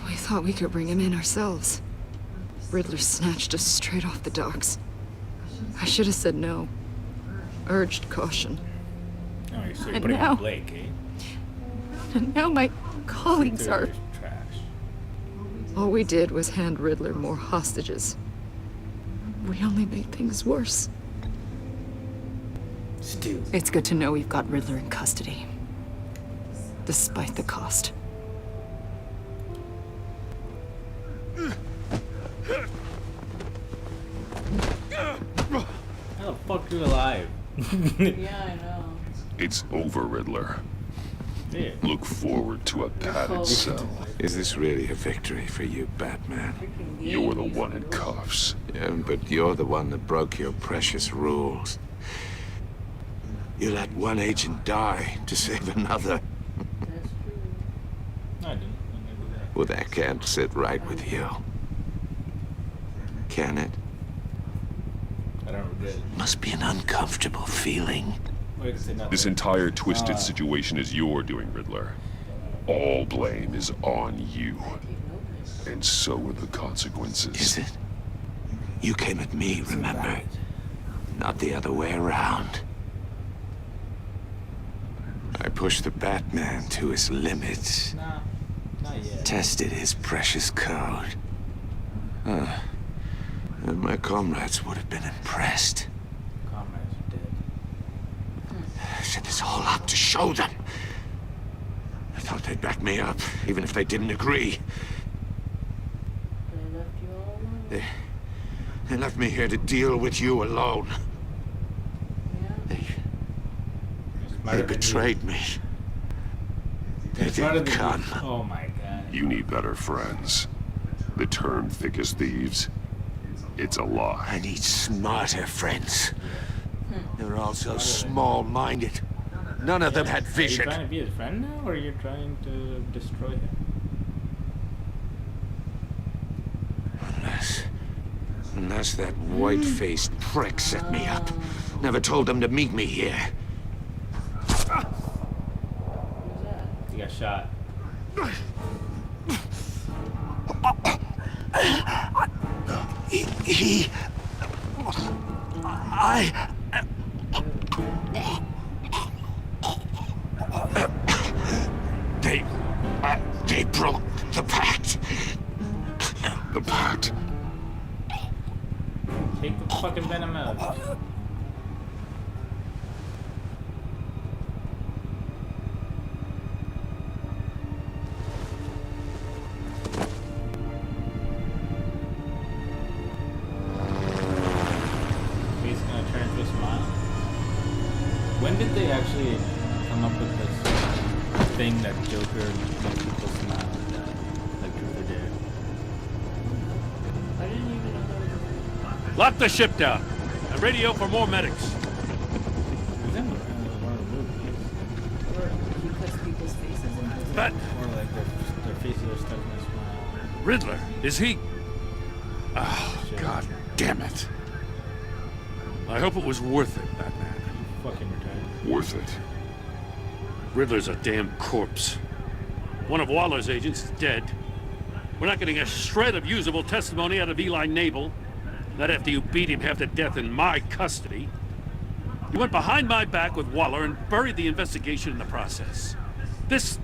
We thought we could bring him in ourselves. Riddler snatched us straight off the docks. I should have said no. Urged caution. Oh, you're And putting now- on Blake, eh? And now my colleagues are... Trash. All we did was hand Riddler more hostages. We only made things worse. Stu. It's good to know we've got Riddler in custody. Despite the cost. How the fuck are you alive? Yeah, I know. It's over, Riddler. Yeah. Look forward to a padded cell. Is this really a victory for you, Batman? You're the one in cuffs. Yeah, but you're the one that broke your precious rules. You let one agent die to save another. No, I didn't. Well, that can't sit right with you. Can it? I don't regret it. Must be an uncomfortable feeling. Wait, say nothing. This entire twisted situation is your doing, Riddler. All blame is on you. And so are the consequences. Is it? You came at me, remember? Not the other way around. I pushed the Batman to his limits. Nah, not yet. Tested his precious code. And my comrades would have been impressed. Comrades are dead. I set this all up to show them. I thought they'd back me up, even if they didn't agree. They left you all alone. They left me here to deal with you alone. They betrayed me. They didn't come. Oh my god. You need better friends. The term thick as thieves, it's a lie. I need smarter friends. They're all so small-minded. None of them had vision. Are you trying to be his friend now, or are you trying to destroy him? Unless that white-faced prick set me up. Never told them to meet me here. He got shot. They broke the pact. The pact? Take the fucking venom out. He's gonna turn to a smile. When did they actually come up with this thing that Joker makes people smile like truth or dare? I didn't even know that was Lock the ship down. And radio for more medics. It was in one of the movies. Or he puts people's faces in his But Or like their faces are stuck in a smile. Riddler, is he? Oh, God damn it. I hope it was worth it, Batman. Fucking retired. Worth it. Riddler's a damn corpse. One of Waller's agents is dead. We're not getting a shred of usable testimony out of Eli Nabel. Not after you beat him half to death in my custody. You went behind my back with Waller and buried the investigation in the process. This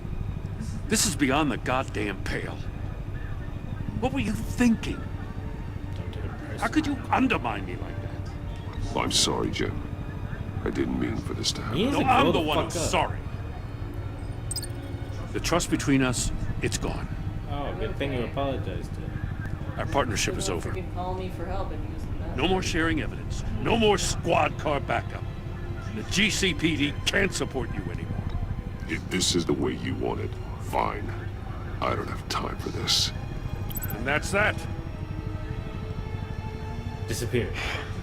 is beyond the goddamn pale. What were you thinking? How could you undermine me like that? I'm sorry, Jim. I didn't mean for this to happen. No, I'm the one who's sorry. The trust between us, it's gone. Oh, good thing you apologized to. Our partnership is over. freaking call me for help and use that. No more sharing evidence. No more squad car backup. The GCPD can't support you anymore. If this is the way you want it, fine. I don't have time for this. And that's that. Disappear.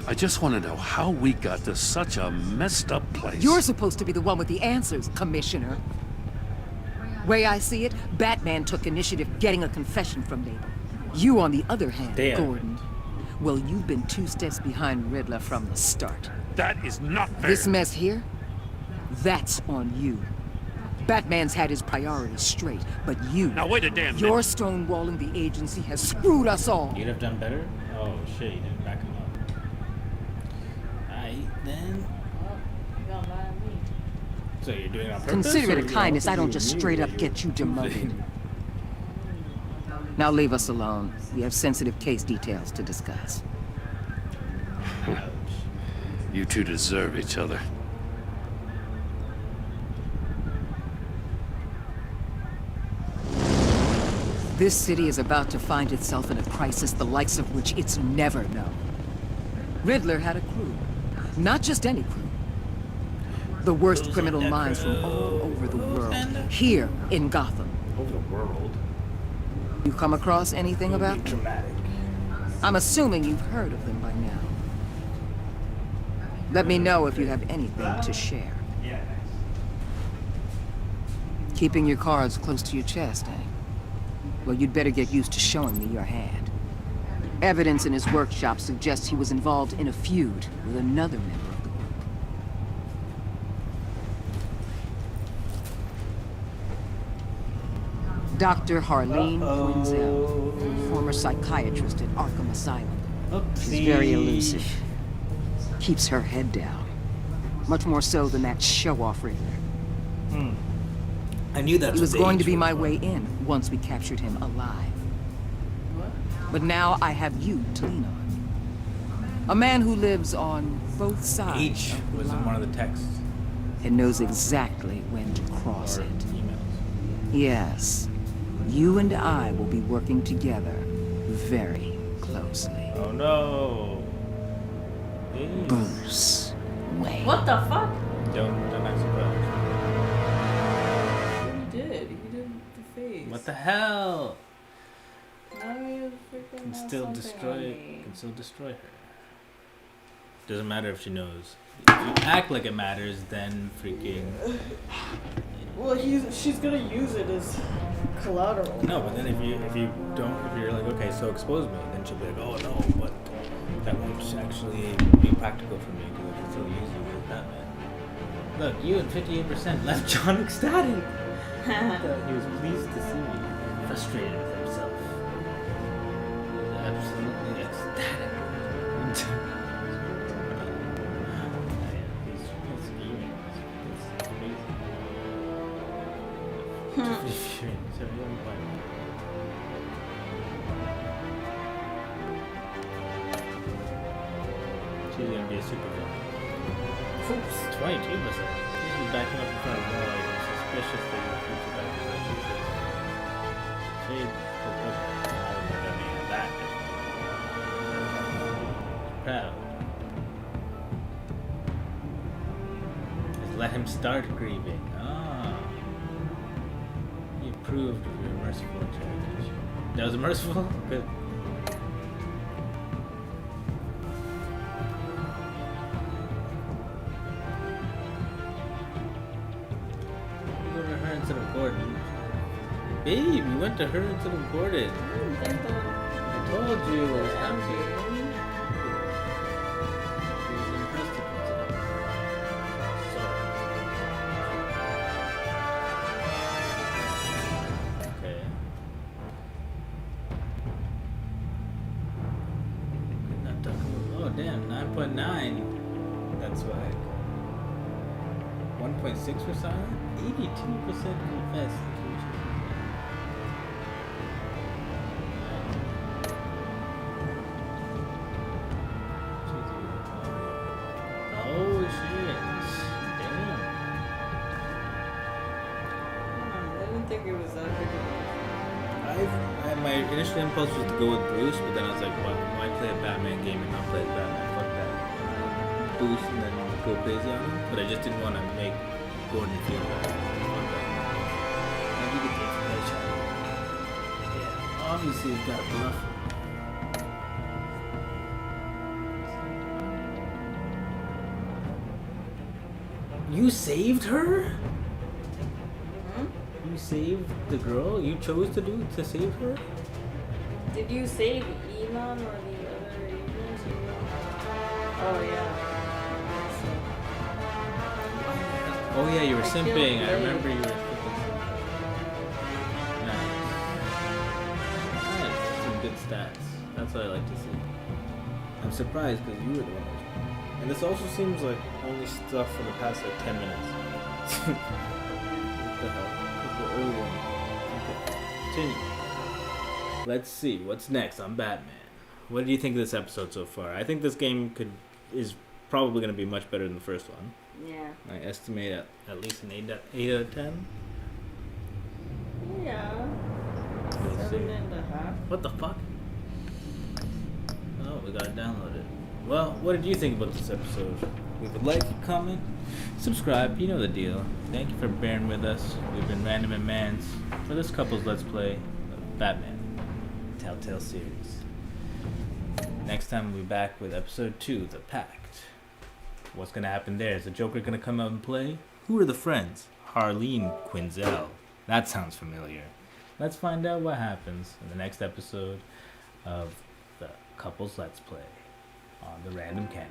I just want to know how we got to such a messed up place. You're supposed to be the one with the answers, Commissioner. Way I see it, Batman took initiative getting a confession from Nate. You, on the other hand, Gordon, well, you've been 2 steps behind Riddler from the start. That is not fair. This mess here, that's on you. Batman's had his priorities straight, but you... Now wait a damn minute. Your stonewalling the agency has screwed us all. You'd have done better? Oh shit, you didn't back him up. Alright, then. You got mad at me. So you're doing it on purpose? Consider it a kindness, I don't just straight up get you demoted. Now leave us alone. We have sensitive case details to discuss. You two deserve each other. This city is about to find itself in a crisis the likes of which it's never known. Riddler had a crew. Not just any crew. The worst criminal minds from all over the world. Here in Gotham. Over the world? You come across anything about them? Dramatic. I'm assuming you've heard of them by now. Let me know if you have anything to share. Yeah. Keeping your cards close to your chest, eh? Well, you'd better get used to showing me your hand. Evidence in his workshop suggests he was involved in a feud with another member of the group. Dr. Harleen Quinzel, former psychiatrist at Arkham Asylum. She's very elusive. Keeps her head down. Much more so than that show-off Riddler. I knew that He was going to be my way in once we captured him alive. But now I have you to lean on. A man who lives on both sides. H was in one of the texts. And knows exactly when to cross Or it. emails. Yes. You and I will be working together very closely. Oh no. Bruce Wayne. What the fuck? Don't act surprised. He did the face. What the hell? Now he freaking Can has still something destroy on me. can still destroy her. Doesn't matter if she knows. If you act like it matters, then freaking Well, she's gonna use it as collateral. no. But then if you're like, okay, so expose me, then she'll be like, oh no, but that won't actually be practical for me because I can still use you with Batman. Look, you at 58% left John ecstatic. He was pleased to see me, frustrated with himself. He was absolutely ecstatic. He's scheming. It's amazing. She's gonna be a supervillain. Oops, 22%. She's backing up in front of more like suspicious that your future back is Jesus. Shade for purpose. I don't know any of that. Proud. Just let him start grieving. Ah. He approved of your merciful interrogation. That was merciful? Good. Instead of Gordon. Babe, you went to her instead of Gordon. I told you I was happy. She was impressed with himself. Okay. Not talking. Oh damn, 9.9. That's swag. 1.6 for silent? 82% confessed. Oh shit. Damn. I didn't think it was that big of a My initial impulse was to go with Bruce, but then I was like, why play a Batman game and not play as Batman? Fuck that. Boost and then go crazy on him. But I just didn't want to make Gordon feel bad. Maybe you could take a headshot. Yeah, obviously you've got a bluff. You saved her? Hmm? You saved the girl? You chose to save her? Did you save Elon or the other agents? Oh yeah. Oh yeah, you were I simping. killed I remember Blade. you were freaking simping. Nice. Nice. Some good stats. That's what I like to see. I'm surprised because you were the one that was. And this also seems like only stuff for the past like 10 minutes. What the hell? We're early on. Okay. Continue. Let's see. What's next on Batman? What do you think of this episode so far? I think this game is probably going to be much better than the first one. Yeah. I estimate at least an 8 out of 10. Yeah. Let's see. 7.5. What the fuck? Oh, we gotta download it. Well, what did you think about this episode? Leave a like, comment, subscribe, you know the deal. Thank you for bearing with us. We've been Random and Mands for this couple's Let's Play of Batman Telltale series. Next time we'll be back with episode 2, The Pact. What's gonna happen there? Is the Joker gonna come out and play? Who are the friends? Harleen Quinzel. That sounds familiar. Let's find out what happens in the next episode of the couple's Let's Play on the Random Candor channel.